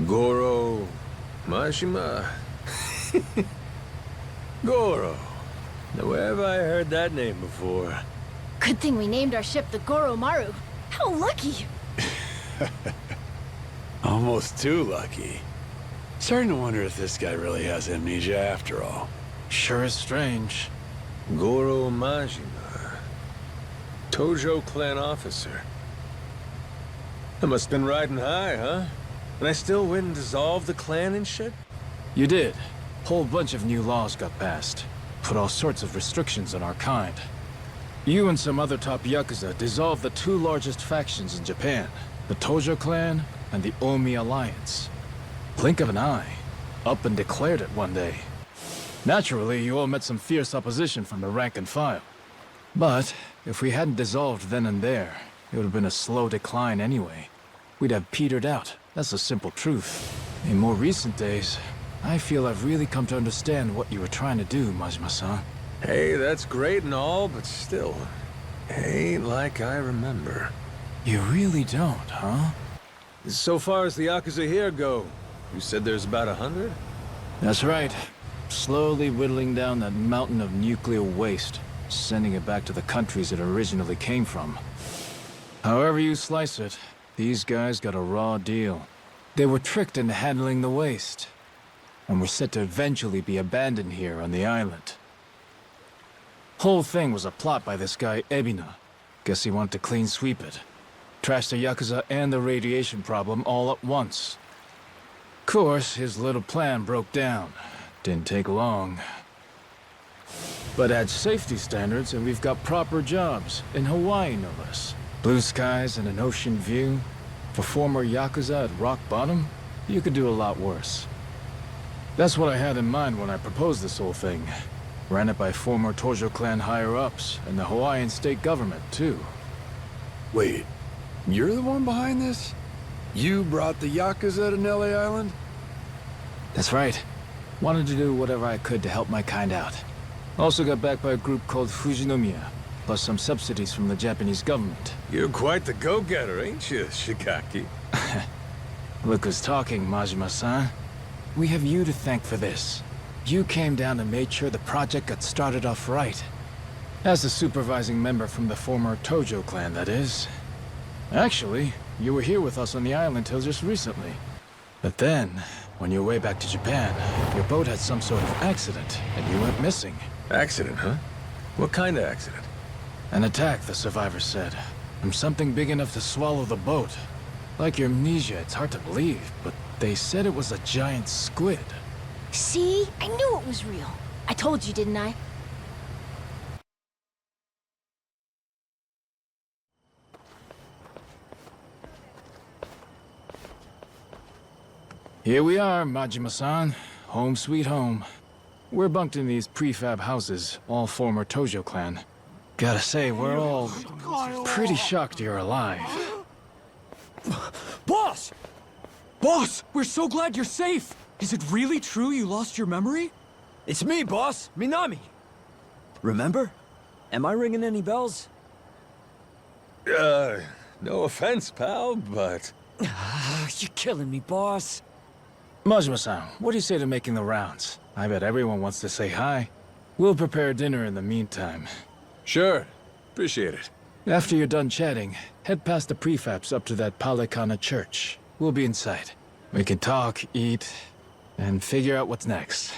Goro Majima. Goro. Now, where have I heard that name before? Good thing we named our ship the Goro Maru. How lucky! Almost too lucky. Starting to wonder if this guy really has amnesia after all. Sure is strange. Goro Majima. Tojo clan officer. I must have been riding high, huh? And I still win and dissolve the clan and shit? You did. Whole bunch of new laws got passed. Put all sorts of restrictions on our kind. You and some other top yakuza dissolved the two largest factions in Japan, the Tojo clan and the Omi Alliance. Blink of an eye. Up and declared it one day. Naturally, you all met some fierce opposition from the rank and file. But if we hadn't dissolved then and there, it would have been a slow decline anyway. We'd have petered out. That's the simple truth. In more recent days, I feel I've really come to understand what you were trying to do, Majima-san. Hey, that's great and all, but still, ain't like I remember. You really don't, huh? So far as the Yakuza here go, you said there's about 100? That's right. Slowly whittling down that mountain of nuclear waste, sending it back to the countries it originally came from. However you slice it, these guys got a raw deal. They were tricked into handling the waste, and were set to eventually be abandoned here on the island. Whole thing was a plot by this guy, Ebina. Guess he wanted to clean sweep it. Trash the Yakuza and the radiation problem all at once. Of course, his little plan broke down. Didn't take long. But at safety standards, and we've got proper jobs. In Hawaii, no less. Blue skies and an ocean view. For former yakuza at rock bottom, you could do a lot worse. That's what I had in mind when I proposed this whole thing. Ran it by former Tojo clan higher-ups, and the Hawaiian state government, too. Wait, you're the one behind this? You brought the Yakuza to Nelly Island? That's right. Wanted to do whatever I could to help my kind out. Also got backed by a group called Fujinomiya, plus some subsidies from the Japanese government. You're quite the go-getter, ain't you, Shikaki? Look who's talking, Majima-san. We have you to thank for this. You came down and made sure the project got started off right. As the supervising member from the former Tojo clan, that is. Actually, you were here with us on the island till just recently. But then, when you were way back to Japan, your boat had some sort of accident, and you went missing. Accident, huh? What kind of accident? An attack, the survivors said. From something big enough to swallow the boat. Like your amnesia, it's hard to believe, but they said it was a giant squid. See? I knew it was real. I told you, didn't I? Here we are, Majima-san. Home sweet home. We're bunked in these prefab houses, all former Tojo clan. Gotta say, we're all pretty shocked you're alive. Boss! Boss! We're so glad you're safe! Is it really true you lost your memory? It's me, boss! Minami! Remember? Am I ringing any bells? No offense, pal, but... You're killing me, boss. Majima-san, what do you say to making the rounds? I bet everyone wants to say hi. We'll prepare dinner in the meantime. Sure. Appreciate it. After you're done chatting, head past the prefabs up to that Palikana church. We'll be inside. We can talk, eat, and figure out what's next.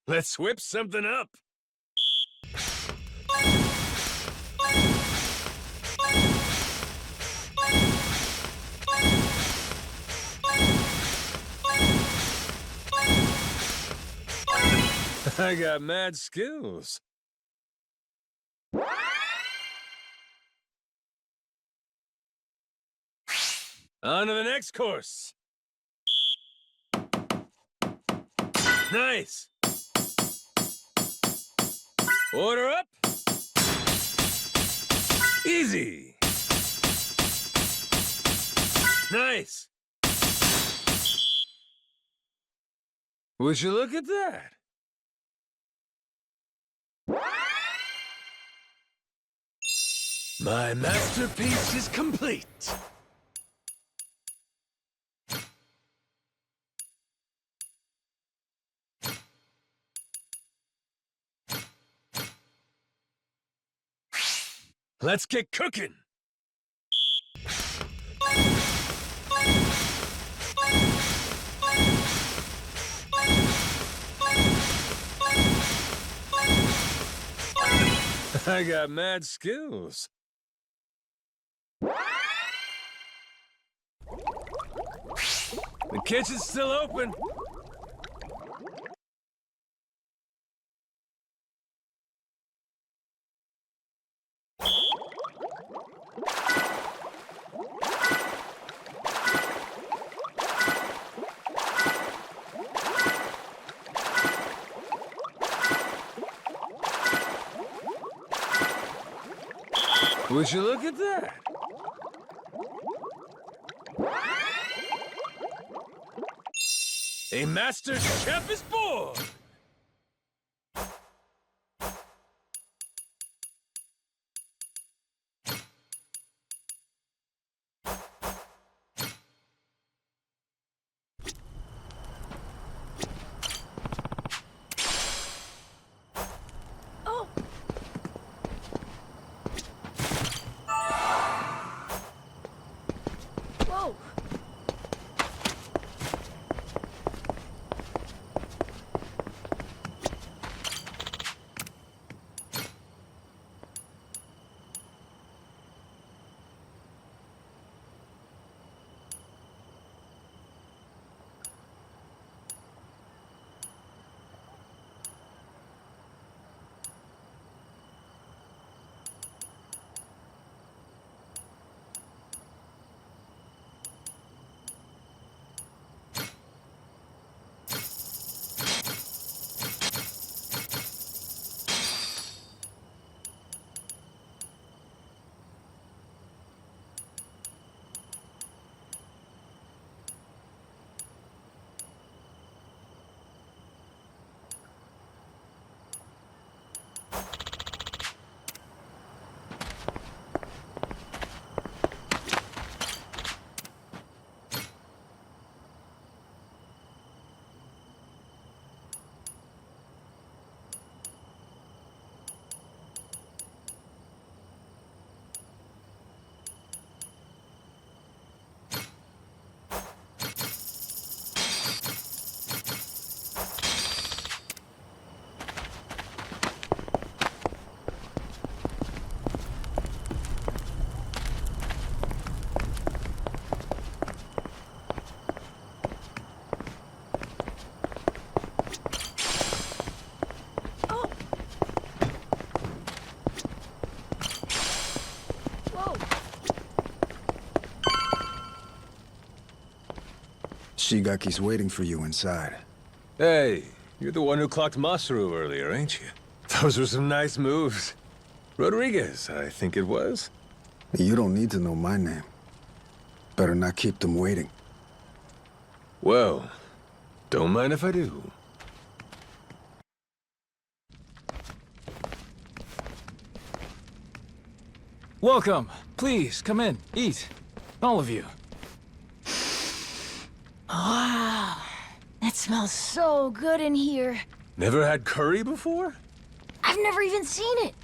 Let's whip something up. I got mad skills. On to the next course. Nice. Order up. Easy. Nice. Would you look at that? My masterpiece is complete. Let's get cooking. I got mad skills. The kitchen's still open. Would you look at that? A master chef is born! Whoa! Shigaki's waiting for you inside. Hey, you're the one who clocked Masaru earlier, ain't you? Those were some nice moves. Rodriguez, I think it was. You don't need to know my name. Better not keep them waiting. Well, don't mind if I do. Welcome. Please, come in. Eat. All of you. Wow. That smells so good in here. Never had curry before? I've never even seen it.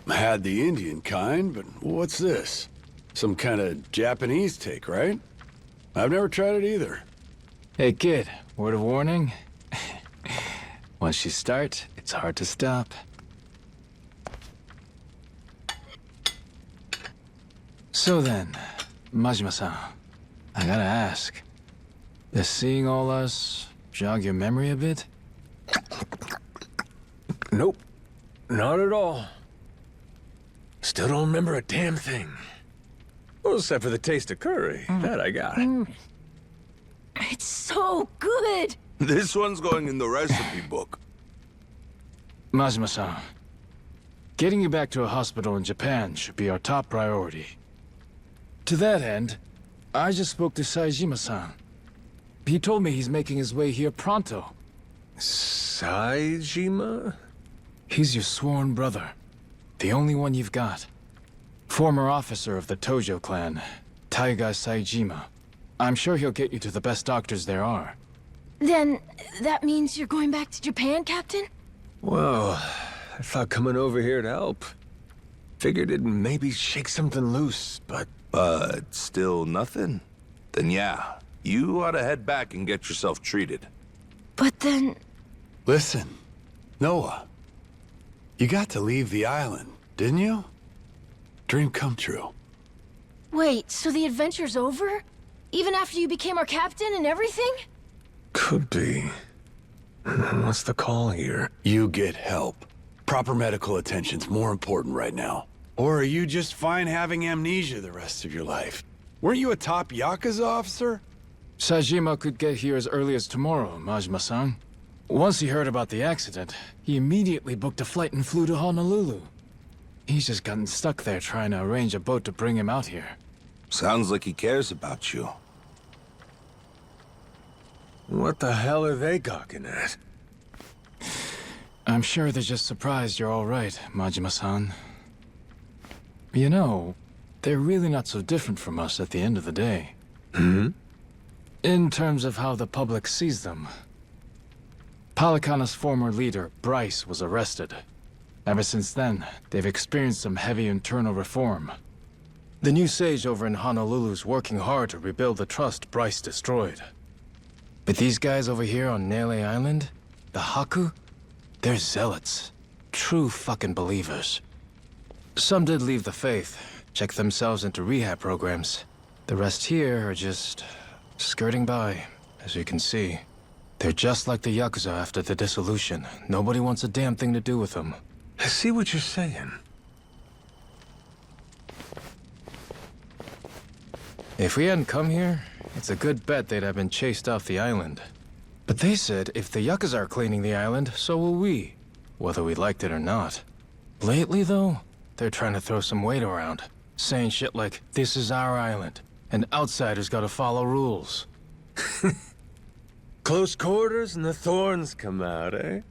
Had the Indian kind, but what's this? Some kind of Japanese take, right? I've never tried it either. Hey, kid. Word of warning. Once you start, it's hard to stop. So then, Majima-san, I gotta ask. Does seeing all us jog your memory a bit? Nope. Not at all. Still don't remember a damn thing. Well, except for the taste of curry. That I got. It's so good. This one's going in the recipe book. Majima-san, getting you back to a hospital in Japan should be our top priority. To that end, I just spoke to Saejima-san. He told me he's making his way here pronto. Saejima? He's your sworn brother. The only one you've got. Former officer of the Tojo clan, Taiga Saejima. I'm sure he'll get you to the best doctors there are. Then, that means you're going back to Japan, Captain? Well, I thought coming over here to help. Figured it'd maybe shake something loose, but still nothing? Then yeah, you ought to head back and get yourself treated. But then... Listen, Noah. You got to leave the island, didn't you? Dream come true. Wait, so the adventure's over? Even after you became our captain and everything? Could be. What's the call here? You get help. Proper medical attention's more important right now. Or are you just fine having amnesia the rest of your life? Weren't you a top yakuza officer? Saejima could get here as early as tomorrow, Majima-san. Once he heard about the accident, he immediately booked a flight and flew to Honolulu. He's just gotten stuck there trying to arrange a boat to bring him out here. Sounds like he cares about you. What the hell are they gawking at? I'm sure they're just surprised you're all right, Majima-san. You know, they're really not so different from us at the end of the day. Hmm? In terms of how the public sees them. Palikana's former leader, Bryce, was arrested. Ever since then, they've experienced some heavy internal reform. The new sage over in Honolulu's working hard to rebuild the trust Bryce destroyed. But these guys over here on Nele Island, the Haku, they're zealots. True fucking believers. Some did leave the faith, check themselves into rehab programs. The rest here are just skirting by, as you can see. They're just like the Yakuza after the dissolution. Nobody wants a damn thing to do with them. I see what you're saying. If we hadn't come here, it's a good bet they'd have been chased off the island. But they said if the Yakuza are cleaning the island, so will we. Whether we liked it or not. Lately, though, they're trying to throw some weight around. Saying shit like, this is our island, and outsiders gotta follow rules. Close quarters and the thorns come out, eh?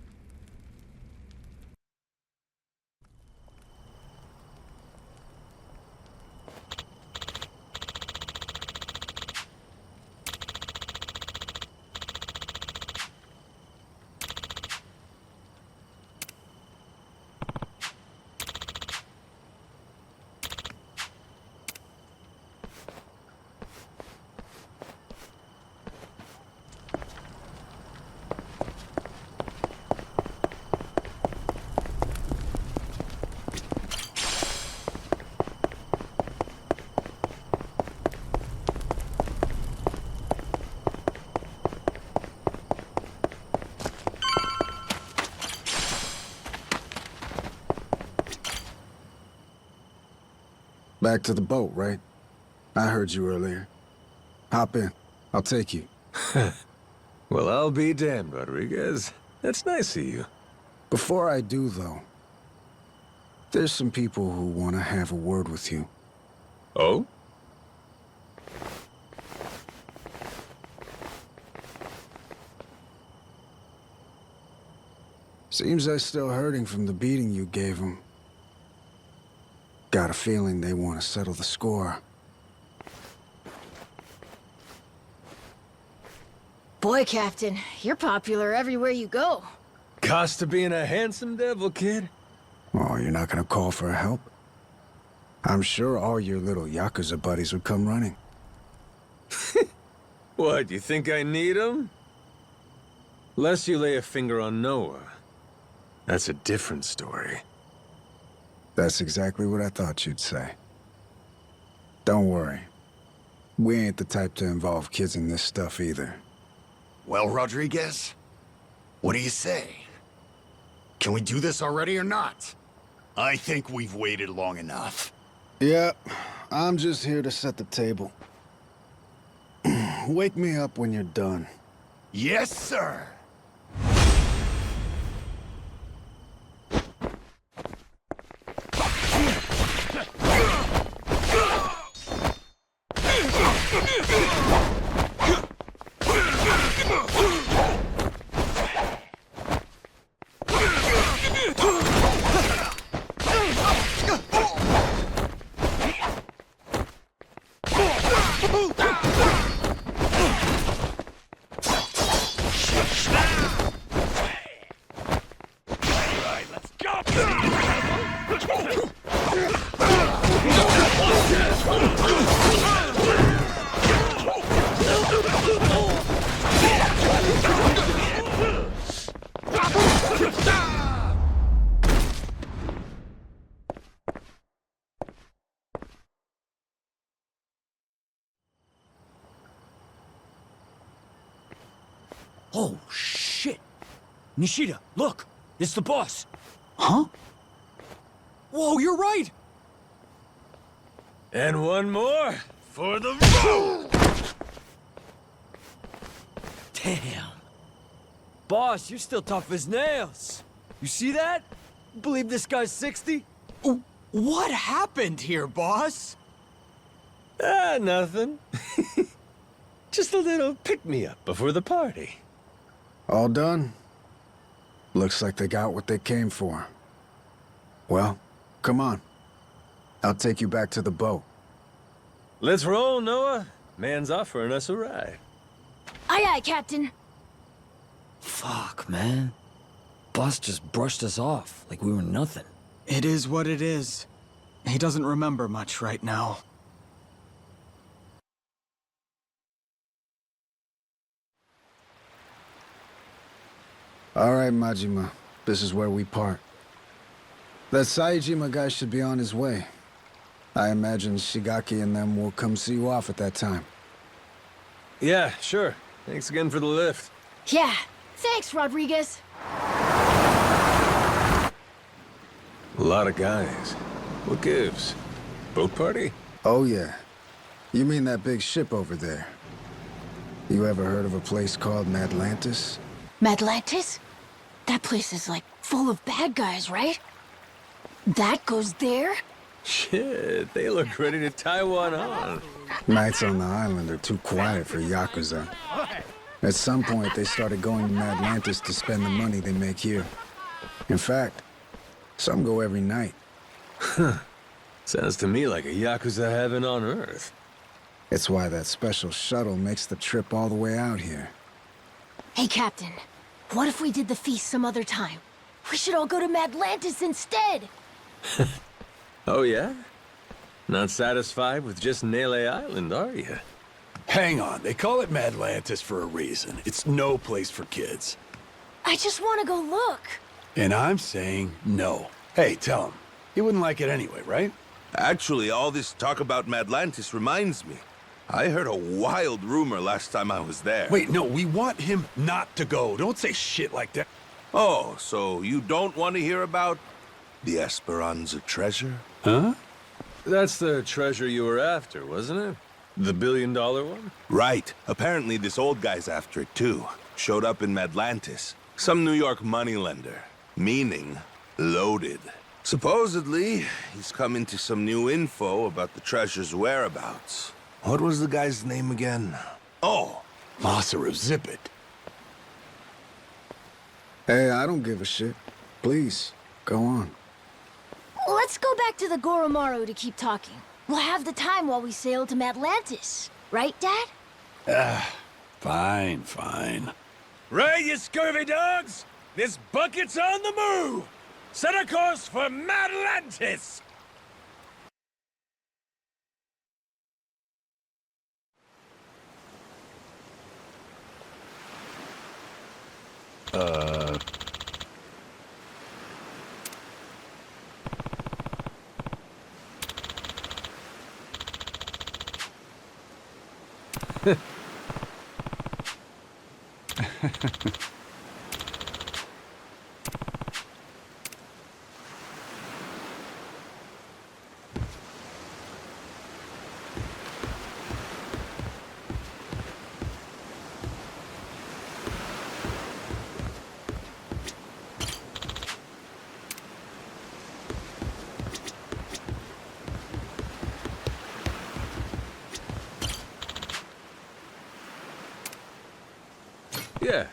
Back to the boat, right? I heard you earlier. Hop in. I'll take you. Well, I'll be damned, Rodriguez. That's nice of you. Before I do, though, there's some people who want to have a word with you. Oh? Seems they're still hurting from the beating you gave them. Got a feeling they want to settle the score. Boy, Captain, you're popular everywhere you go. Cost to being a handsome devil, kid. Oh, you're not gonna call for help? I'm sure all your little Yakuza buddies would come running. What, you think I need them? Lest you lay a finger on Noah. That's a different story. That's exactly what I thought you'd say. Don't worry. We ain't the type to involve kids in this stuff either. Well, Rodriguez, what do you say? Can we do this already or not? I think we've waited long enough. Yeah, I'm just here to set the table. Wake me up when you're done. Yes, sir! Oh, shit! Nishida, look! It's the boss! Huh? Whoa, you're right! And one more for the road! Damn! Boss, you're still tough as nails! You see that? Believe this guy's 60? Oh, What happened here, boss? Nothing. Just a little pick-me-up before the party. All done? Looks like they got what they came for. Well, come on. I'll take you back to the boat. Let's roll, Noah. Man's offering us a ride. Aye, aye, Captain. Fuck, man. Boss just brushed us off like we were nothing. It is what it is. He doesn't remember much right now. All right, Majima. This is where we part. That Saejima guy should be on his way. I imagine Shigaki and them will come see you off at that time. Yeah, sure. Thanks again for the lift. Yeah, thanks, Rodriguez. A lot of guys. What gives? Boat party? Oh, yeah. You mean that big ship over there? You ever heard of a place called Madlantis? Madlantis? That place is like full of bad guys, right? That goes there? Shit, they look ready to tie one on. Nights on the island are too quiet for yakuza. At some point, they started going to Madlantis to spend the money they make here. In fact, some go every night. Sounds to me like a yakuza heaven on Earth. It's why that special shuttle makes the trip all the way out here. Hey, Captain. What if we did the feast some other time? We should all go to Madlantis instead! Oh, yeah? Not satisfied with just Nele Island, are you? Hang on, they call it Madlantis for a reason. It's no place for kids. I just want to go look. And I'm saying no. Hey, tell him. He wouldn't like it anyway, right? Actually, all this talk about Madlantis reminds me. I heard a wild rumor last time I was there. Wait, no, we want him not to go. Don't say shit like that. Oh, so you don't want to hear about the Esperanza treasure? Huh? That's the treasure you were after, wasn't it? The $1 billion one? Right. Apparently this old guy's after it too. Showed up in Madlantis. Some New York moneylender. Meaning, loaded. Supposedly, he's come into some new info about the treasure's whereabouts. What was the guy's name again? Oh! Masaru, zip it. Hey, I don't give a shit. Please, go on. Let's go back to the Goromaru to keep talking. We'll have the time while we sail to Madlantis. Right, Dad? Fine, fine. Right, you scurvy dogs! This bucket's on the move! Set a course for Madlantis! Yeah.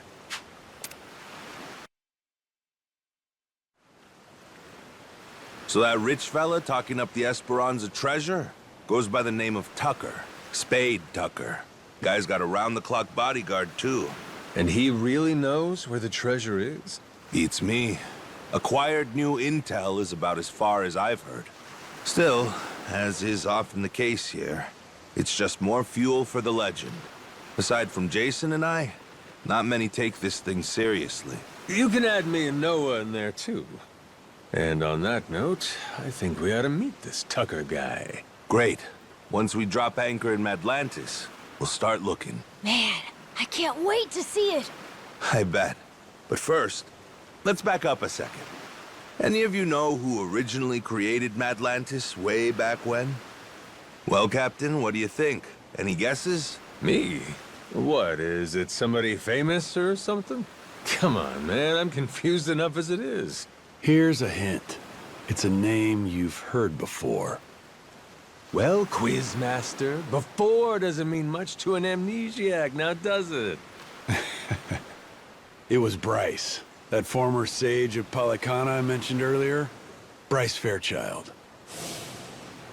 So that rich fella talking up the Esperanza treasure goes by the name of Tucker. Spade Tucker. Guy's got a round-the-clock bodyguard, too. And he really knows where the treasure is? Beats me. Acquired new intel is about as far as I've heard. Still, as is often the case here, it's just more fuel for the legend. Aside from Jason and I, not many take this thing seriously. You can add me and Noah in there, too. And on that note, I think we ought to meet this Tucker guy. Great. Once we drop anchor in Madlantis, we'll start looking. Man, I can't wait to see it. I bet. But first, let's back up a second. Any of you know who originally created Madlantis way back when? Well, Captain, what do you think? Any guesses? Me? What, is it somebody famous or something? Come on, man, I'm confused enough as it is. Here's a hint. It's a name you've heard before. Well, Quizmaster, before doesn't mean much to an amnesiac, now does it? It was Bryce, that former sage of Palicana I mentioned earlier. Bryce Fairchild.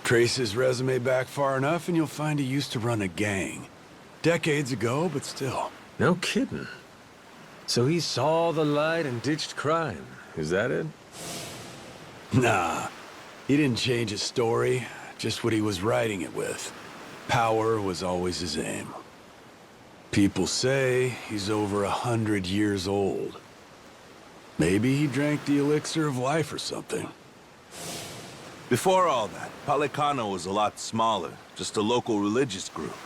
Trace his resume back far enough and you'll find he used to run a gang. Decades ago, but still. No kidding. So he saw the light and ditched crime, is that it? Nah, he didn't change his story, just what he was writing it with. Power was always his aim. People say he's over 100 years old. Maybe he drank the elixir of life or something. Before all that, Palicano was a lot smaller, just a local religious group.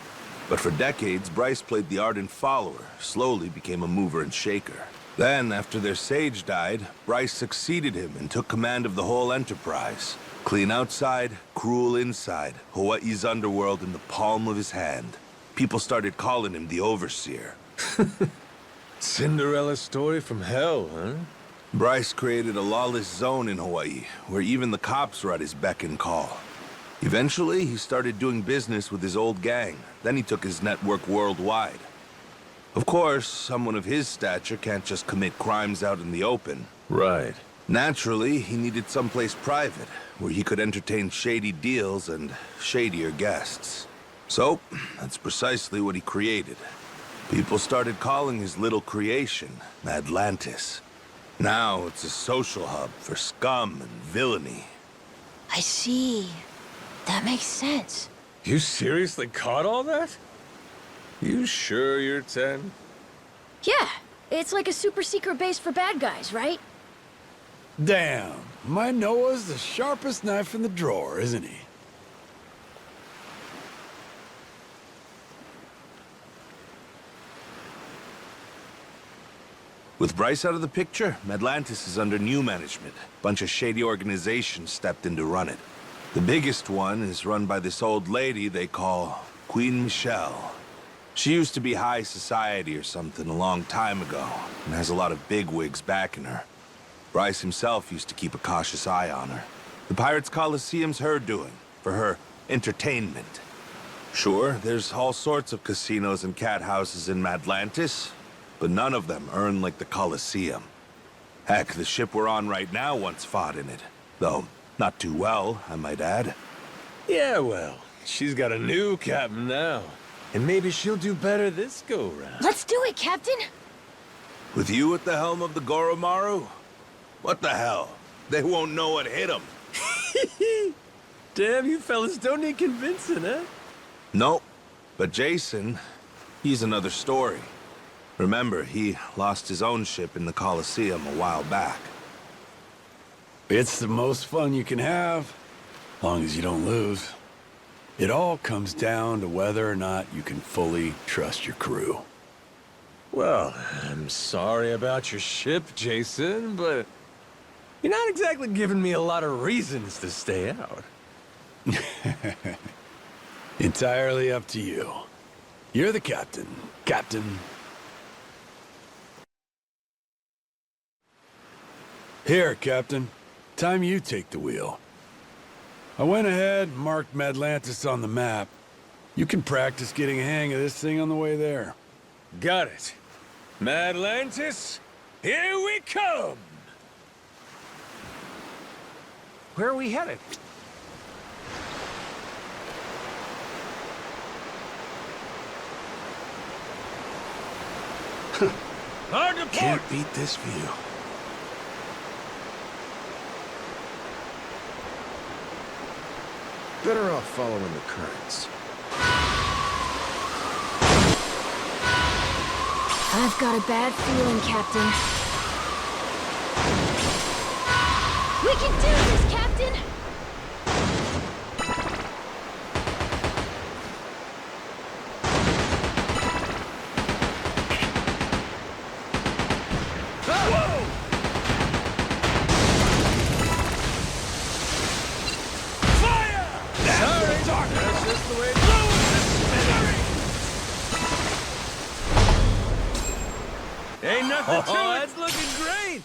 But for decades, Bryce played the ardent follower, slowly became a mover and shaker. Then, after their sage died, Bryce succeeded him and took command of the whole enterprise. Clean outside, cruel inside, Hawaii's underworld in the palm of his hand. People started calling him the Overseer. Cinderella story from hell, huh? Bryce created a lawless zone in Hawaii, where even the cops were at his beck and call. Eventually, he started doing business with his old gang. Then he took his network worldwide. Of course, someone of his stature can't just commit crimes out in the open. Right. Naturally, he needed someplace private, where he could entertain shady deals and shadier guests. So, that's precisely what he created. People started calling his little creation Atlantis. Now it's a social hub for scum and villainy. I see. That makes sense. You seriously caught all that? You sure you're 10? Yeah, it's like a super secret base for bad guys, right? Damn, my Noah's the sharpest knife in the drawer, isn't he? With Bryce out of the picture, Atlantis is under new management. Bunch of shady organizations stepped in to run it. The biggest one is run by this old lady they call Queen Michelle. She used to be high society or something a long time ago, and has a lot of bigwigs backing her. Bryce himself used to keep a cautious eye on her. The Pirates Coliseum's her doing, for her entertainment. Sure, there's all sorts of casinos and cat houses in Atlantis, but none of them earn like the Coliseum. Heck, the ship we're on right now once fought in it. Though, not too well, I might add. Yeah, well, she's got a new captain now. And maybe she'll do better this go-round. Let's do it, Captain! With you at the helm of the Goro Maru? What the hell? They won't know what hit them. Damn, you fellas don't need convincing, huh? Nope. But Jason, he's another story. Remember, he lost his own ship in the Coliseum a while back. It's the most fun you can have, as long as you don't lose. It all comes down to whether or not you can fully trust your crew. Well, I'm sorry about your ship, Jason, but you're not exactly giving me a lot of reasons to stay out. Entirely up to you. You're the captain, Captain. Here, Captain. Time you take the wheel. I went ahead and marked Atlantis on the map. You can practice getting a hang of this thing on the way there. Got it. Atlantis, here we come! Where are we headed? Hard to port! Can't beat this view. Better off following the currents. I've got a bad feeling, Captain. We can do this, Captain! Ain't nothing to it. That's looking great.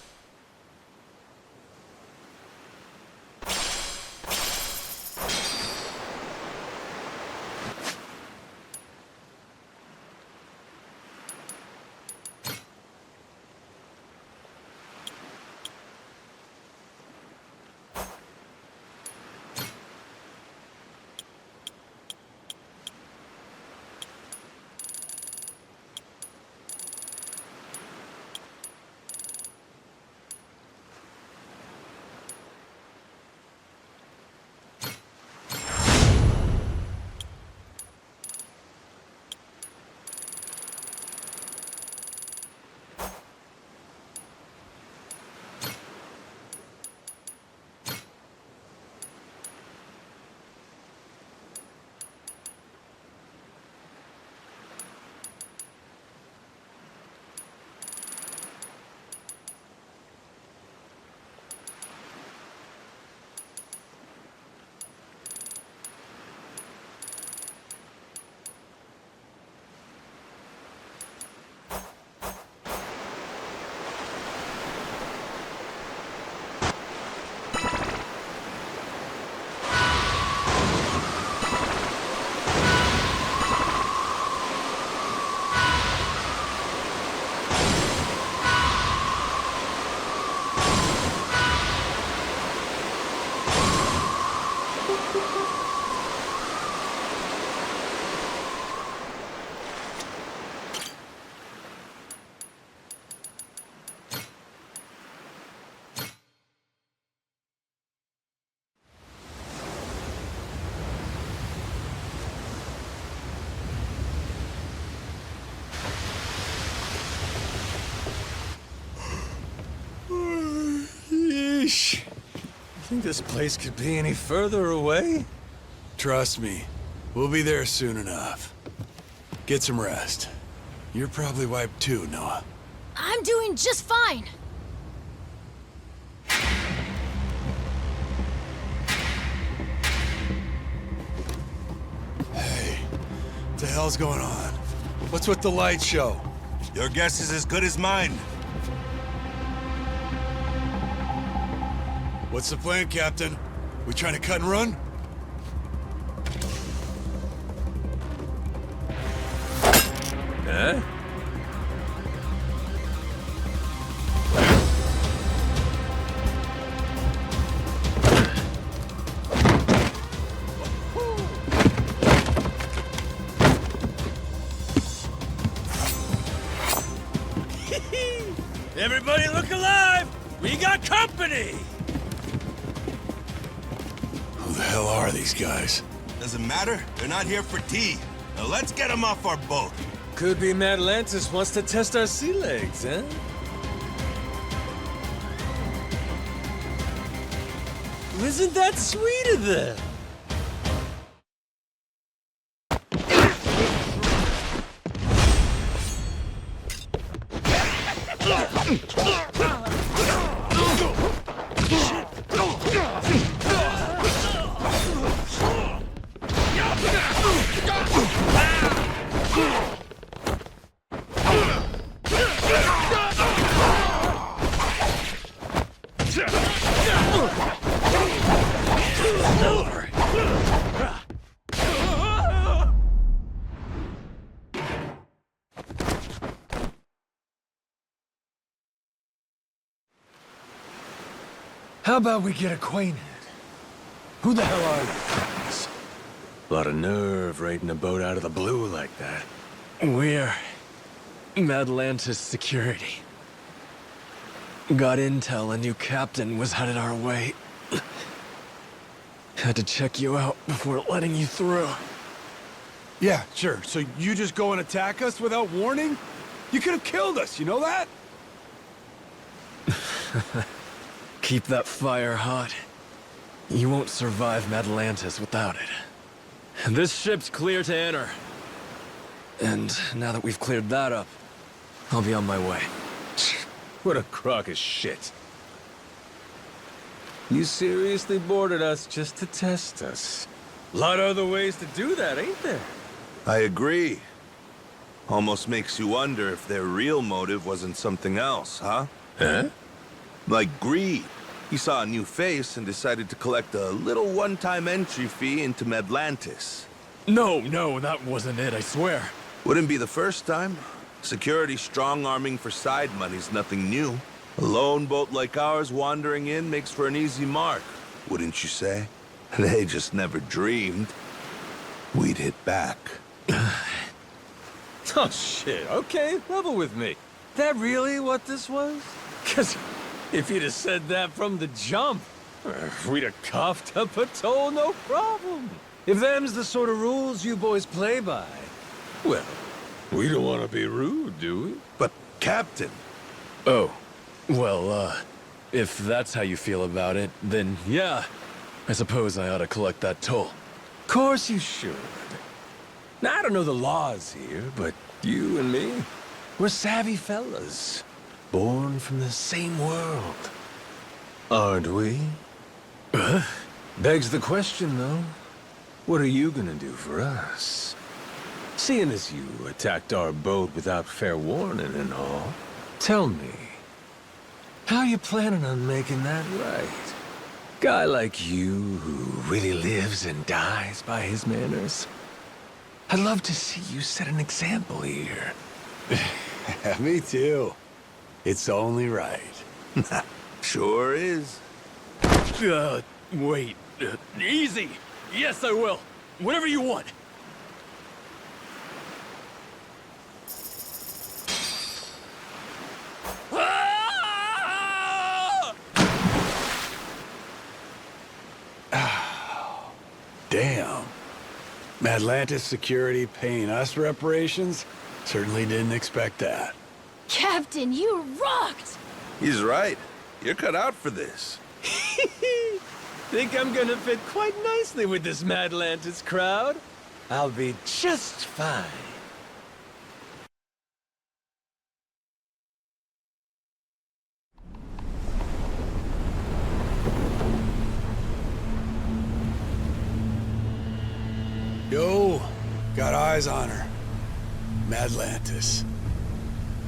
Sheesh. You think this place could be any further away? Trust me, we'll be there soon enough. Get some rest. You're probably wiped too, Noah. I'm doing just fine. Hey, what the hell's going on? What's with the light show? Your guess is as good as mine. What's the plan, Captain? We trying to cut and run? Huh? Everybody look alive! We got company! Who the hell are these guys? Doesn't matter. They're not here for tea. Now let's get them off our boat. Could be Atlantis wants to test our sea legs, huh? Isn't that sweet of them? How about we get acquainted? Who the hell are you guys? A lot of nerve raiding a boat out of the blue like that. We're Atlantis security. Got intel a new captain was headed our way. Had to check you out before letting you through. Yeah, sure. So you just go and attack us without warning? You could have killed us, you know that? Keep that fire hot. You won't survive Atlantis without it. This ship's clear to enter. And now that we've cleared that up, I'll be on my way. What a crock of shit. You seriously boarded us just to test us. Lot of other ways to do that, ain't there? I agree. Almost makes you wonder if their real motive wasn't something else, huh? Huh? Like greed. He saw a new face and decided to collect a little one-time entry fee into Atlantis. No, that wasn't it, I swear. Wouldn't be the first time. Security strong-arming for side money's nothing new. A lone boat like ours wandering in makes for an easy mark, wouldn't you say? They just never dreamed we'd hit back. Oh, shit. Okay, level with me. That really what this was? Because if you'd have said that from the jump, we'd have coughed up a toll, no problem. If them's the sort of rules you boys play by, well, we don't want to be rude, do we? But, Captain... Oh, well, if that's how you feel about it, then yeah, I suppose I ought to collect that toll. Course you should. Now, I don't know the laws here, but you and me, we're savvy fellas. Born from the same world. Aren't we? Begs the question, though. What are you gonna do for us? Seeing as you attacked our boat without fair warning and all, tell me, how you planning on making that right? Guy like you who really lives and dies by his manners. I'd love to see you set an example here. Me too. It's only right. Sure is. Wait. Easy. Yes, I will. Whatever you want. Damn. Atlantis security paying us reparations? Certainly didn't expect that. Captain, you rocked! He's right. You're cut out for this. Think I'm gonna fit quite nicely with this Madlantis crowd. I'll be just fine. Yo, got eyes on her. Madlantis.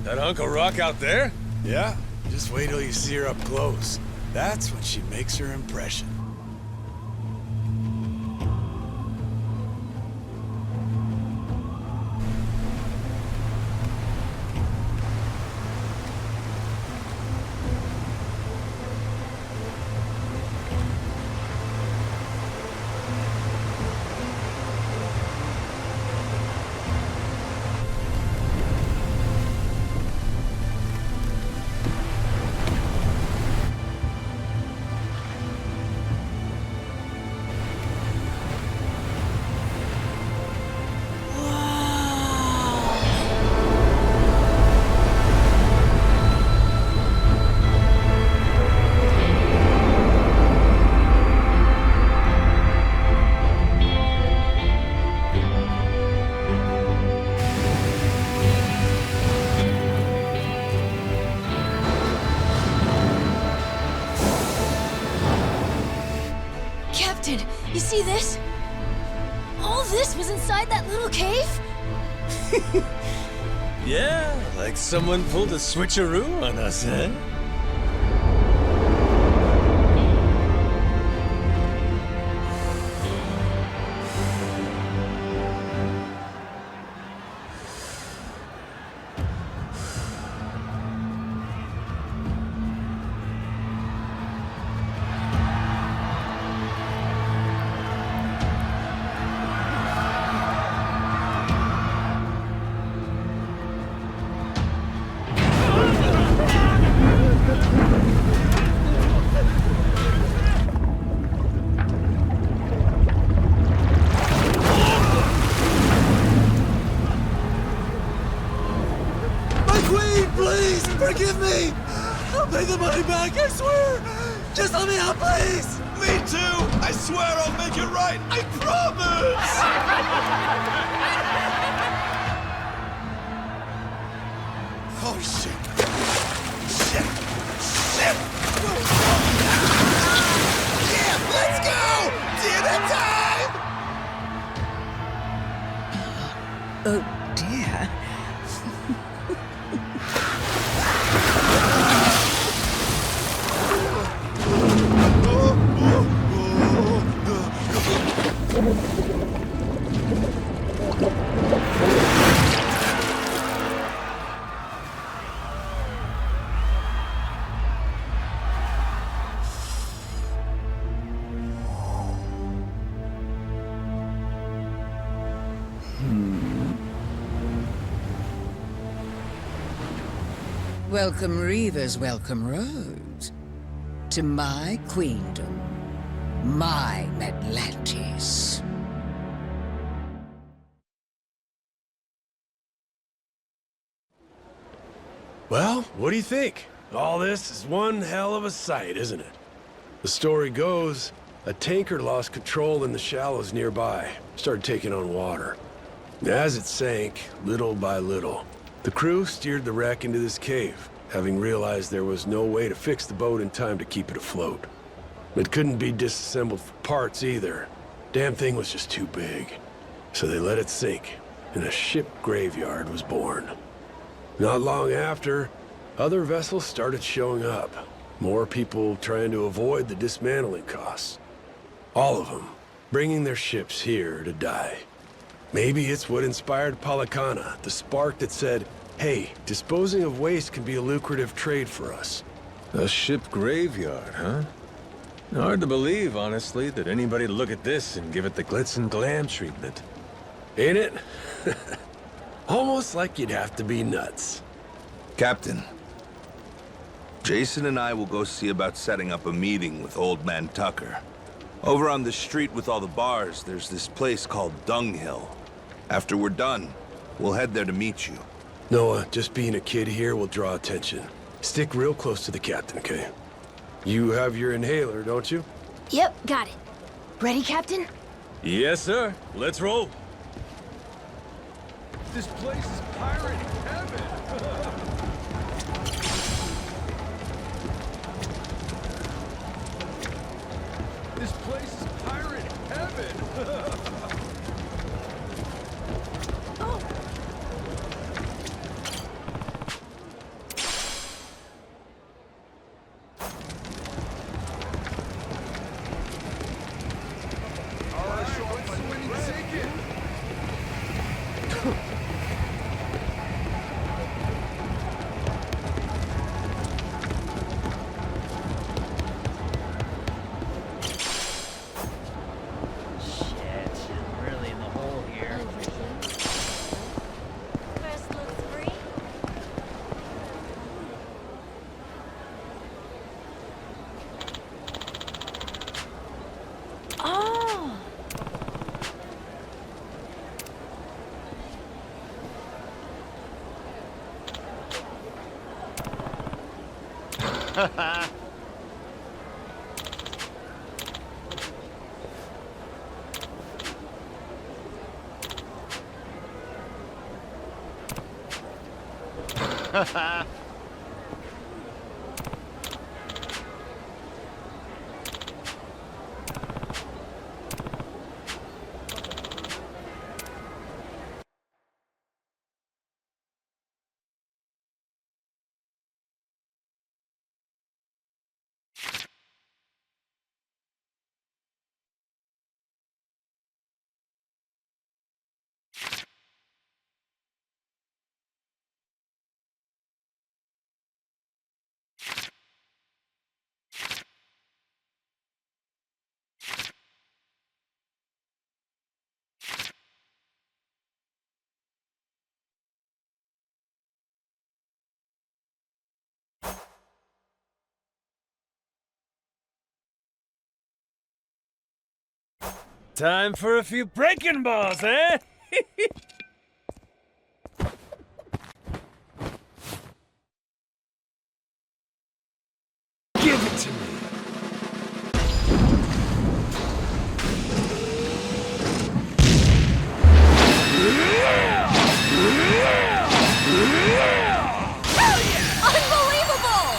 That hunk of rock out there? Yeah, just wait till you see her up close. That's when she makes her impression. You see this? All this was inside that little cave? Yeah, like someone pulled a switcheroo on us, eh? Forgive me! I'll pay the money back, I swear! Just let me out, please! Me too! I swear I'll make it right! I promise! Oh, shit! Shit! Shit! Yeah, let's go! Dinner time! Oh, dear. Welcome Reavers, welcome Roads. To my queendom, my Atlantis. Well, what do you think? All this is one hell of a sight, isn't it? The story goes, a tanker lost control in the shallows nearby, started taking on water. As it sank, little by little, the crew steered the wreck into this cave, having realized there was no way to fix the boat in time to keep it afloat. It couldn't be disassembled for parts either. Damn thing was just too big. So they let it sink, and a ship graveyard was born. Not long after, other vessels started showing up. More people trying to avoid the dismantling costs. All of them bringing their ships here to die. Maybe it's what inspired Palakana, the spark that said, hey, disposing of waste can be a lucrative trade for us. A ship graveyard, huh? Hard to believe, honestly, that anybody'd look at this and give it the glitz and glam treatment. Ain't it? Almost like you'd have to be nuts. Captain, Jason and I will go see about setting up a meeting with Old Man Tucker. Over on the street with all the bars, there's this place called Dunghill. After we're done, we'll head there to meet you. Noah, just being a kid here will draw attention. Stick real close to the captain, okay? You have your inhaler, don't you? Yep, got it. Ready, Captain? Yes, sir. Let's roll. This place is pirate heaven. This place is pirate heaven. Time for a few breaking balls, eh? Give it to me. Unbelievable!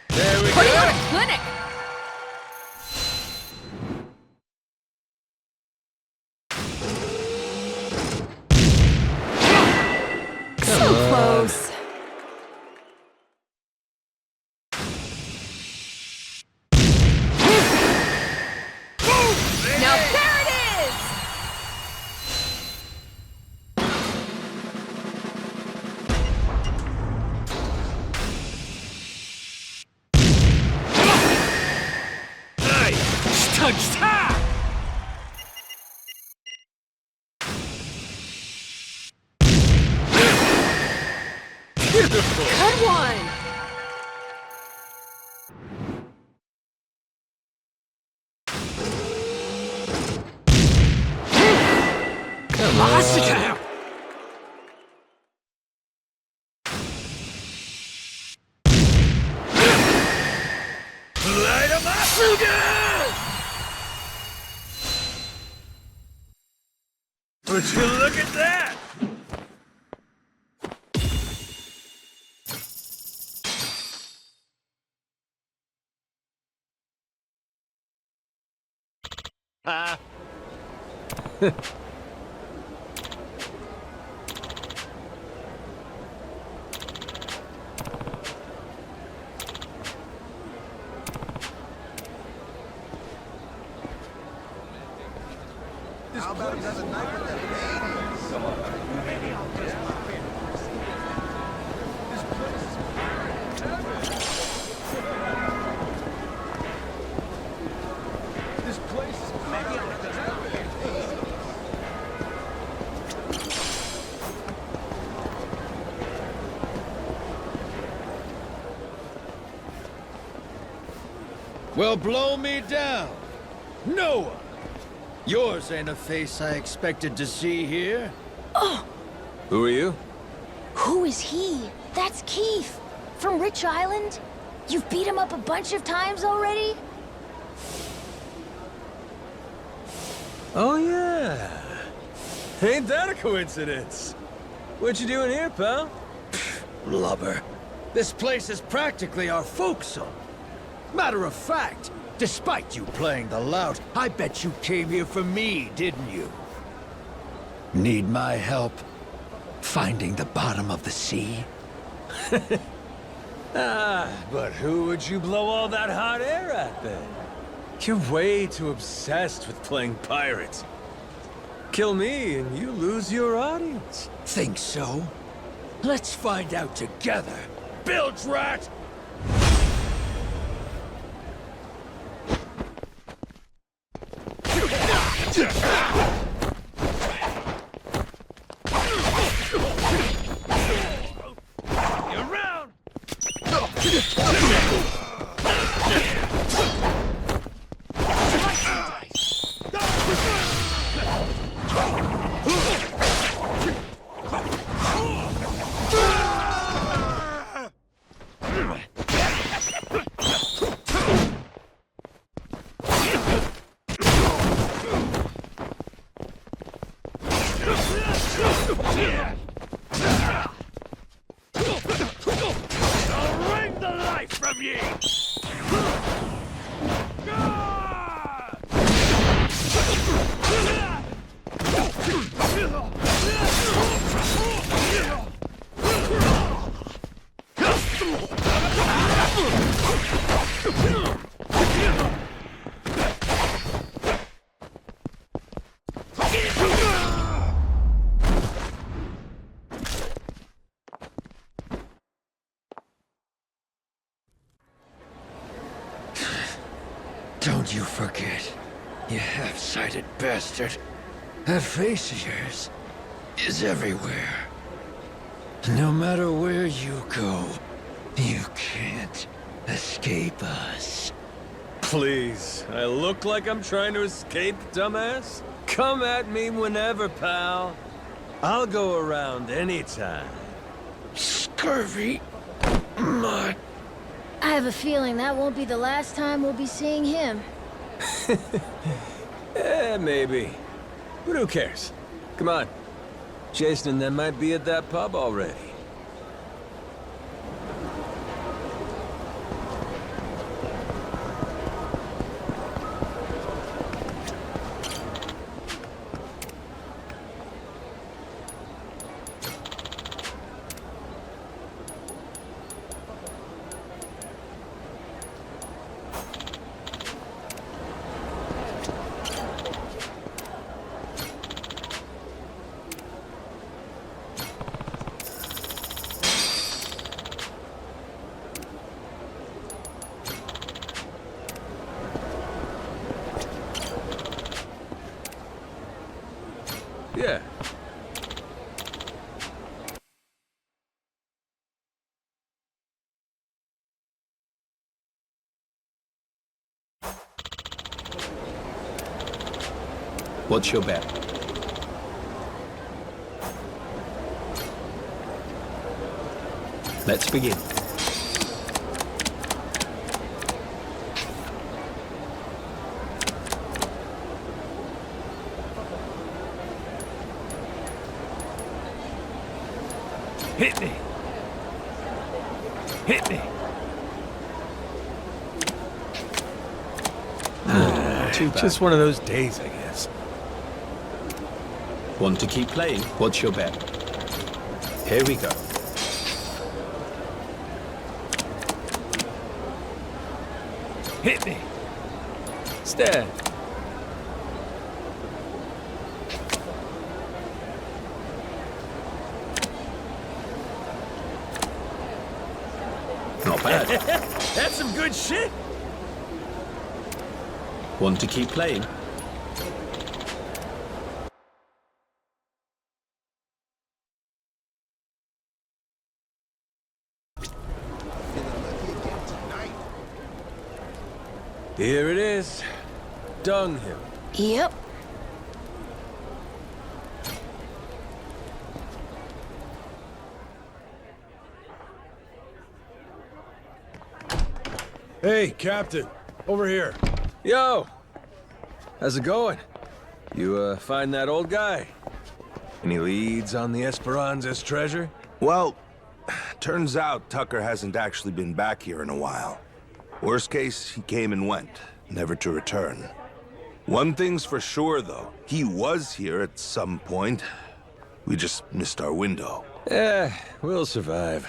There we Putting go. on a clinic! So close. Now there it is! Good one! Light 'em up! Would you look at that? How about another night with them ladies? Come on. Maybe I'll just pop in. This place is pirate heaven. This place is pirate heaven. Well, blow me down. Noah! Yours ain't a face I expected to see here. Oh, Who are you? who is he? That's Keith, from Rich Island. You've beat him up a bunch of times already? Oh, yeah. Ain't that a coincidence? What you doing here, pal? Lubber. This place is practically our folksome. Matter of fact, despite you playing the lout, I bet you came here for me, didn't you? Need my help finding the bottom of the sea? But who would you blow all that hot air at, then? You're way too obsessed with playing pirates. Kill me and you lose your audience. Think so? Let's find out together. Bilge rat! You're round! I'll wring the life from ye! Don't you forget, you half-sighted bastard. That face of yours is everywhere. No matter where you go, you can't escape us. Please, I look like I'm trying to escape, dumbass? Come at me whenever, pal. I'll go around anytime. Scurvy mutt. I have a feeling that won't be the last time we'll be seeing him. Maybe. But who cares? Come on. Jason and them might be at that pub already. Yeah. What's your bet? Let's begin. Hit me! Hit me! Too bad. Just one of those days, I guess. Want to keep playing? What's your bet? Here we go. Hit me! Stand. Not bad. That's some good shit! Want to keep playing? Here it is. Dunghill. Yep. Hey, Captain. Over here. Yo! How's it going? You, find that old guy? Any leads on the Esperanza's treasure? Well, turns out Tucker hasn't actually been back here in a while. Worst case, he came and went, never to return. One thing's for sure, though. He was here at some point. We just missed our window. We'll survive.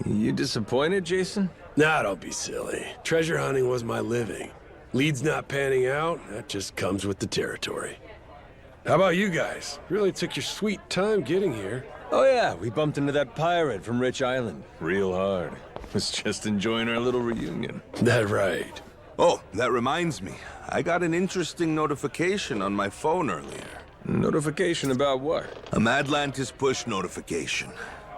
You disappointed, Jason? Nah, don't be silly. Treasure hunting was my living. Leads not panning out, that just comes with the territory. How about you guys? Really took your sweet time getting here. Oh yeah, we bumped into that pirate from Rich Island. Real hard. Was just enjoying our little reunion. That right. Oh, that reminds me. I got an interesting notification on my phone earlier. Notification about what? A Madlantis push notification.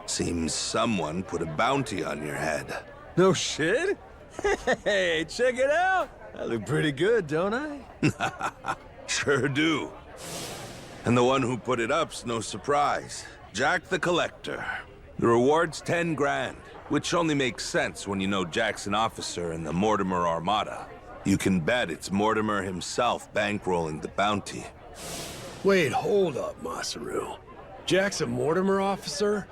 Seems someone put a bounty on your head. No shit? Hey, check it out! I look pretty good, don't I? Sure do. And the one who put it up's no surprise. Jack the Collector. The reward's 10 grand, which only makes sense when you know Jack's an officer in the Mortimer Armada. You can bet it's Mortimer himself bankrolling the bounty. Wait, hold up, Masaru. Jack's a Mortimer officer?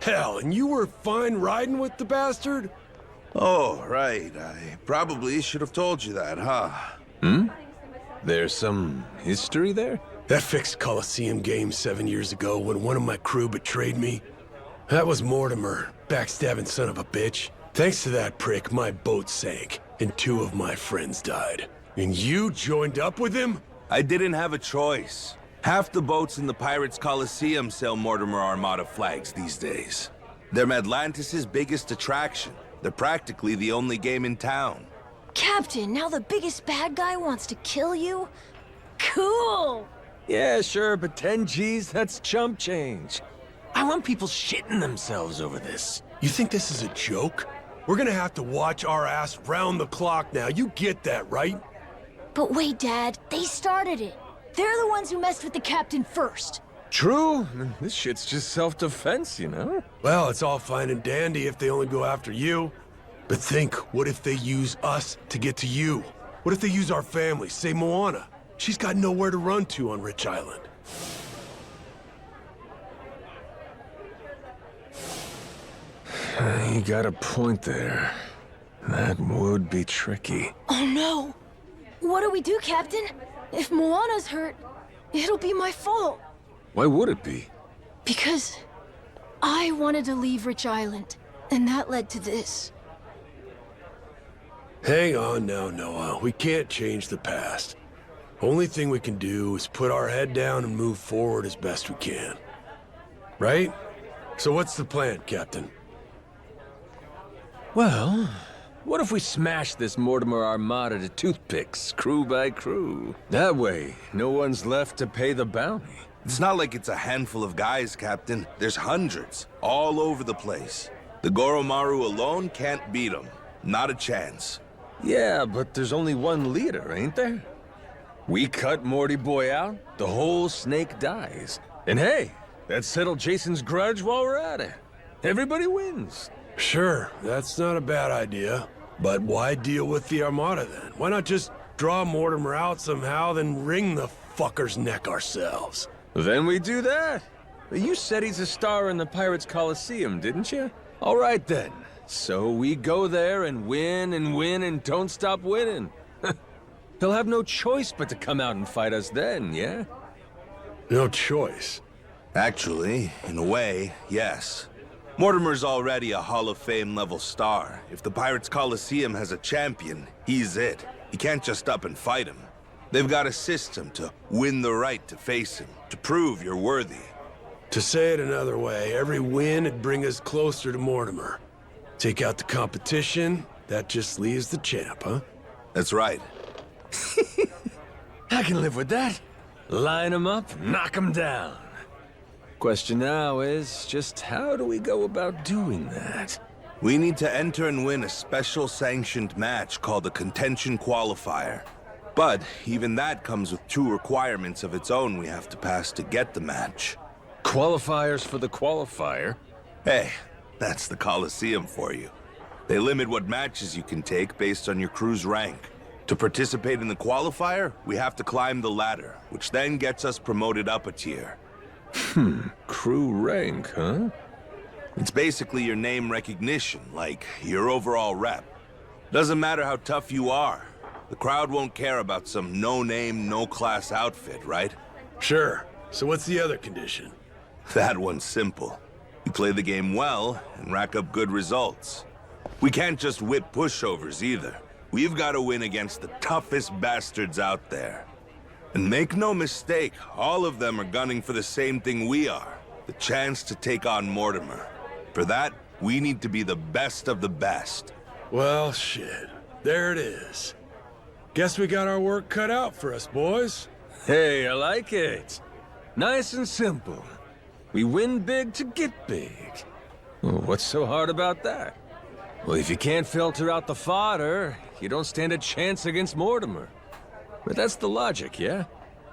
Hell, and you were fine riding with the bastard? Oh, right. I probably should have told you that, huh? There's some history there? That fixed Coliseum game 7 years ago when one of my crew betrayed me. That was Mortimer, backstabbing son of a bitch. Thanks to that prick, my boat sank, and 2 of my friends died. And you joined up with him? I didn't have a choice. Half the boats in the Pirates Coliseum sell Mortimer Armada flags these days. They're Atlantis' biggest attraction. They're practically the only game in town. Captain, now the biggest bad guy wants to kill you? Cool! Yeah, sure, but 10 G's, that's chump change. I want people shitting themselves over this. You think this is a joke? We're gonna have to watch our ass round the clock now. You get that, right? But wait, Dad. They started it. They're the ones who messed with the captain first. True. This shit's just self-defense, you know? Well, it's all fine and dandy if they only go after you. But think, what if they use us to get to you? What if they use our family, say Moana? She's got nowhere to run to on Rich Island. You got a point there. That would be tricky. Oh no! What do we do, Captain? If Moana's hurt, it'll be my fault. Why would it be? Because I wanted to leave Rich Island, and that led to this. Hang on now, Noah. We can't change the past. Only thing we can do is put our head down and move forward as best we can. Right? So what's the plan, Captain? Well, what if we smash this Mortimer Armada to toothpicks, crew by crew? That way, no one's left to pay the bounty. It's not like it's a handful of guys, Captain. There's hundreds, all over the place. The Goromaru alone can't beat them. Not a chance. Yeah, but there's only one leader, ain't there? We cut Morty Boy out, the whole snake dies. And hey, that settled Jason's grudge while we're at it. Everybody wins. Sure, that's not a bad idea. But why deal with the Armada then? Why not just draw Mortimer out somehow, then wring the fucker's neck ourselves? Then we do that. You said he's a star in the Pirates Coliseum, didn't you? All right then. So we go there and win and don't stop winning. They'll have no choice but to come out and fight us then, yeah? No choice. Actually, in a way, yes. Mortimer's already a Hall of Fame level star. If the Pirates Coliseum has a champion, he's it. You can't just up and fight him. They've got a system to win the right to face him, to prove you're worthy. To say it another way, every win would bring us closer to Mortimer. Take out the competition, that just leaves the champ, huh? That's right. I can live with that. Line them up, knock them down. Question now is just how do we go about doing that? We need to enter and win a special sanctioned match called the Contention Qualifier. But even that comes with 2 requirements of its own we have to pass to get the match. Qualifiers for the qualifier? Hey, that's the Coliseum for you. They limit what matches you can take based on your crew's rank. To participate in the qualifier, we have to climb the ladder, which then gets us promoted up a tier. Crew rank, huh? It's basically your name recognition, like your overall rep. Doesn't matter how tough you are. The crowd won't care about some no-name, no-class outfit, right? Sure. So what's the other condition? That one's simple. You play the game well and rack up good results. We can't just whip pushovers either. We've got to win against the toughest bastards out there. And make no mistake, all of them are gunning for the same thing we are. The chance to take on Mortimer. For that, we need to be the best of the best. Well, shit. There it is. Guess we got our work cut out for us, boys. Hey, I like it. Nice and simple. We win big to get big. Well, what's so hard about that? Well, if you can't filter out the fodder, you don't stand a chance against Mortimer. But that's the logic, yeah?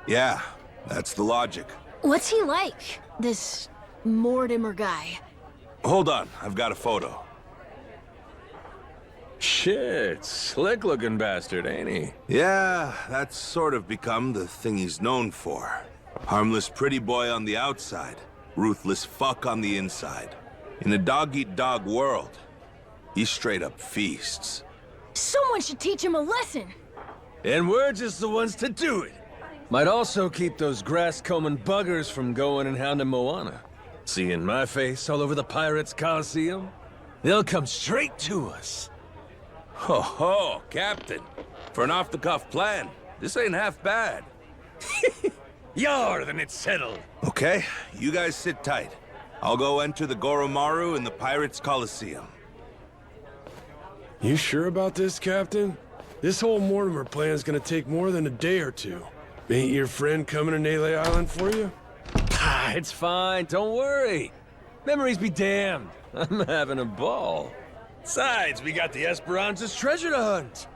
Yeah, that's the logic. What's he like, this Mortimer guy? Hold on, I've got a photo. Shit, slick-looking bastard, ain't he? Yeah, that's sort of become the thing he's known for. Harmless pretty boy on the outside, ruthless fuck on the inside. In a dog-eat-dog world, he straight up feasts. Someone should teach him a lesson. And we're just the ones to do it. Might also keep those grass-combing buggers from going and hounding Moana. Seeing my face all over the Pirates' Coliseum, they'll come straight to us. Ho ho, Captain. For an off-the-cuff plan, this ain't half bad. Yar, then it's settled. Okay, you guys sit tight. I'll go enter the Goromaru in the Pirates' Coliseum. You sure about this, Captain? This whole Mortimer plan's gonna take more than a day or two. Ain't your friend coming to Nele Island for you? It's fine, don't worry. Memories be damned. I'm having a ball. Besides, we got the Esperanza's treasure to hunt.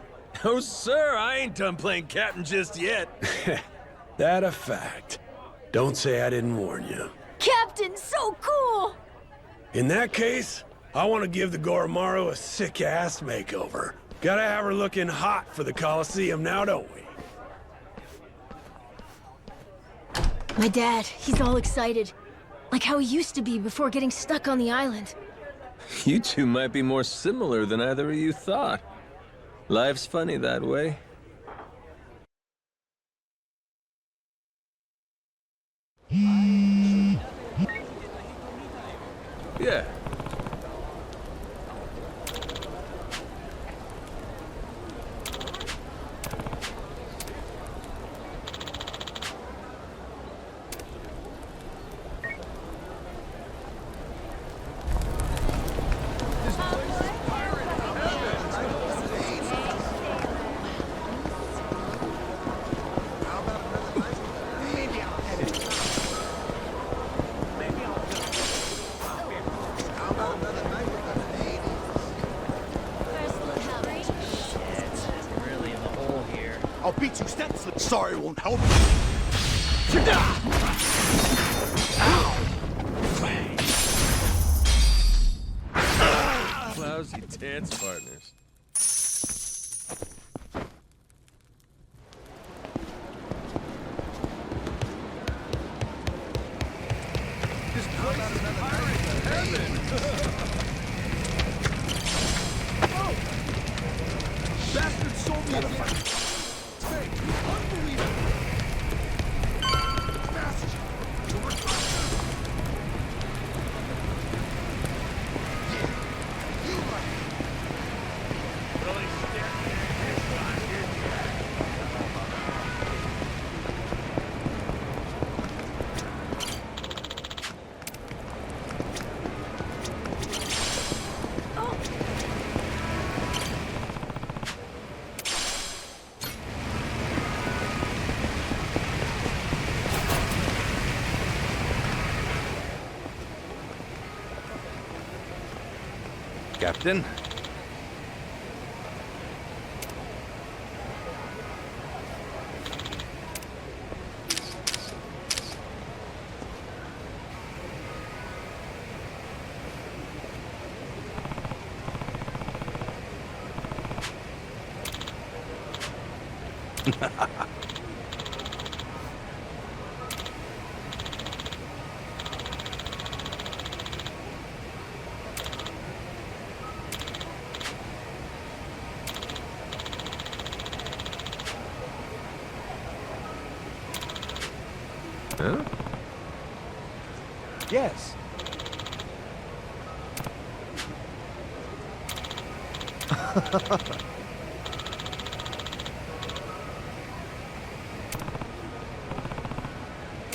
Oh, sir, I ain't done playing captain just yet. That a fact. Don't say I didn't warn you. Captain, so cool! In that case, I want to give the Goromaru a sick-ass makeover. Gotta have her looking hot for the Coliseum now, don't we? My dad, he's all excited. Like how he used to be before getting stuck on the island. You two might be more similar than either of you thought. Life's funny that way. Yeah. I'll beat you senseless. Sorry, won't help. Lousy dance partners. This place is pirate heaven. Oh! Bastard sold me a fight. Unbelievable. Fast. Captain? Huh? Yes.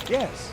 Yes.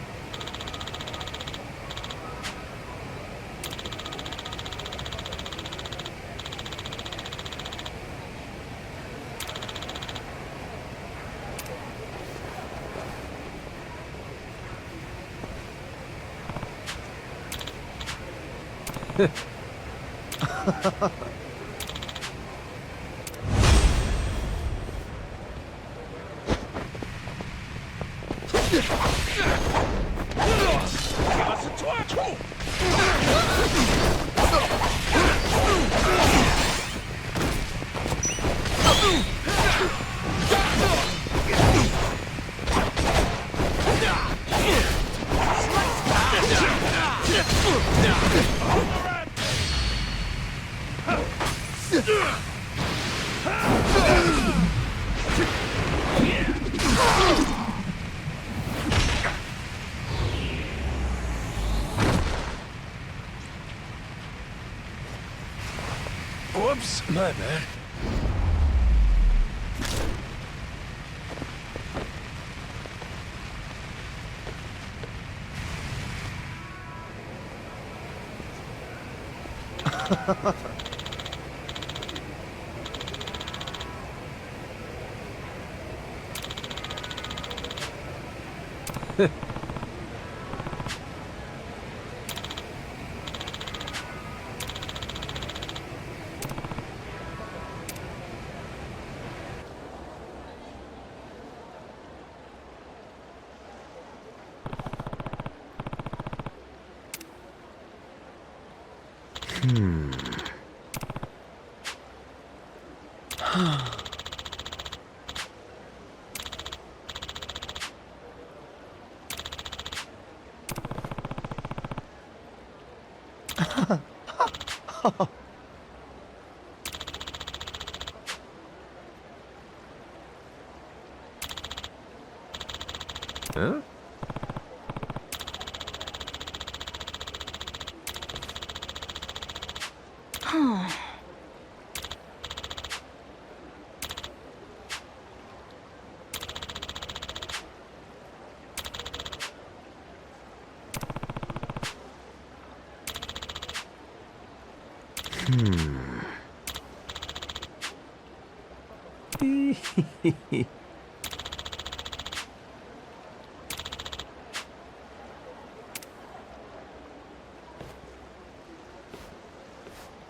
Whoops, my bad. Huh? Huh.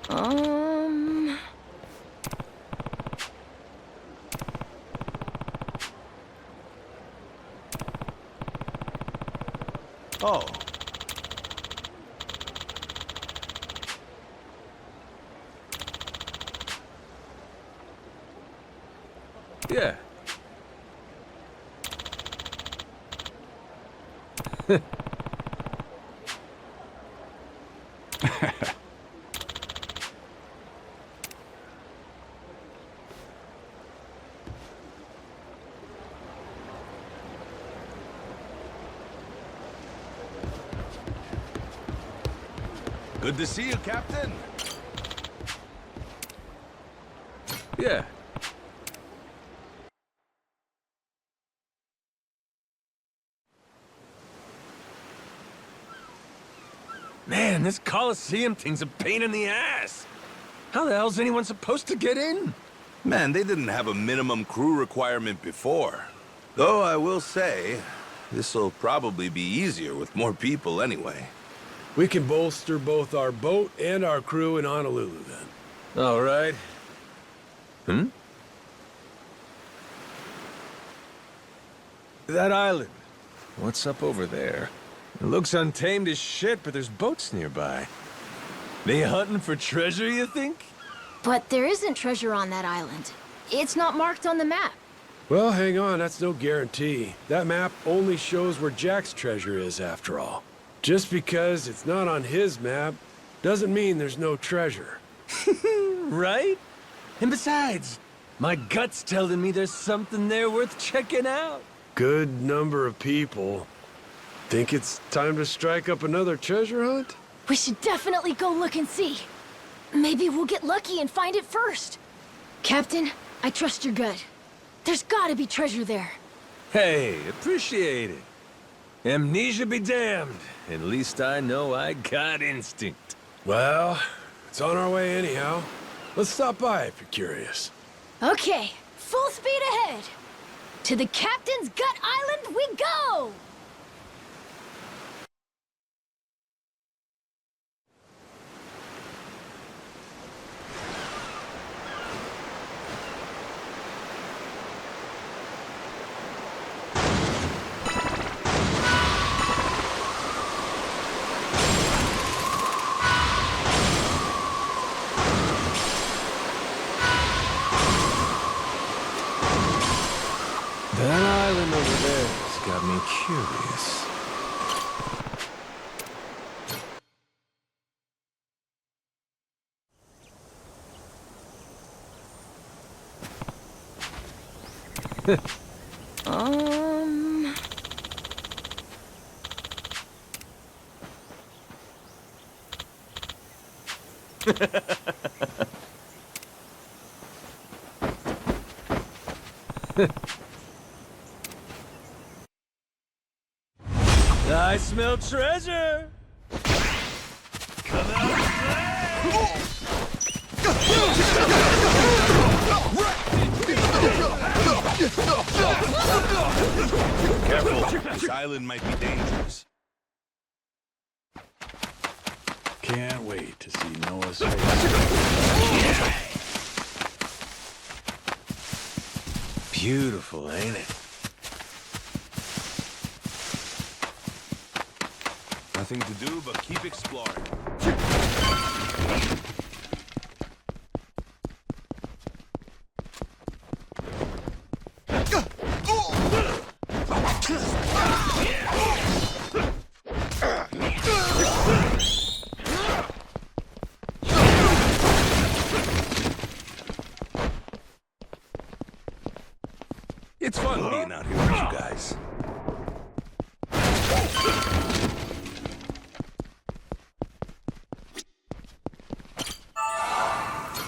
Um... Oh. Yeah. Good to see you, Captain. Yeah. Man, this Coliseum thing's a pain in the ass. How the hell's anyone supposed to get in? Man, they didn't have a minimum crew requirement before. Though I will say, this'll probably be easier with more people anyway. We can bolster both our boat and our crew in Honolulu, then. All right. Hmm? That island. What's up over there? It looks untamed as shit, but there's boats nearby. They hunting for treasure, you think? But there isn't treasure on that island. It's not marked on the map. Well, hang on, that's no guarantee. That map only shows where Jack's treasure is, after all. Just because it's not on his map doesn't mean there's no treasure. Right? And besides, my gut's telling me there's something there worth checking out. Good number of people. Think it's time to strike up another treasure hunt? We should definitely go look and see. Maybe we'll get lucky and find it first. Captain, I trust your gut. There's gotta be treasure there. Hey, appreciate it. Amnesia be damned. At least I know I got instinct. Well, it's on our way anyhow. Let's stop by if you're curious. Okay, full speed ahead. To the Captain's Gut Island we go! That island over there's got me curious. I smell treasure! Come out and Careful, this island might be dangerous. Can't wait to see Noah's face. Beautiful, ain't it? Nothing to do but keep exploring. It's fun being out here with you guys.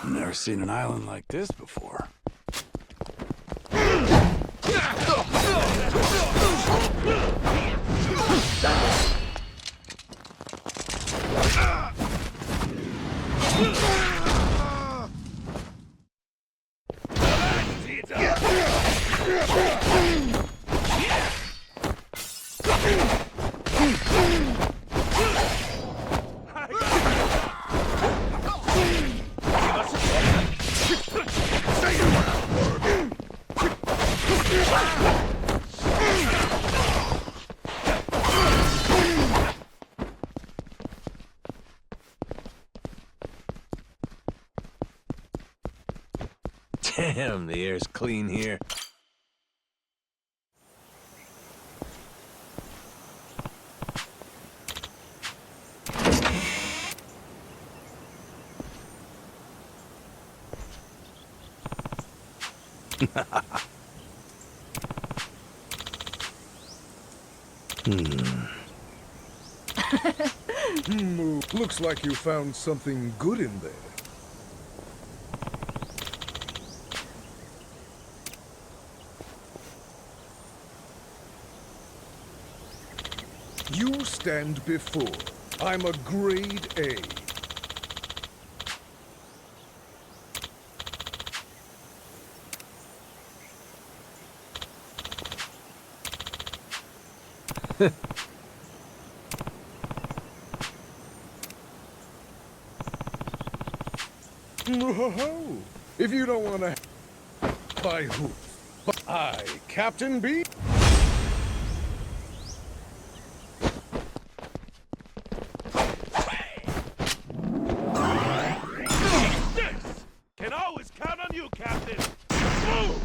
Never seen an island like this before. Damn, the air's clean here. Looks like you found something good in there. You stand before. I'm a grade A. If you don't want to... By who? I, Captain B? Can always count on you, Captain. Move!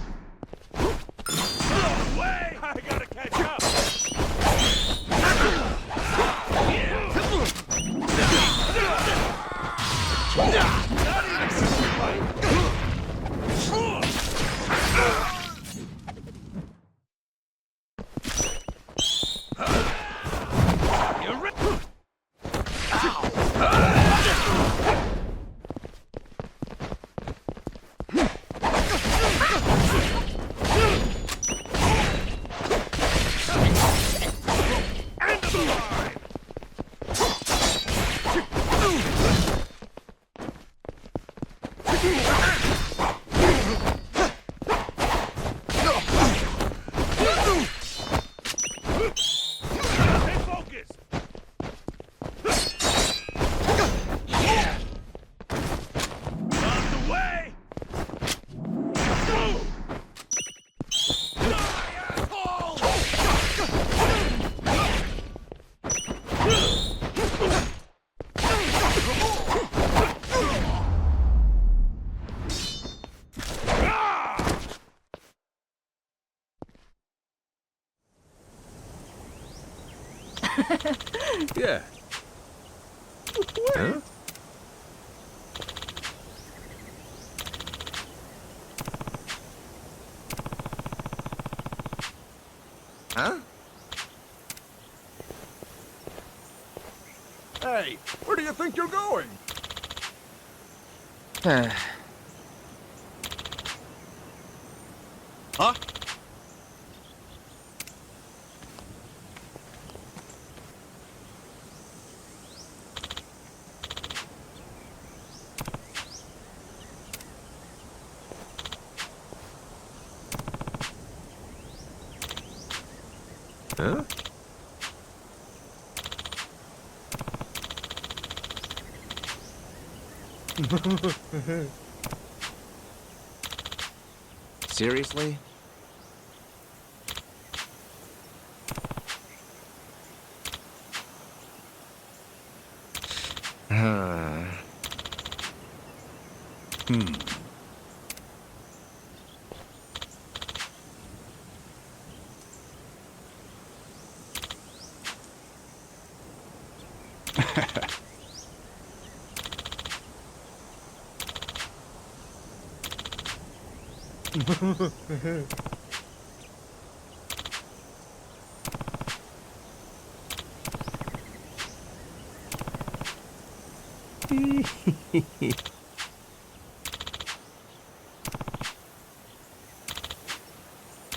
Yeah. Huh? Huh? Hey, where do you think you're going? Huh? Huh? Seriously?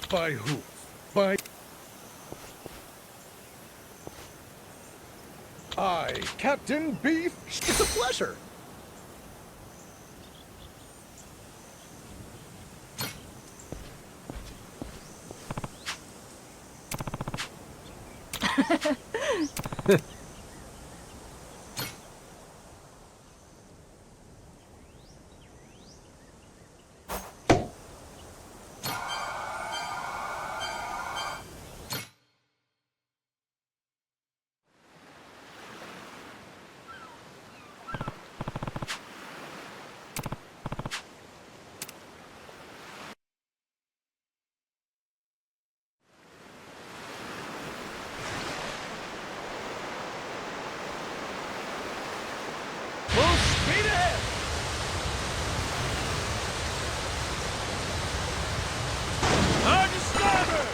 By who? By... I, Captain Beef. It's a pleasure. Full speed ahead! On to starboard!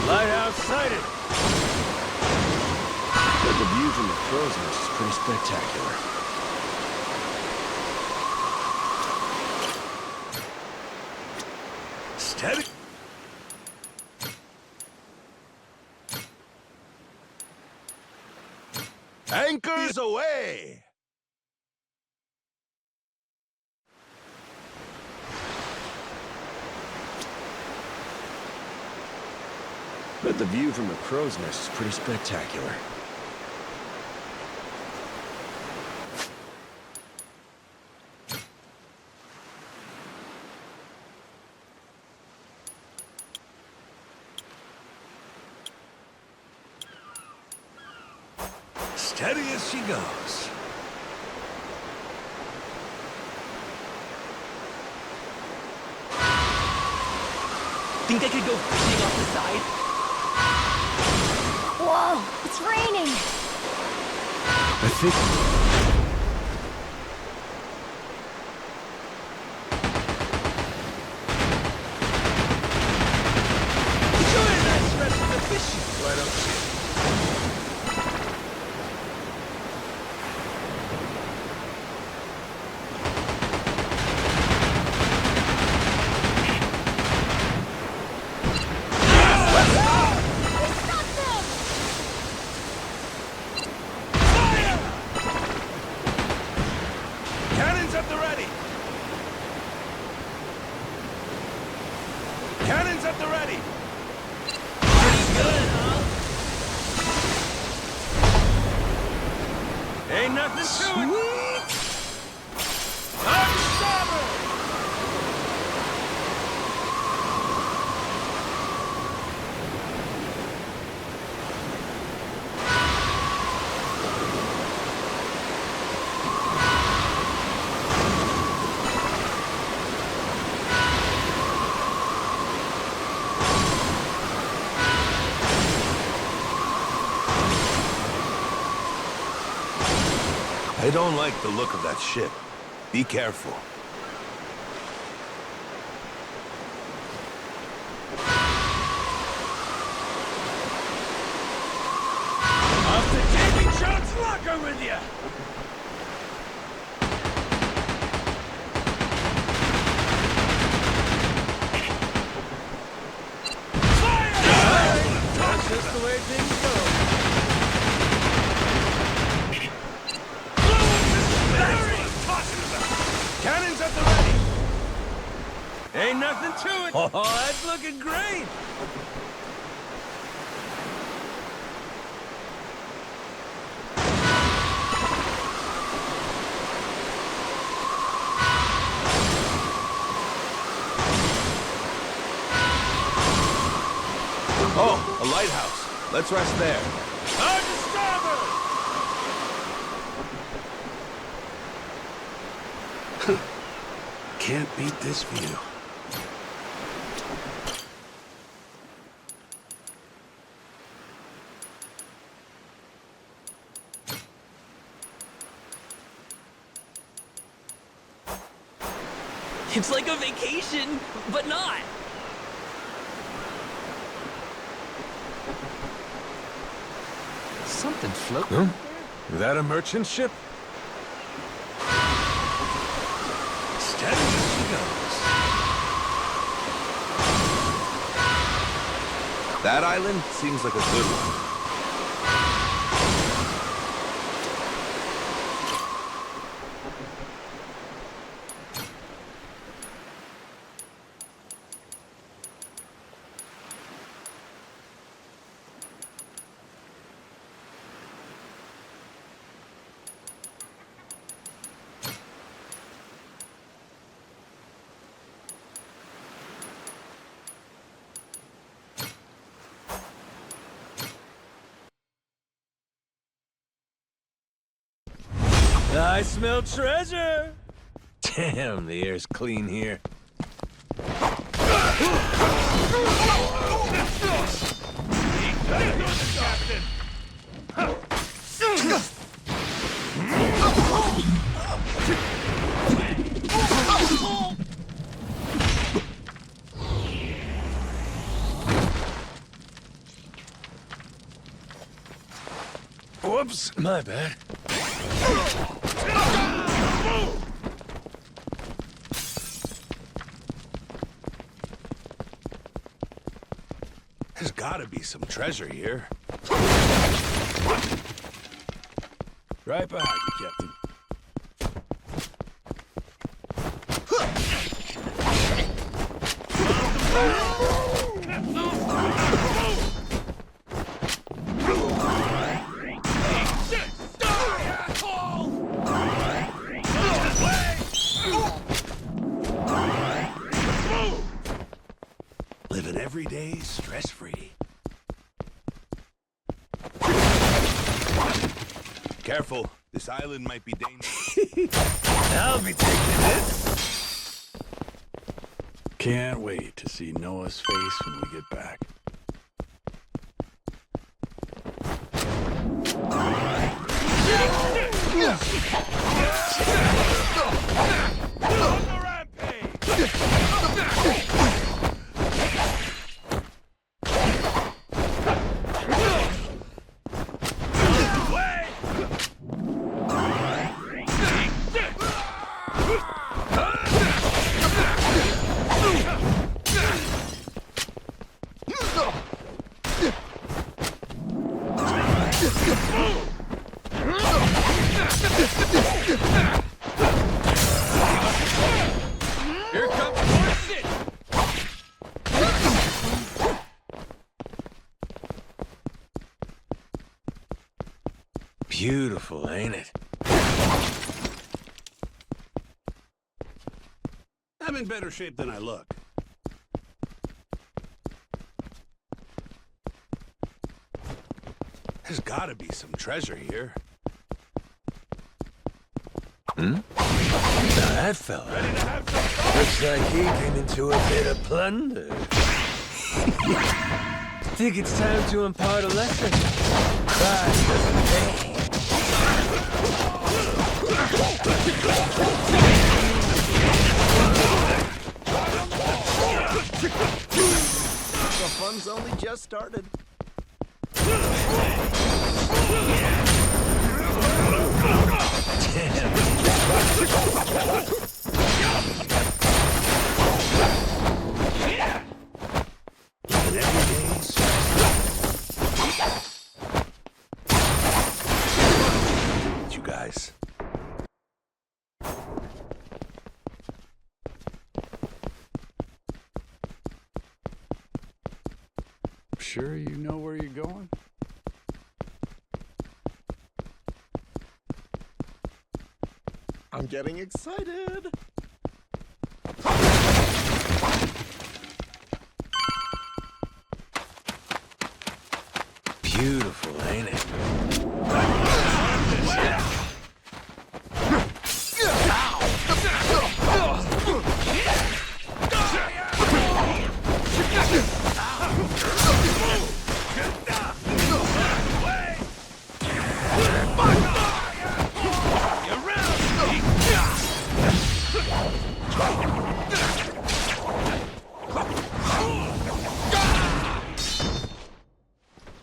Lighthouse sighted! But the view from the crow's nest is pretty spectacular. Steady. Anchors away! But the view from the crow's nest is pretty spectacular. Steady as she goes. Think I could go fishing off the side? Whoa, it's raining! I think... Enjoy a nice rest of the fishing, why don't you? Cannons at the ready! Cannons at the ready! Pretty good, huh? Ain't nothing to it! On to starboard! I don't like the look of that ship. Be careful. Off to Davy Jones' locker with you! That's just the way things go. Cannons at the ready! Ain't nothing to it! Oh, that's looking great! Oh, a lighthouse. Let's rest there. On to starboard! Can't beat this view. It's like a vacation, but not. Something floating. Huh? Is that a merchant ship? Steady as she goes. That island seems like a good one. I smell treasure! Damn, the air's clean here. Whoops, my bad. There's gotta be some treasure here. Right behind you, Captain. Living every day stress-free. Careful, this island might be dangerous. I'll be taking it. Can't wait to see Noah's face when we get back. Here comes Horset! Beautiful, ain't it? I'm in better shape than I look. There's gotta be some treasure here. Hmm? Now that fella looks like he came into a bit of plunder. Think it's time to impart a lesson. Crime doesn't pay. The fun's only just started. You guys. Sure you know where you're going? I'm getting excited. Beautiful, ain't it?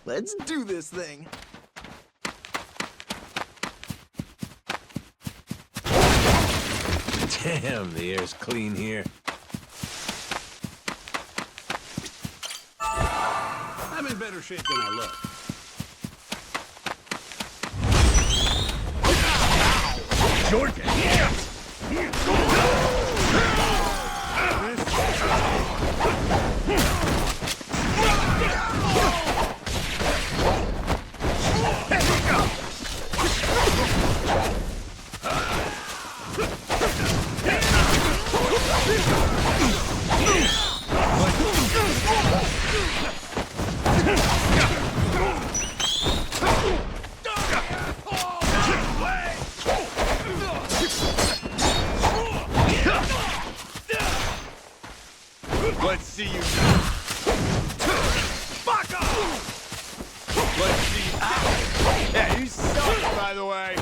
Let's do this thing. Damn, the air's clean here. I'm in better shape than I look. Jordan! Let's see you now. Fuck off! Let's see. Ow! Yeah, you suck, by the way.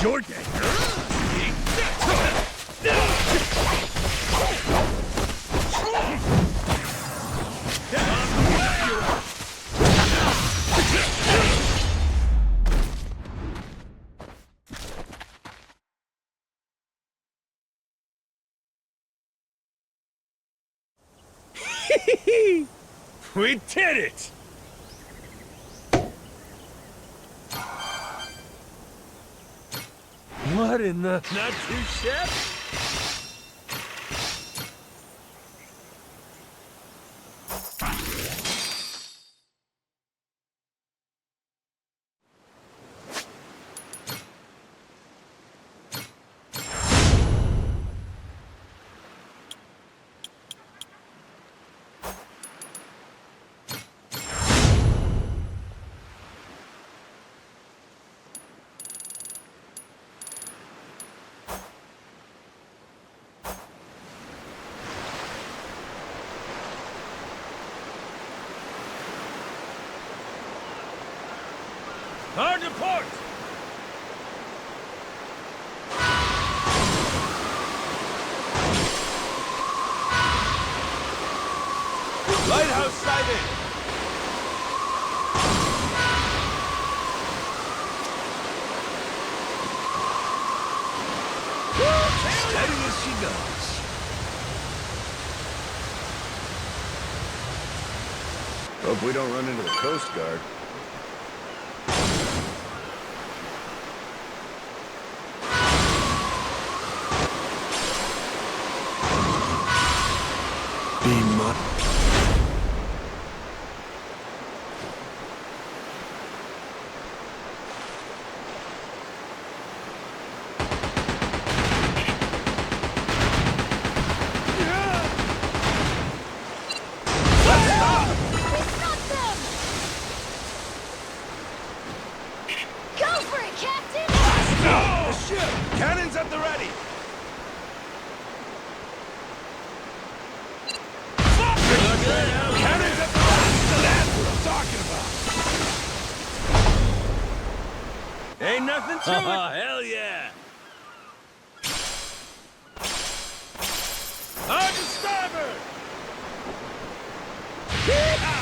Jordan! We did it! What in the... Not too shabby? Hard to port! Lighthouse sighted! Steady as she goes. Hope we don't run into the Coast Guard. Cannons at the ready! nothing to it. Oh, hell yeah. On to starboard! Yeehaw!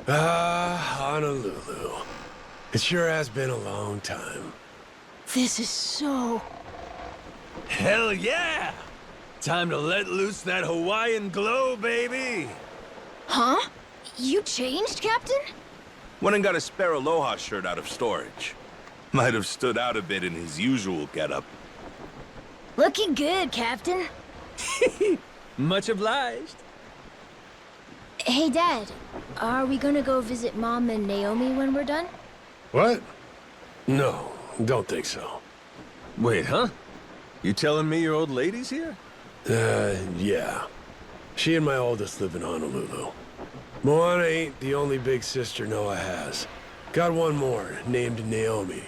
Honolulu. It sure has been a long time. This is so... Hell yeah! Time to let loose that Hawaiian glow, baby! Huh? You changed, Captain? Went and got a spare Aloha shirt out of storage. Might have stood out a bit in his usual getup. Looking good, Captain. Much obliged. Hey, Dad. Are we gonna go visit Mom and Naomi when we're done? What? No, don't think so. Wait, huh? You telling me your old lady's here? Yeah. She and my oldest live in Honolulu. Moana ain't the only big sister Noah has. Got one more, named Naomi.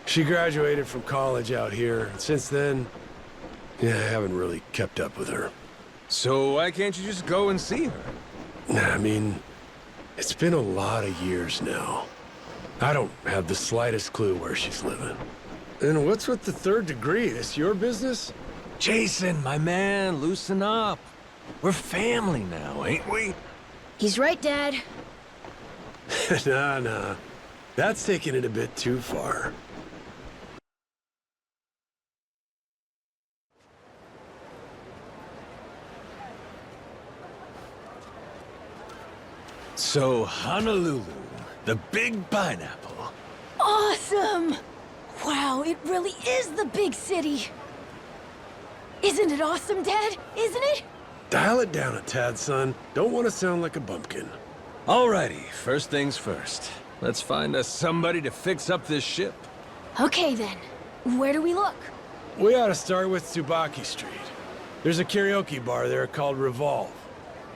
She graduated from college out here, and since then, yeah, I haven't really kept up with her. So why can't you just go and see her? I mean, it's been a lot of years now. I don't have the slightest clue where she's living. And what's with the third degree? It's your business? Jason, my man, loosen up. We're family now, ain't we? He's right, Dad. Nah. That's taking it a bit too far. So, Honolulu, the big pineapple. Awesome! Wow, it really is the big city. Isn't it awesome, Dad? Isn't it? Dial it down a tad, son. Don't want to sound like a bumpkin. Alrighty, first things first. Let's find us somebody to fix up this ship. Okay, then. Where do we look? We ought to start with Tsubaki Street. There's a karaoke bar there called Revolve.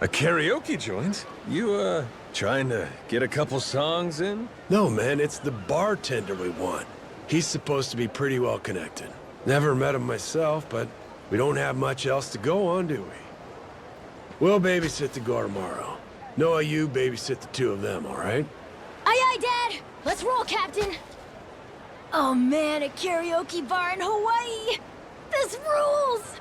A karaoke joint? You, trying to get a couple songs in? No, man, it's the bartender we want. He's supposed to be pretty well connected. Never met him myself, but we don't have much else to go on, do we? We'll babysit the Goro tomorrow. Noah, you babysit the two of them, all right? Aye, aye, Dad! Let's roll, Captain! Oh man, a karaoke bar in Hawaii! This rules!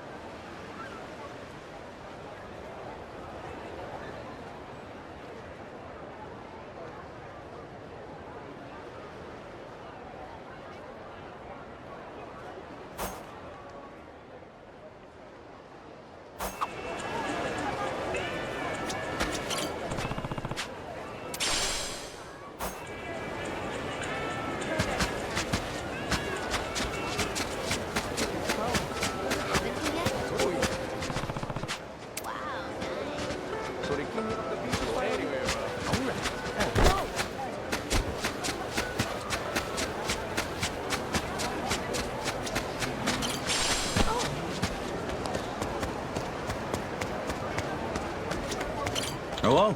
Hello?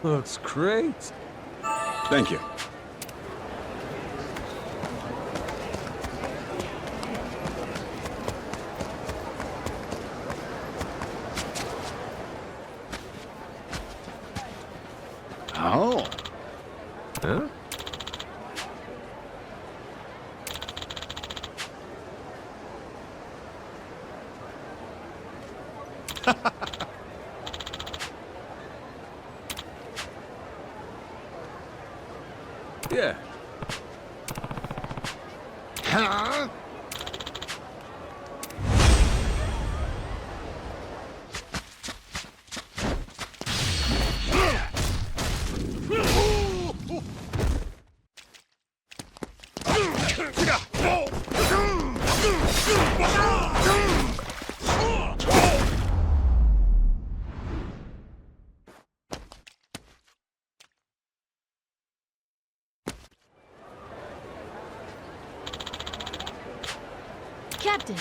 Looks great. Thank you. Oh. Huh? Yeah. Huh? Captain.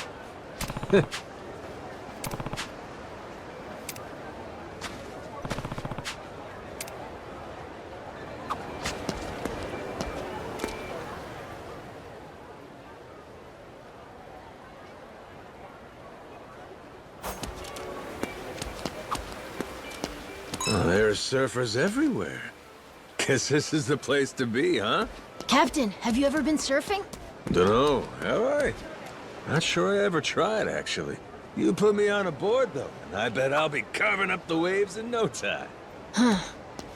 Well, there's surfers everywhere. Guess this is the place to be, huh? Captain, have you ever been surfing? Dunno, have I? Not sure I ever tried, actually. You put me on a board, though, and I bet I'll be carving up the waves in no time. Huh.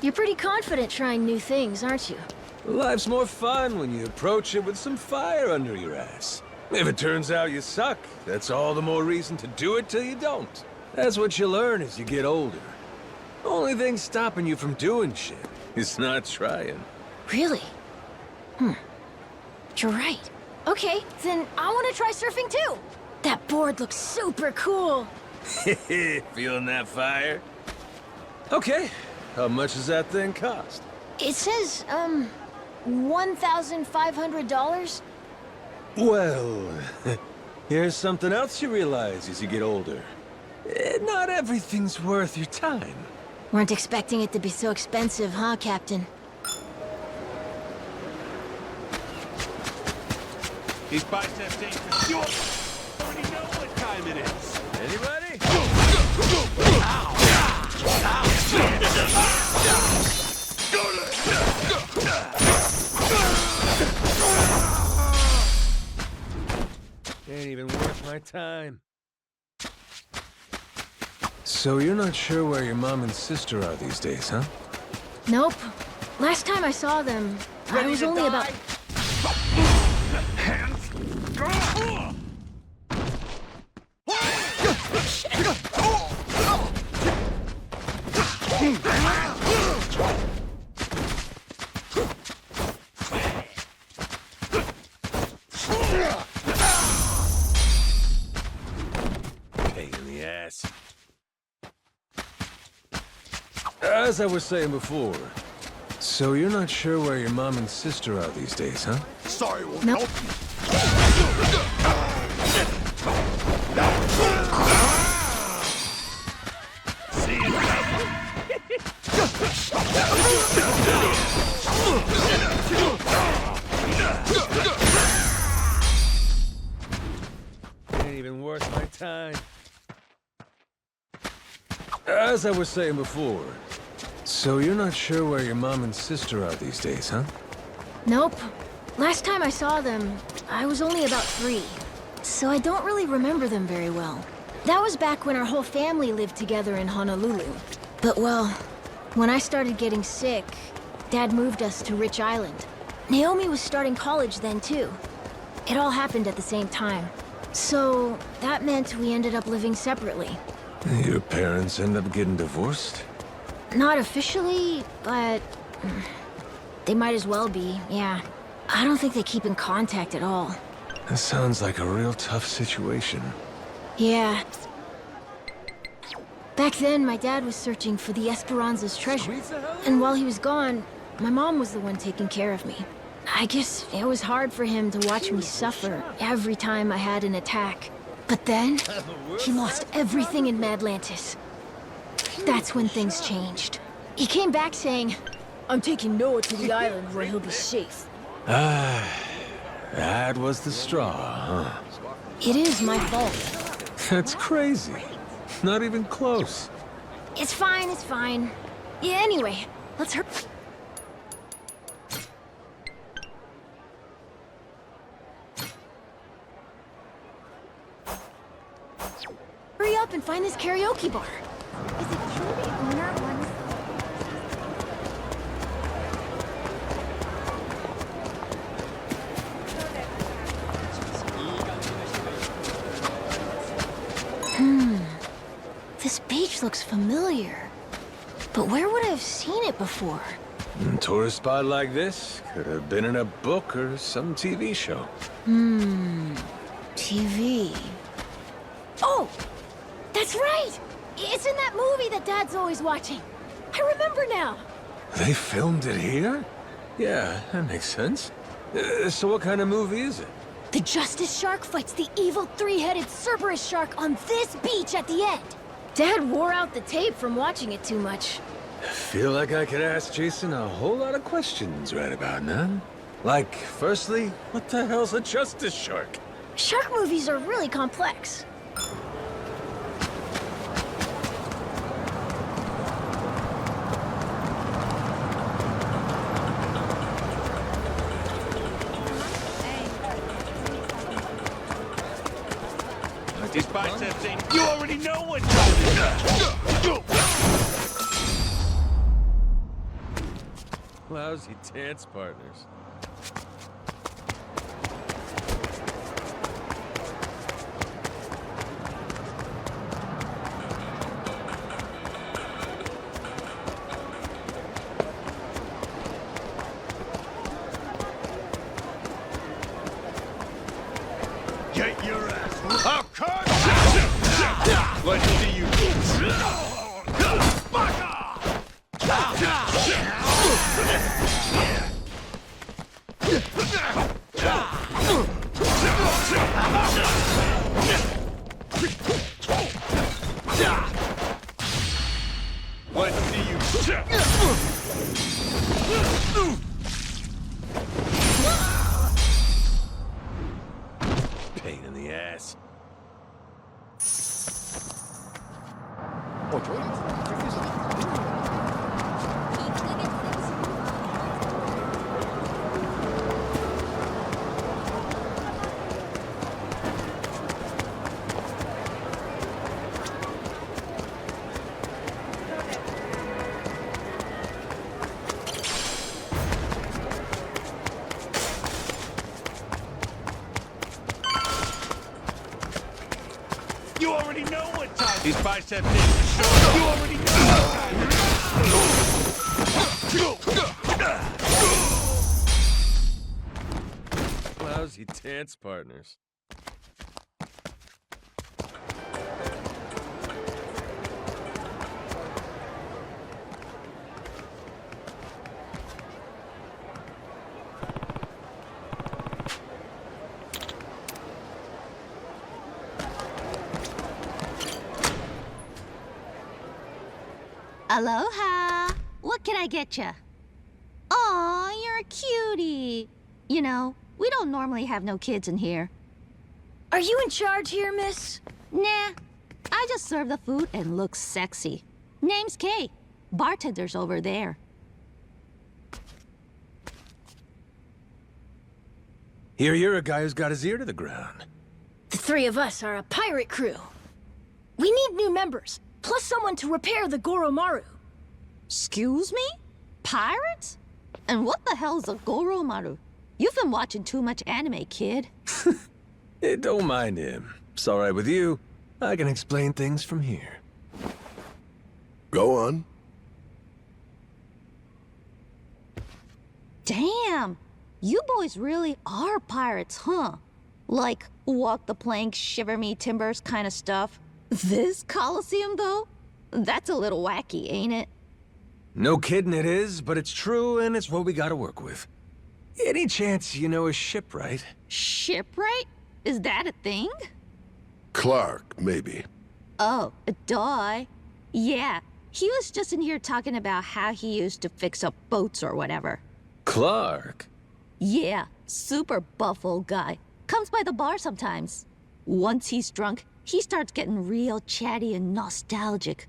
You're pretty confident trying new things, aren't you? Life's more fun when you approach it with some fire under your ass. If it turns out you suck, that's all the more reason to do it till you don't. That's what you learn as you get older. Only thing stopping you from doing shit is not trying. Really? You're right. Okay, then I want to try surfing too. That board looks super cool. Feeling that fire? Okay, how much does that thing cost? It says, $1,500? Well, here's something else you realize as you get older. Not everything's worth your time. Weren't expecting it to be so expensive, huh, Captain? These biceps ain't for sure. Already know what time it is. Anybody? Ain't even worth my time. So you're not sure where your mom and sister are these days, huh? Nope. Last time I saw them, I was only about... Pain in the ass. As I was saying before, so you're not sure where your mom and sister are these days, huh? Sorry, won't Nope. help you. See you, Ain't even worth my time. As I was saying before, so you're not sure where your mom and sister are these days, huh? Nope. Last time I saw them, I was only about 3. So I don't really remember them very well. That was back when our whole family lived together in Honolulu. But well, when I started getting sick, Dad moved us to Rich Island. Naomi was starting college then too. It all happened at the same time. So that meant we ended up living separately. Your parents end up getting divorced? Not officially, but they might as well be, yeah. I don't think they keep in contact at all. That sounds like a real tough situation. Yeah. Back then, my dad was searching for the Esperanza's treasure. And while he was gone, my mom was the one taking care of me. I guess it was hard for him to watch me suffer every time I had an attack. But then, he lost everything in Madlantis. That's when things changed. He came back saying, "I'm taking Noah to the island where he'll be safe." Ah, that was the straw, huh? It is my fault. That's crazy. Not even close. It's fine, it's fine. Yeah, anyway, let's hurry. Hurry up and find this karaoke bar. Is it true the owner wants... This beach looks familiar. But where would I have seen it before? A tourist spot like this could have been in a book or some TV show. TV. Oh! That's right! It's in that movie that Dad's always watching. I remember now. They filmed it here? Yeah, that makes sense. So what kind of movie is it? The Justice Shark fights the evil three-headed Cerberus shark on this beach at the end. Dad wore out the tape from watching it too much. I feel like I could ask Jason a whole lot of questions right about now. Like, firstly, what the hell's a Justice Shark? Shark movies are really complex. These biceps ain't... You already know what time it is! Lousy dance partners. Get your ass... Oh, come! Let's see you... Let's see you... Pain in the ass. You already know what time... These biceps ain't for sure. You already know what time it is. Lousy dance partners. Aloha! What can I get ya? Aw, you're a cutie. You know, we don't normally have no kids in here. Are you in charge here, miss? Nah, I just serve the food and look sexy. Name's Kay. Bartender's over there. Here you're a guy who's got his ear to the ground. The three of us are a pirate crew. We need new members, plus someone to repair the Goro Maru. Excuse me? Pirates? And what the hell's a Goro Maru? You've been watching too much anime, kid. Hey, don't mind him. It's all right with you. I can explain things from here. Go on. Damn! You boys really are pirates, huh? Like, walk the plank, shiver me timbers kind of stuff. This Coliseum, though? That's a little wacky, ain't it? No kidding it is, but it's true and it's what we gotta work with. Any chance you know a shipwright? Shipwright? Is that a thing? Clark, maybe. Oh, duh. Yeah, he was just in here talking about how he used to fix up boats or whatever. Clark? Yeah, super buff old guy. Comes by the bar sometimes. Once he's drunk, he starts getting real chatty and nostalgic.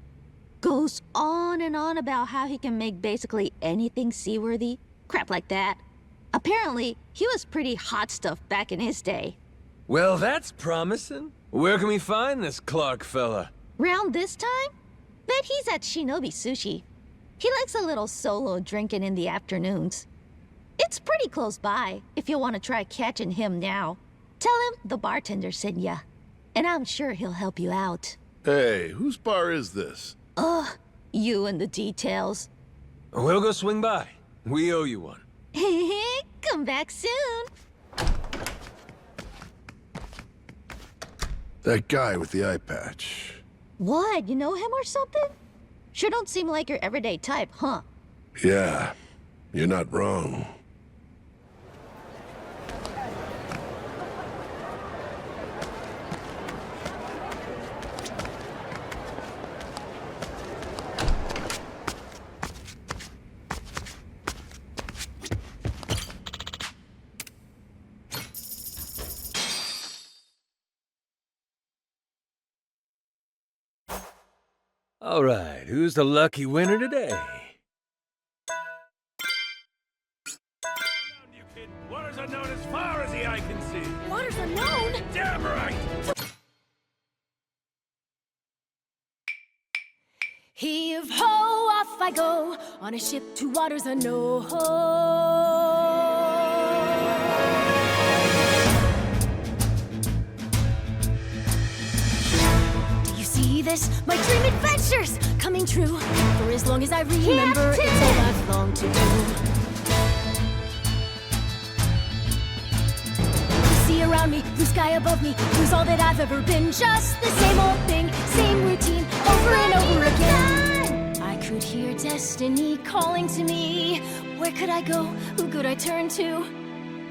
Goes on and on about how he can make basically anything seaworthy. Crap like that. Apparently, he was pretty hot stuff back in his day. Well, that's promising. Where can we find this Clark fella? Round this time? Bet he's at Shinobi Sushi. He likes a little solo drinking in the afternoons. It's pretty close by, if you want to try catching him now. Tell him the bartender sent ya, and I'm sure he'll help you out. Hey, whose bar is this? You and the details. We'll go swing by. We owe you one. Come back soon. That guy with the eye patch. What, you know him or something? Sure don't seem like your everyday type, huh? Yeah, you're not wrong. All right, who's the lucky winner today? Waters unknown as far as the eye can see. Waters unknown? Damn right! Heave ho, off I go on a ship to waters unknown. Do you see this? My dream adventures coming true. For as long as I remember, it's all I've longed to do. Sea around me, blue sky above me, lose all that I've ever been. Just the same old thing, same routine, over and over again. I could hear destiny calling to me. Where could I go? Who could I turn to?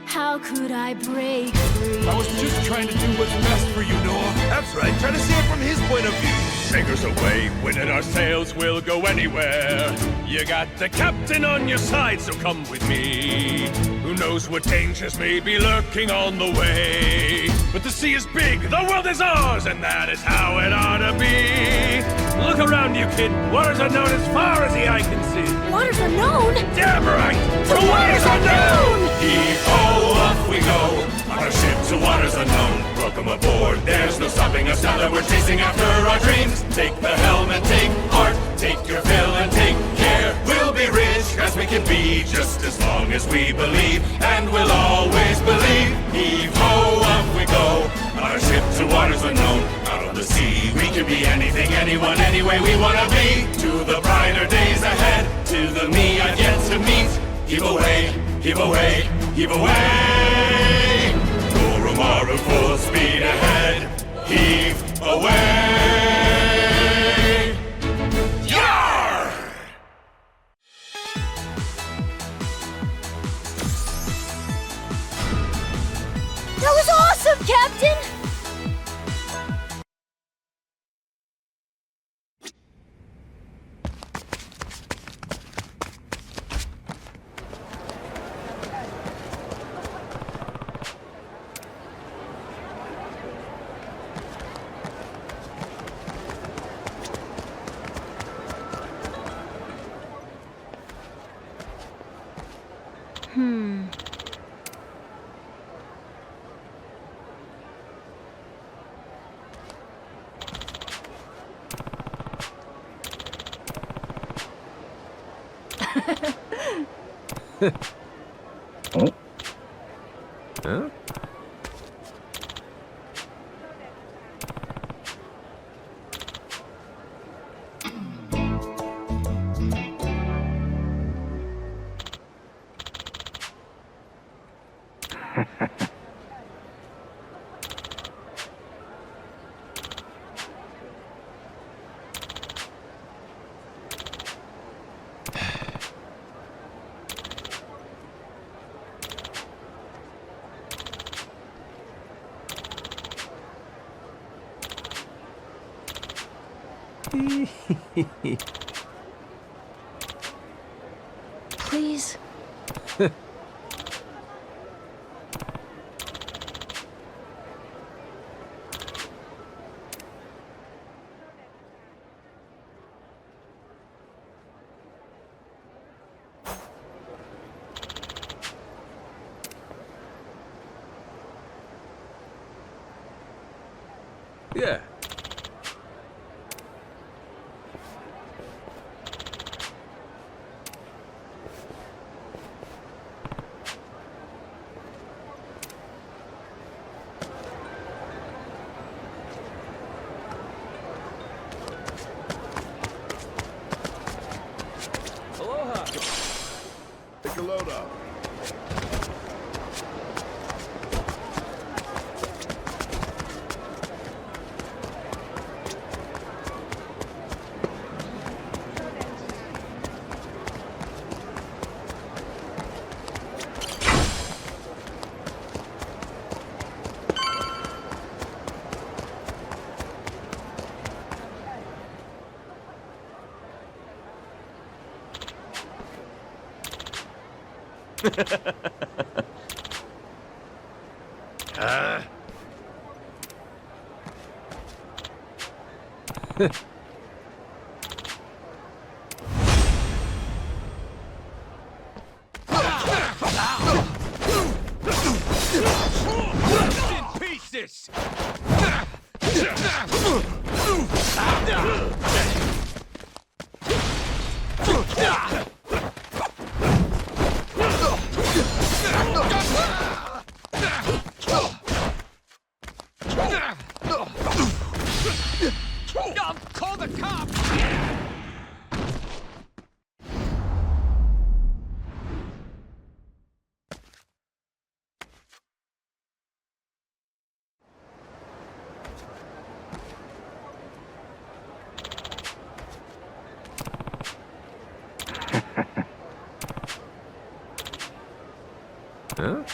How could I break free? I was just trying to do what's best for you, Noah. That's right, try to see it from his point of view. Fingers away, winning our sails, we'll go anywhere. You got the captain on your side, so come with me. Who knows what dangers may be lurking on the way. But the sea is big, the world is ours, and that is how it ought to be. Look around you, kid. Waters unknown as far as the eye can see. Waters unknown? Damn right! To waters unknown! Heave-ho, off we go. On our ship to waters unknown. Welcome aboard, there's no stopping us now that we're chasing after our dreams. Take the helm and take heart, take your fill and take care. We'll be rich as we can be, just as long as we believe, and we'll always believe. Heave-ho, off we go, on our ship to waters unknown. Out on the sea, we can be anything, anyone, any way we wanna be. To the brighter days ahead, to the me I've yet to meet. Heave away, heave away, heave away. Goro Maru, full speed ahead. Heave away. Yar! That was awesome, Captain! Oh? Huh? Please. Yeah. take a load up. In pieces! I'll call the cops! Huh?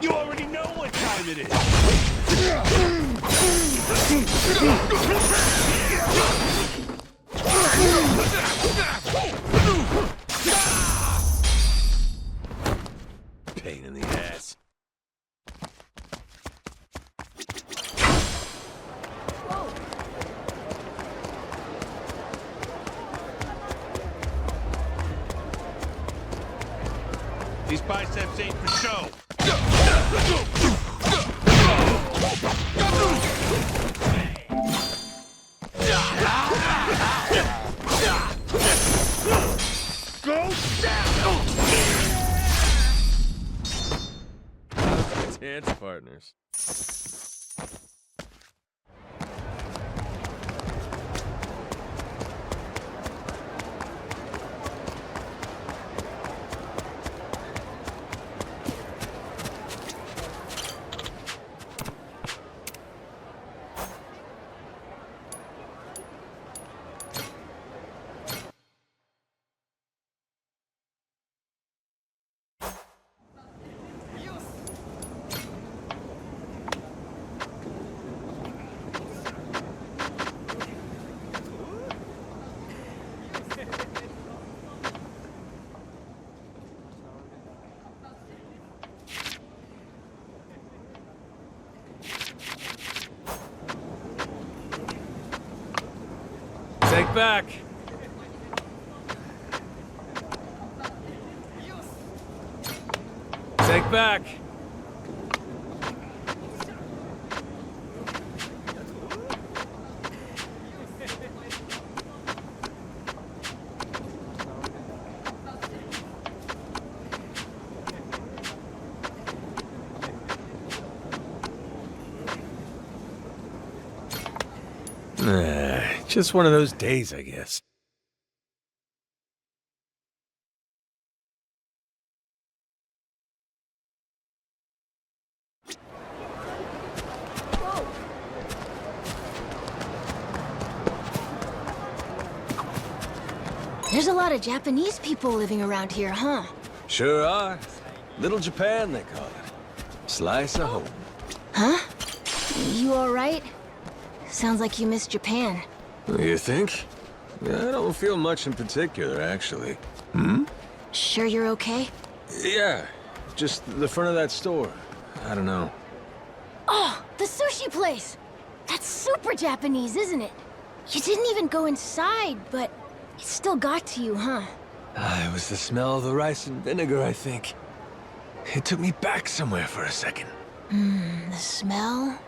You already know what time it is! Pain in the ass. These biceps ain't for show. Go down! Dance partners. Take back. Take back. Just one of those days, I guess. There's a lot of Japanese people living around here, huh? Sure are. Little Japan, they call it. Slice of home. Huh? You all right? Sounds like you miss Japan. You think? Yeah, I don't feel much in particular, actually. Hmm? Sure you're okay? Yeah, just the front of that store. I don't know. Oh, the sushi place! That's super Japanese, isn't it? You didn't even go inside, but it still got to you, huh? It was the smell of the rice and vinegar, I think. It took me back somewhere for a second. The smell?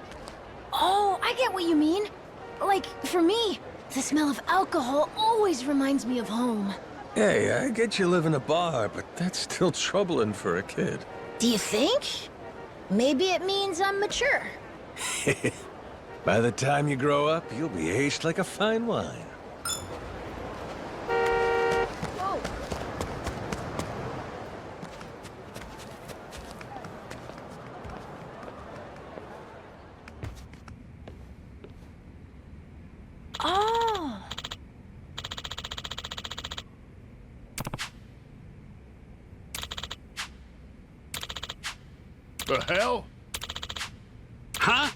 Oh, I get what you mean. Like, for me, the smell of alcohol always reminds me of home. Hey, I get you live in a bar, but that's still troubling for a kid. Do you think? Maybe it means I'm mature. By the time you grow up, you'll be aged like a fine wine. Oh! The hell? Huh?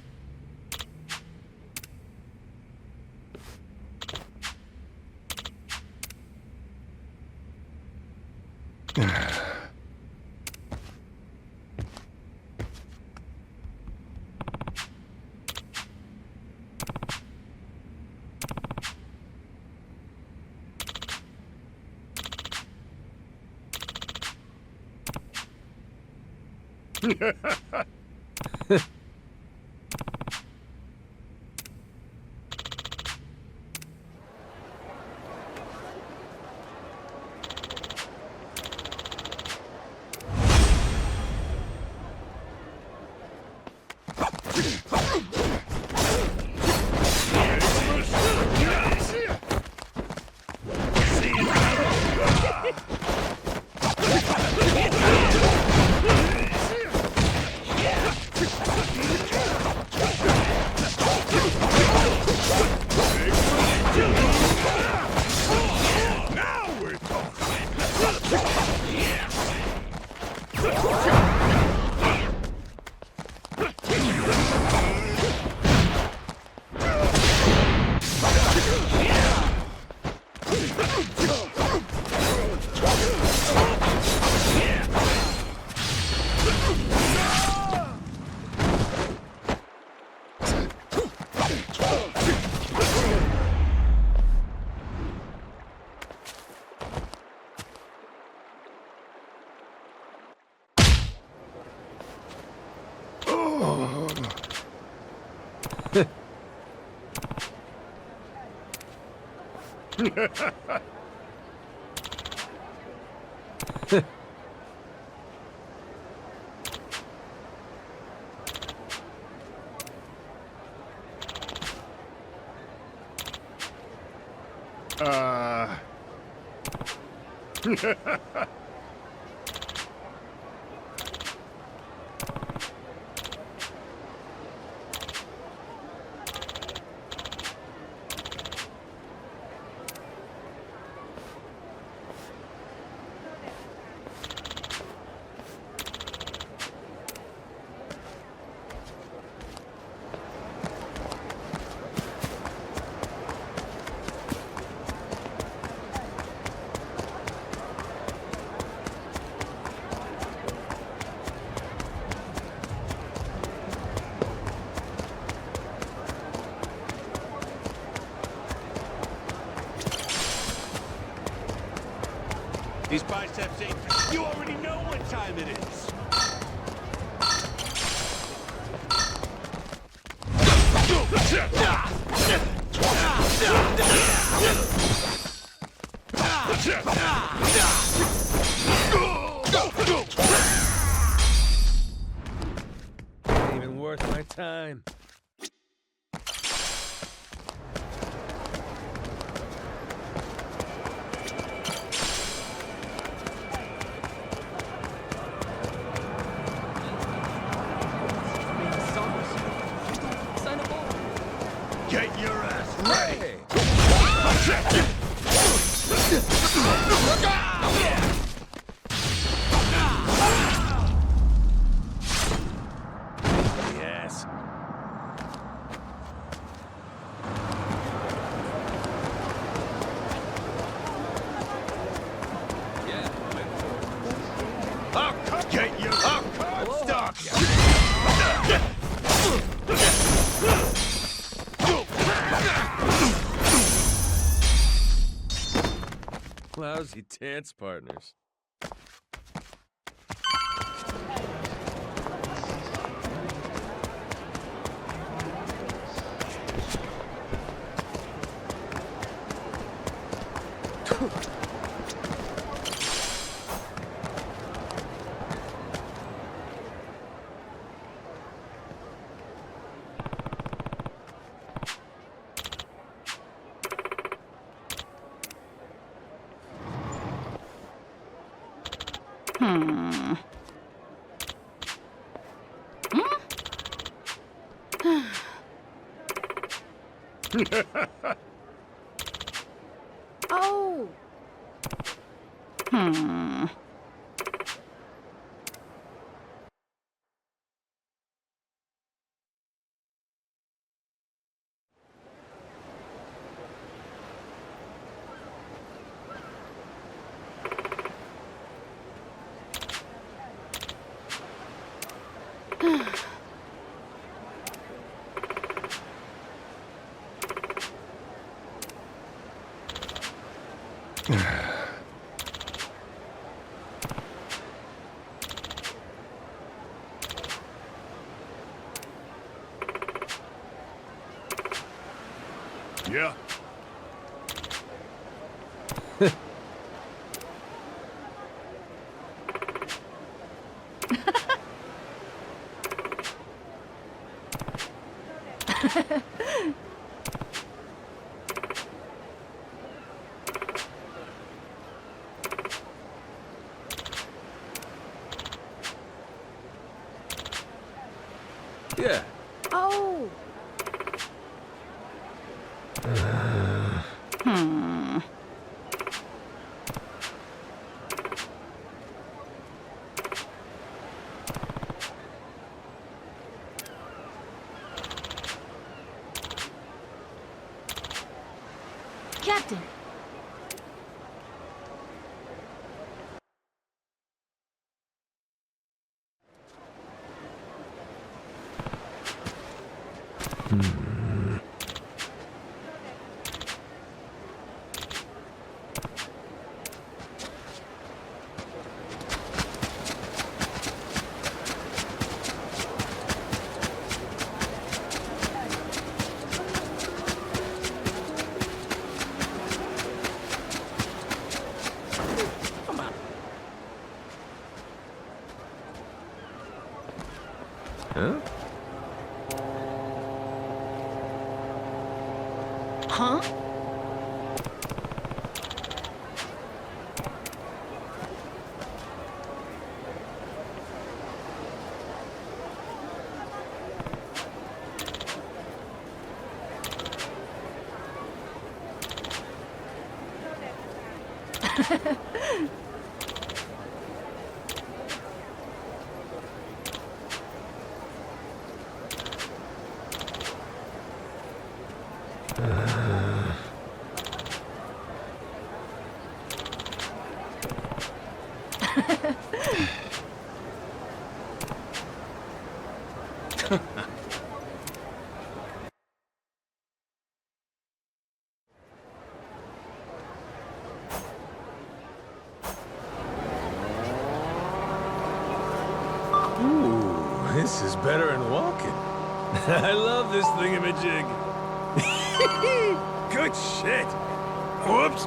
These biceps ain't... You already know what time it is! Ain't even worth my time. Get your ass ready! Yes. Get you! Stop you! Lousy dance partners. Oh! Yeah. Yeah. Oh! Captain! Huh? Huh? Ooh, this is better than walking. I love this thingamajig. Good shit. Whoops.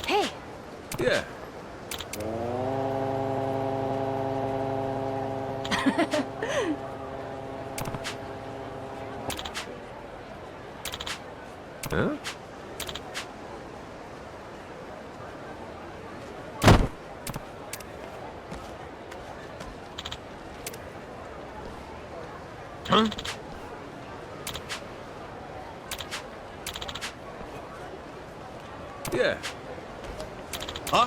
Hey! Yeah. Huh? Huh? Yeah. Huh?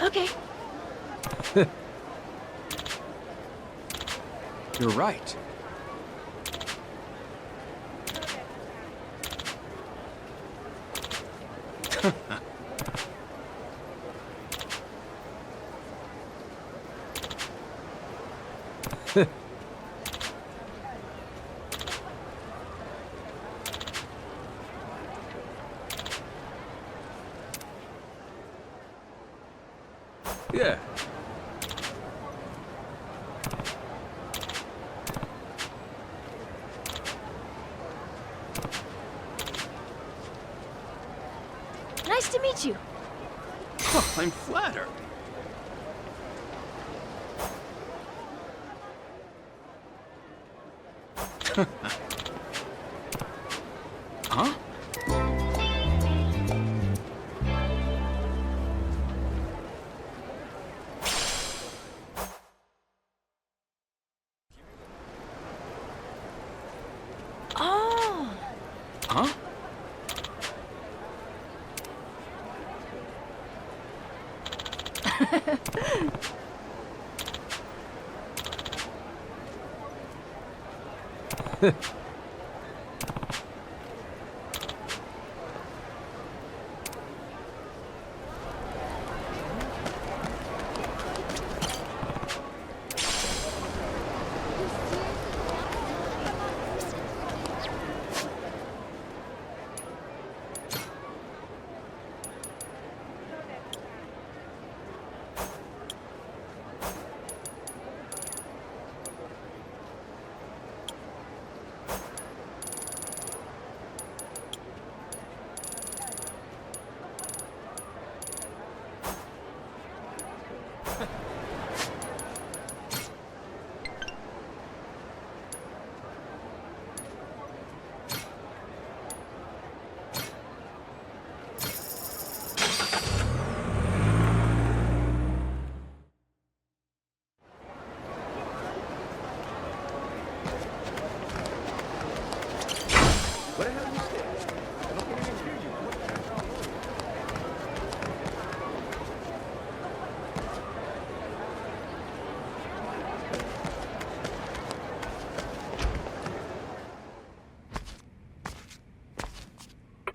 Okay. You're right. Yeah. Nice to meet you. I'm flattered. Huh? Oh. Huh?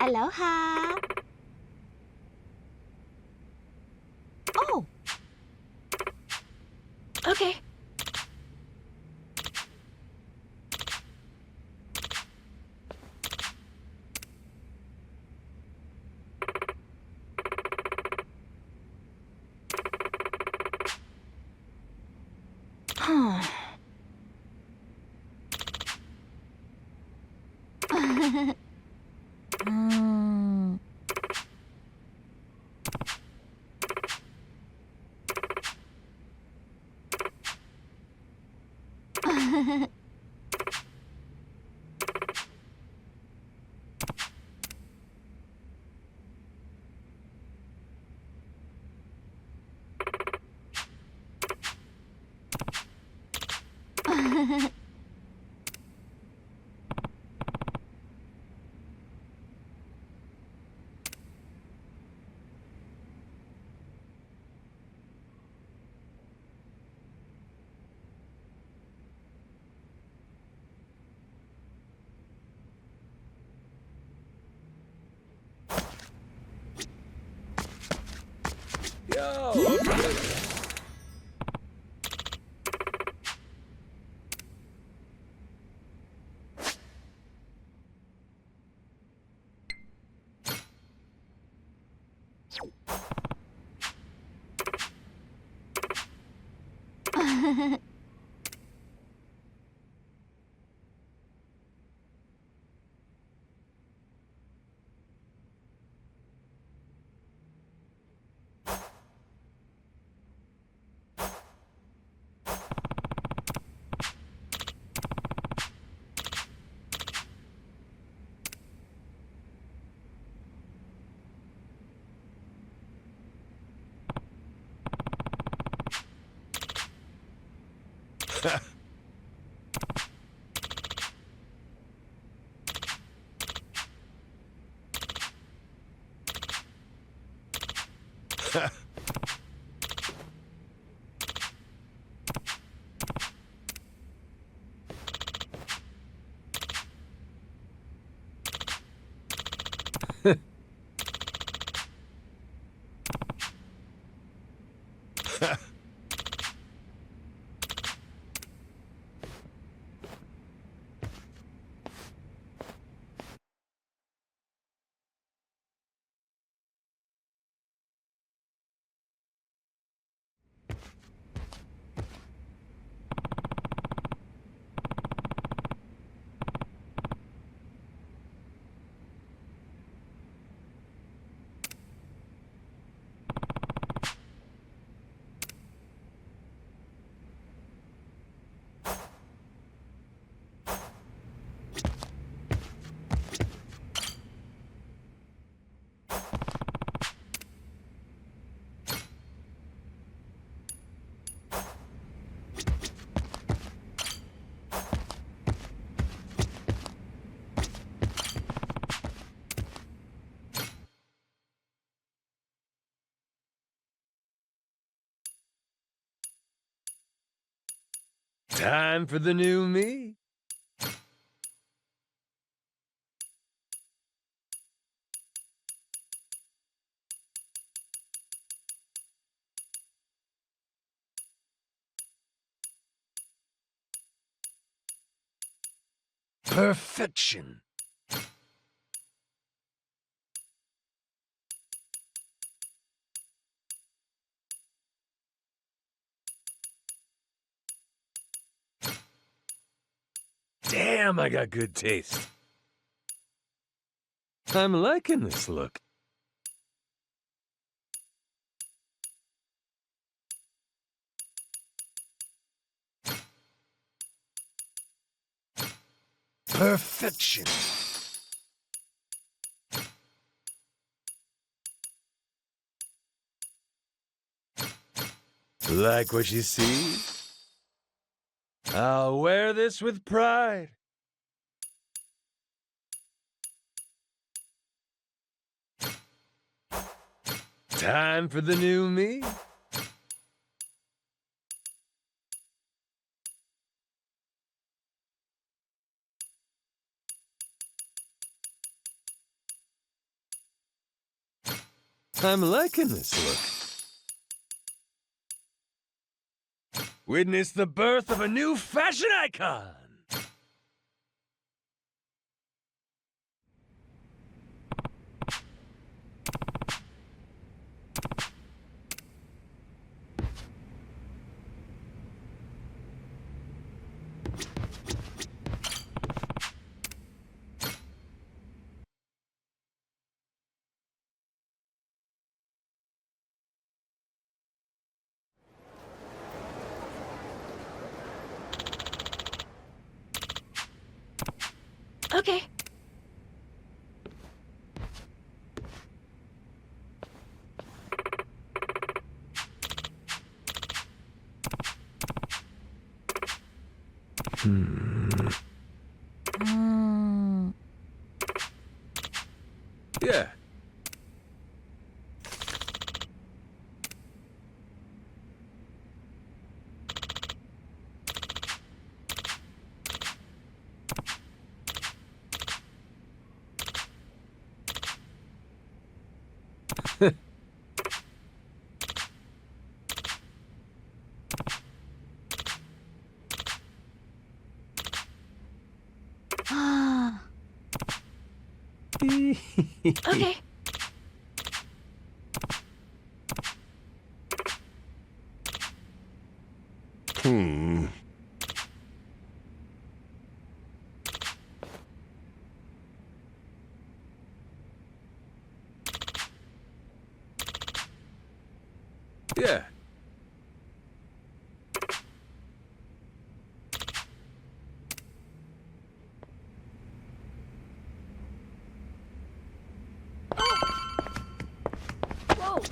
Aloha. Oh. Okay. Huh. Mm. Time for the new me. Perfection. Damn, I got good taste. I'm liking this look. Perfection. Like what you see? I'll wear this with pride. Time for the new me. I'm liking this look. Witness the birth of a new fashion icon. Okay. Yeah. Okay. Yeah. Whoa.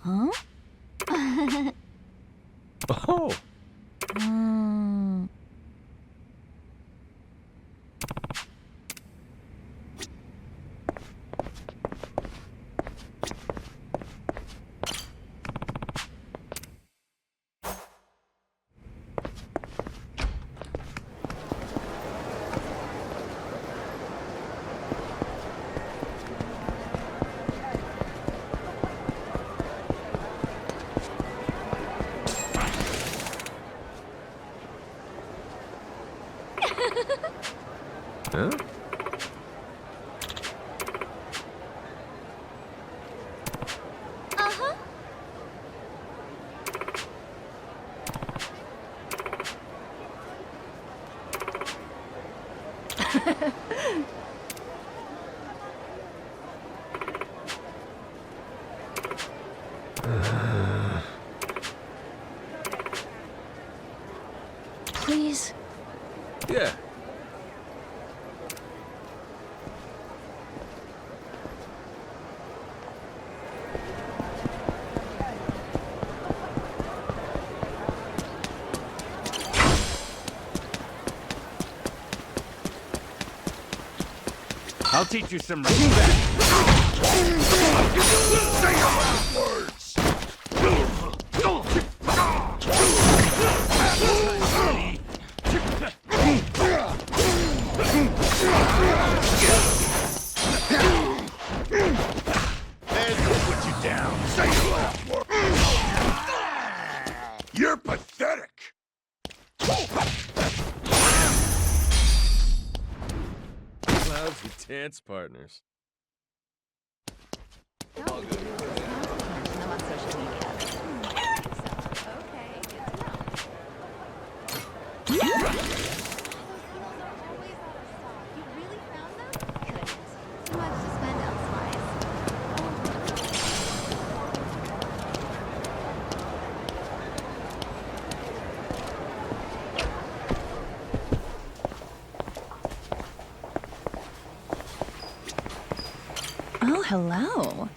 Huh? Oh. Huh? Uh-huh. Please. Yeah. I'll teach you some respect. Say your last words! There's no put you down. Say your last words! You're pathetic! Lousy dance partners. Oh, hello.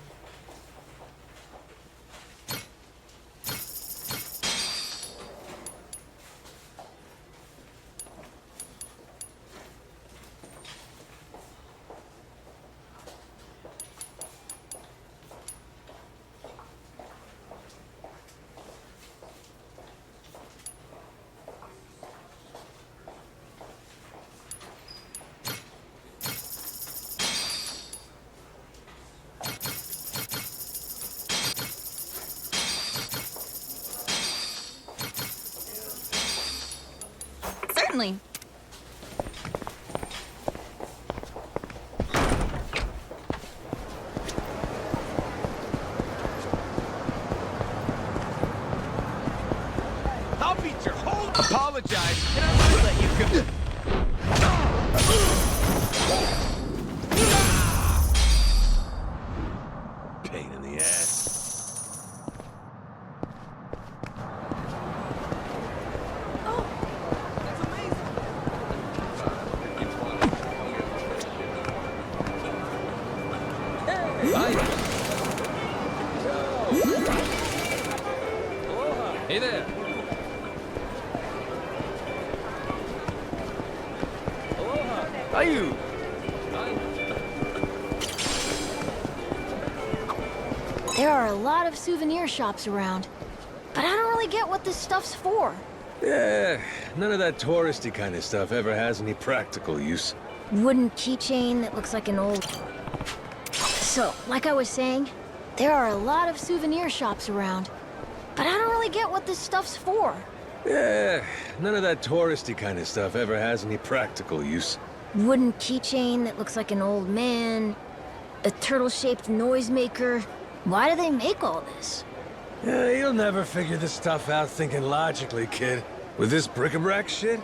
Certainly. I'll beat your whole... Apologize. Can I really let you go? Pain in the ass. Hey there. Are you? There are a lot of souvenir shops around, but I don't really get what this stuff's for. Yeah, none of that touristy kind of stuff ever has any practical use. Wooden keychain that looks like an old... So, like I was saying, there are a lot of souvenir shops around, but I don't really get what this stuff's for. Yeah, none of that touristy kind of stuff ever has any practical use. Wooden keychain that looks like an old man, a turtle-shaped noisemaker. Why do they make all this? Yeah, you'll never figure this stuff out thinking logically, kid. With this bric-a-brac shit,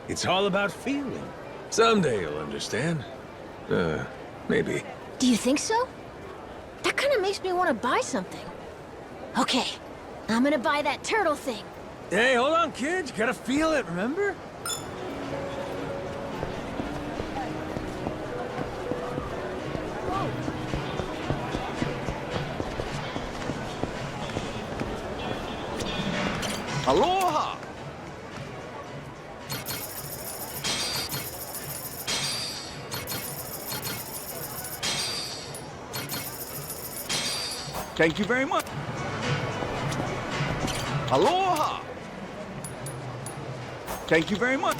it's all about feeling. Someday you'll understand. Maybe. Do you think so? That kind of makes me want to buy something. Okay, I'm gonna buy that turtle thing. Hey, hold on, kid. You gotta feel it, remember? Aloha! Thank you very much. Aloha! Thank you very much.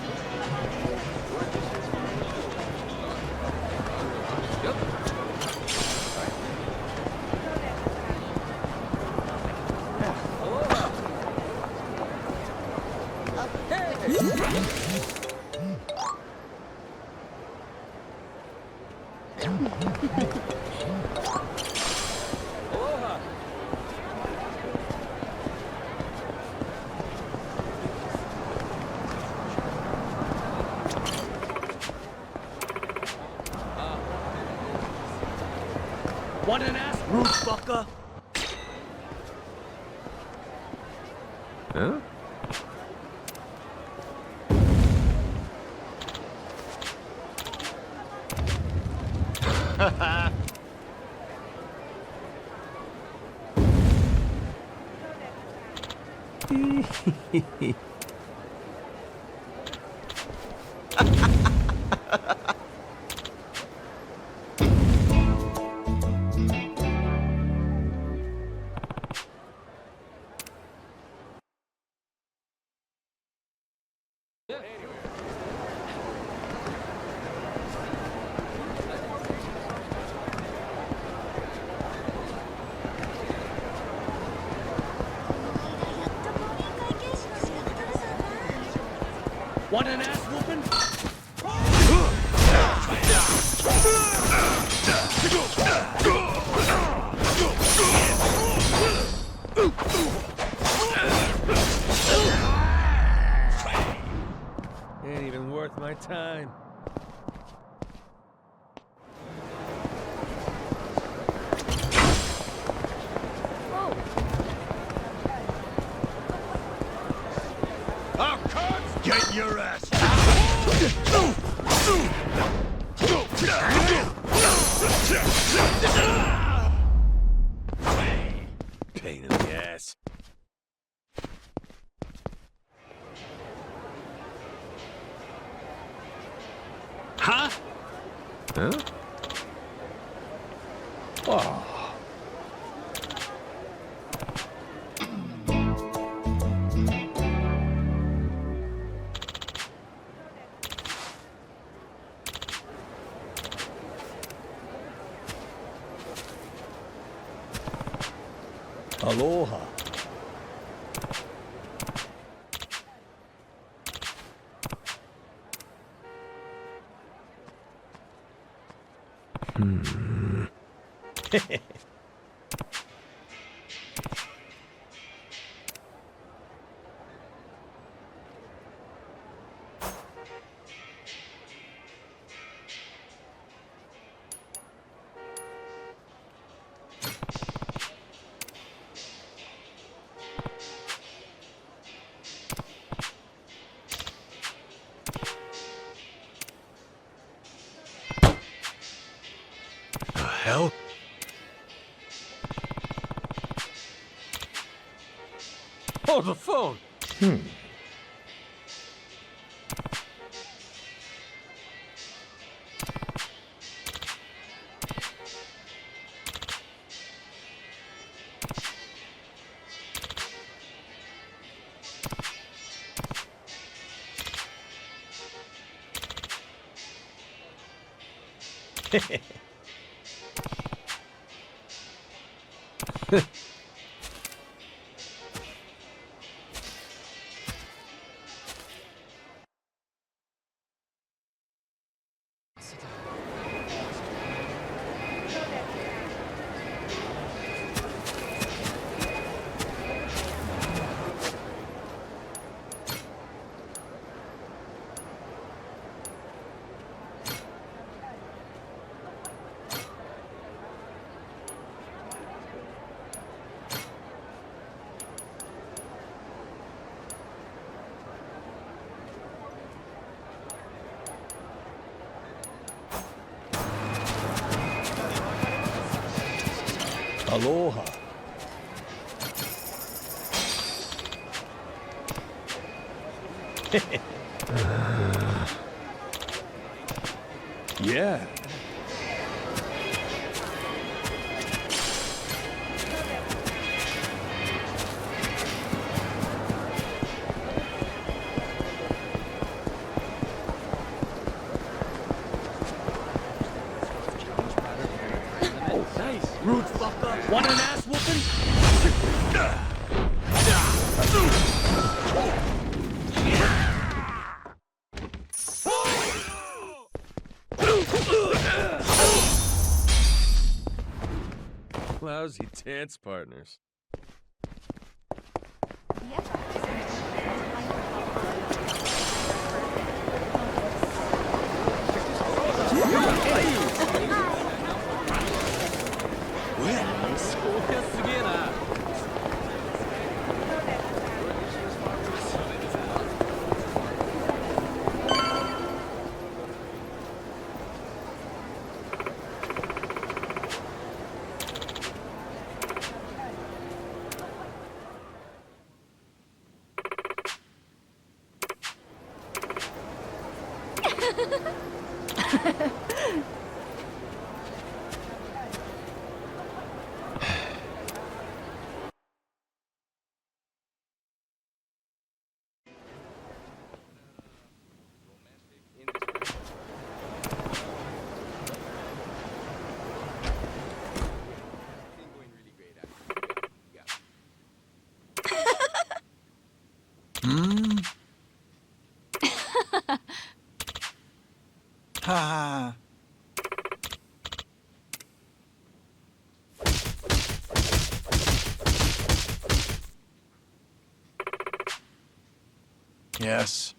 Want an ass, rude fucker? Huh? Want an ass whooping? Ain't even worth my time. Get your ass. Pain in the ass. Huh? Huh? Oh. Aloha. The hell? Oh, the phone! Aloha. Yeah. Rude fucker. Want an ass whooping? Lousy dance partners. Ha. Yes.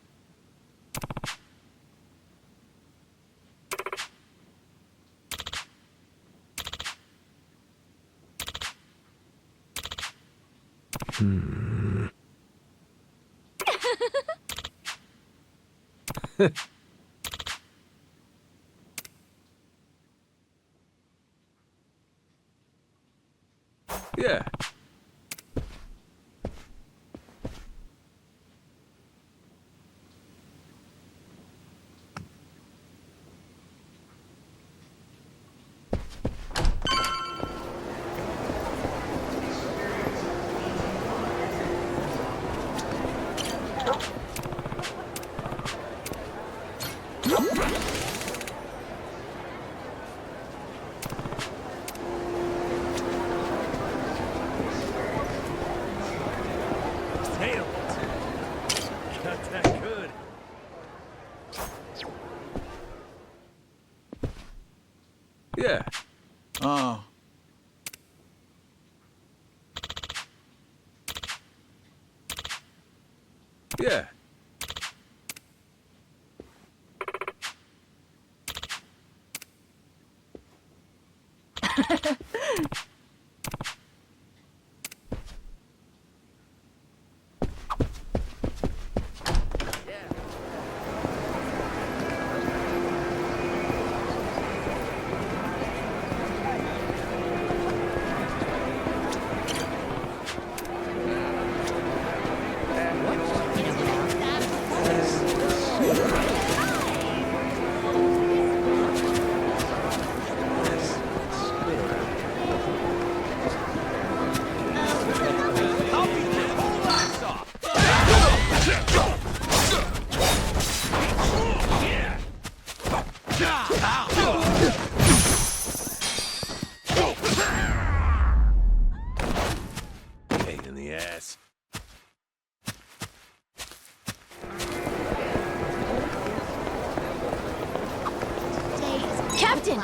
Yeah. Got that good. Yeah. Oh. Yeah. Pain in the ass. Captain!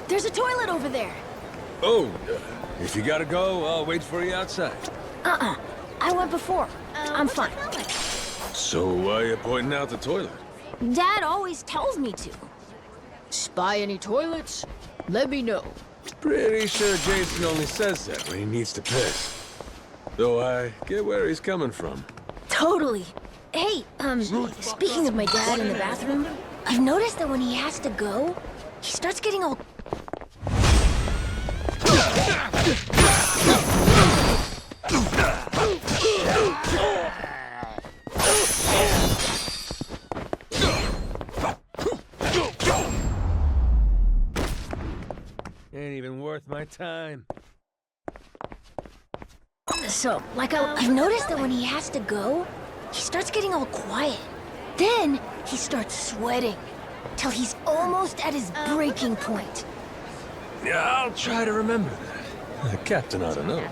There's a toilet over there. Oh, if you gotta go, I'll wait for you outside. Uh-uh. I went before. I'm fine. So why you pointing out the toilet? Dad always tells me to. Spy any toilets? Let me know. Pretty sure Jason only says that when he needs to piss. Though I get where he's coming from. Totally. Hey, speaking of my dad in the bathroom, I've noticed that when he has to go, he starts getting all... Ain't even worth my time. So, I've noticed that when he has to go, he starts getting all quiet. Then, he starts sweating, till he's almost at his breaking point. Yeah, I'll try to remember that. The captain ought to know.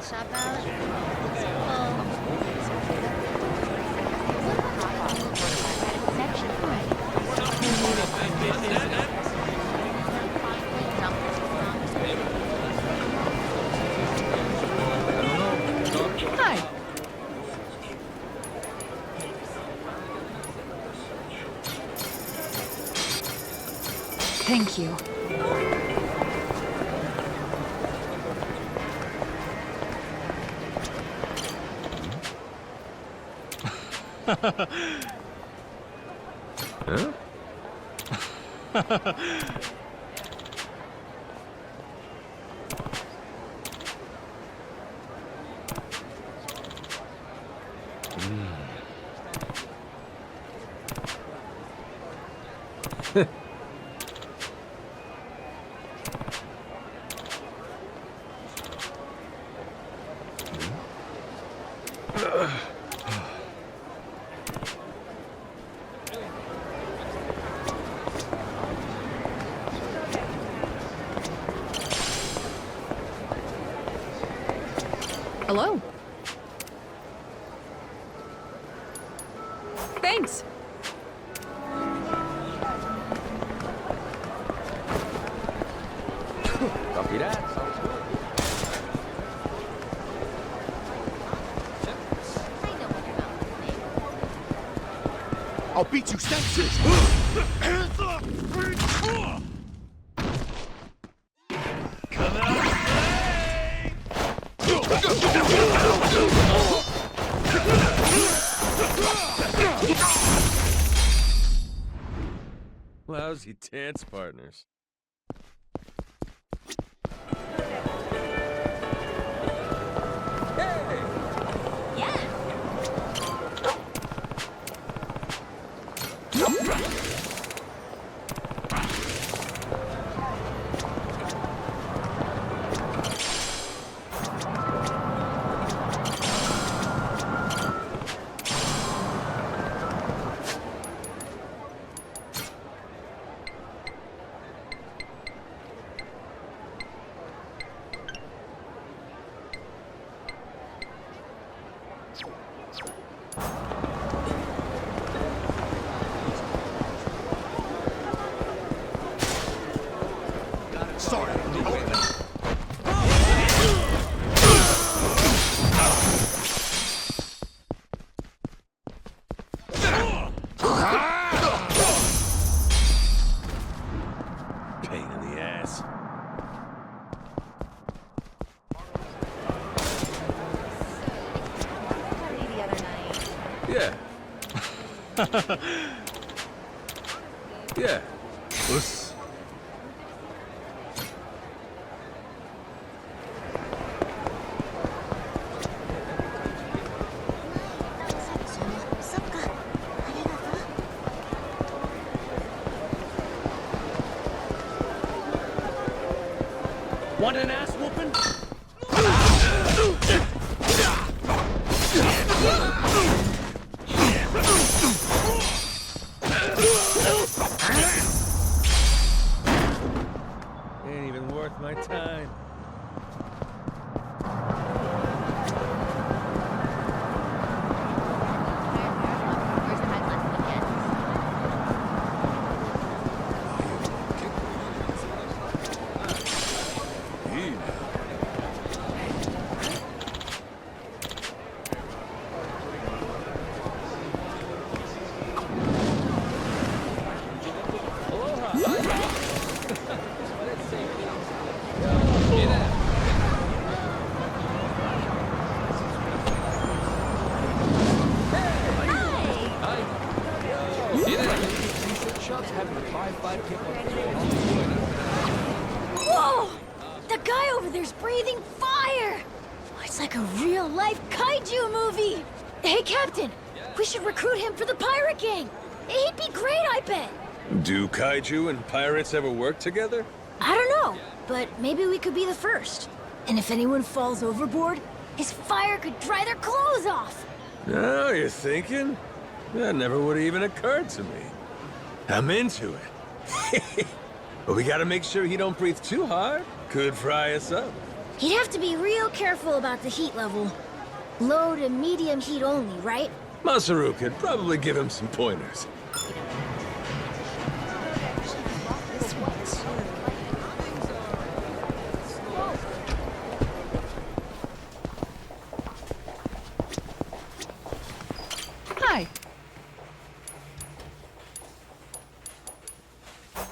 Hi. Thank you. Huh? Hello. Thanks. Copy that. Sounds good. I'll beat you senseless! Hands up! Come out! Lousy dance partners. Sorry. Pain in the ass. Yeah. Yeah. Puss. Want an ass whooping? Ain't even worth my time. Whoa! The guy over there's breathing fire! It's like a real-life kaiju movie! Hey, Captain! We should recruit him for the pirate gang! He'd be great, I bet! Do kaiju and pirates ever work together? I don't know, but maybe we could be the first. And if anyone falls overboard, his fire could dry their clothes off. Now you're thinking? That never would have even occurred to me. I'm into it. But we gotta make sure he don't breathe too hard. Could fry us up. He'd have to be real careful about the heat level. Low to medium heat only, right? Masaru could probably give him some pointers. Hi.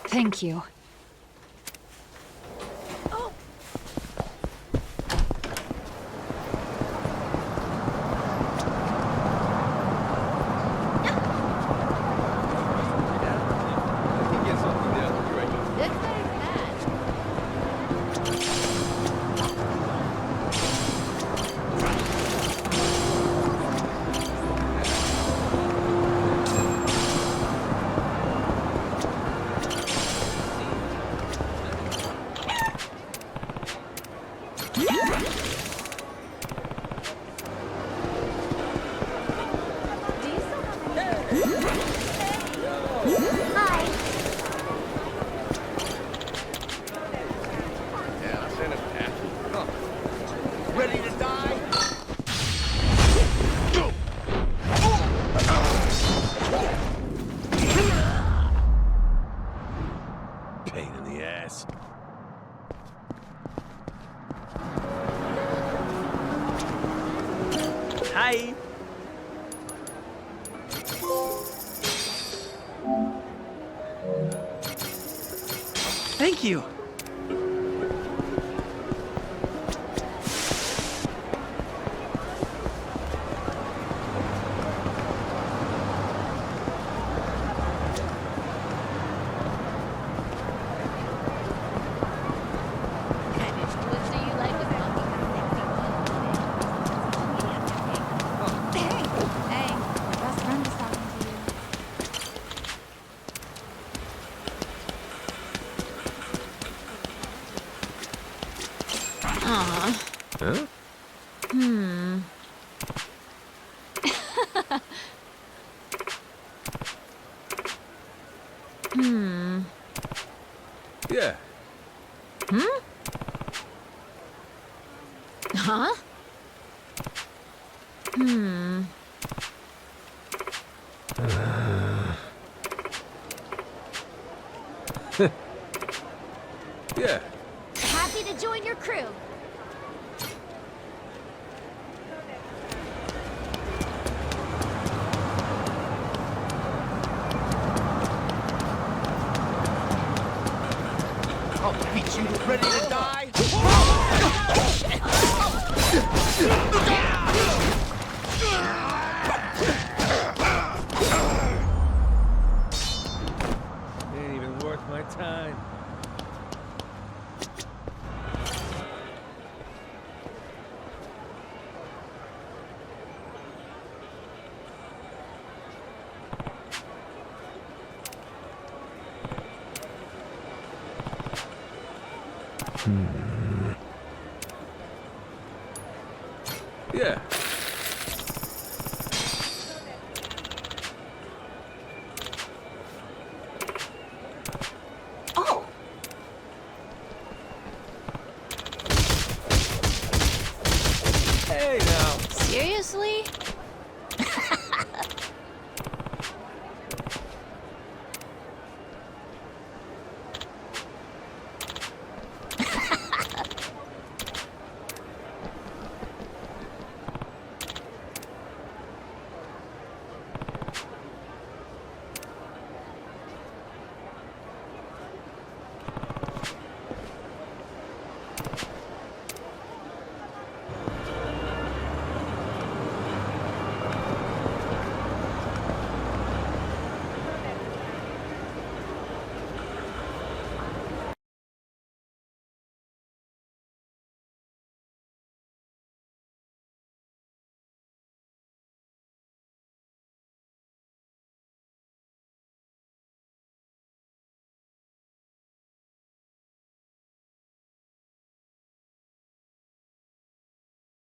Thank you. Ready to die? Pain in the ass. Hi. Thank you. Huh? Yeah. Huh? Yeah. Happy to join your crew. I'll beat you. Ready to die? Ain't even worth my time. Yeah. Oh. Hey now. Seriously?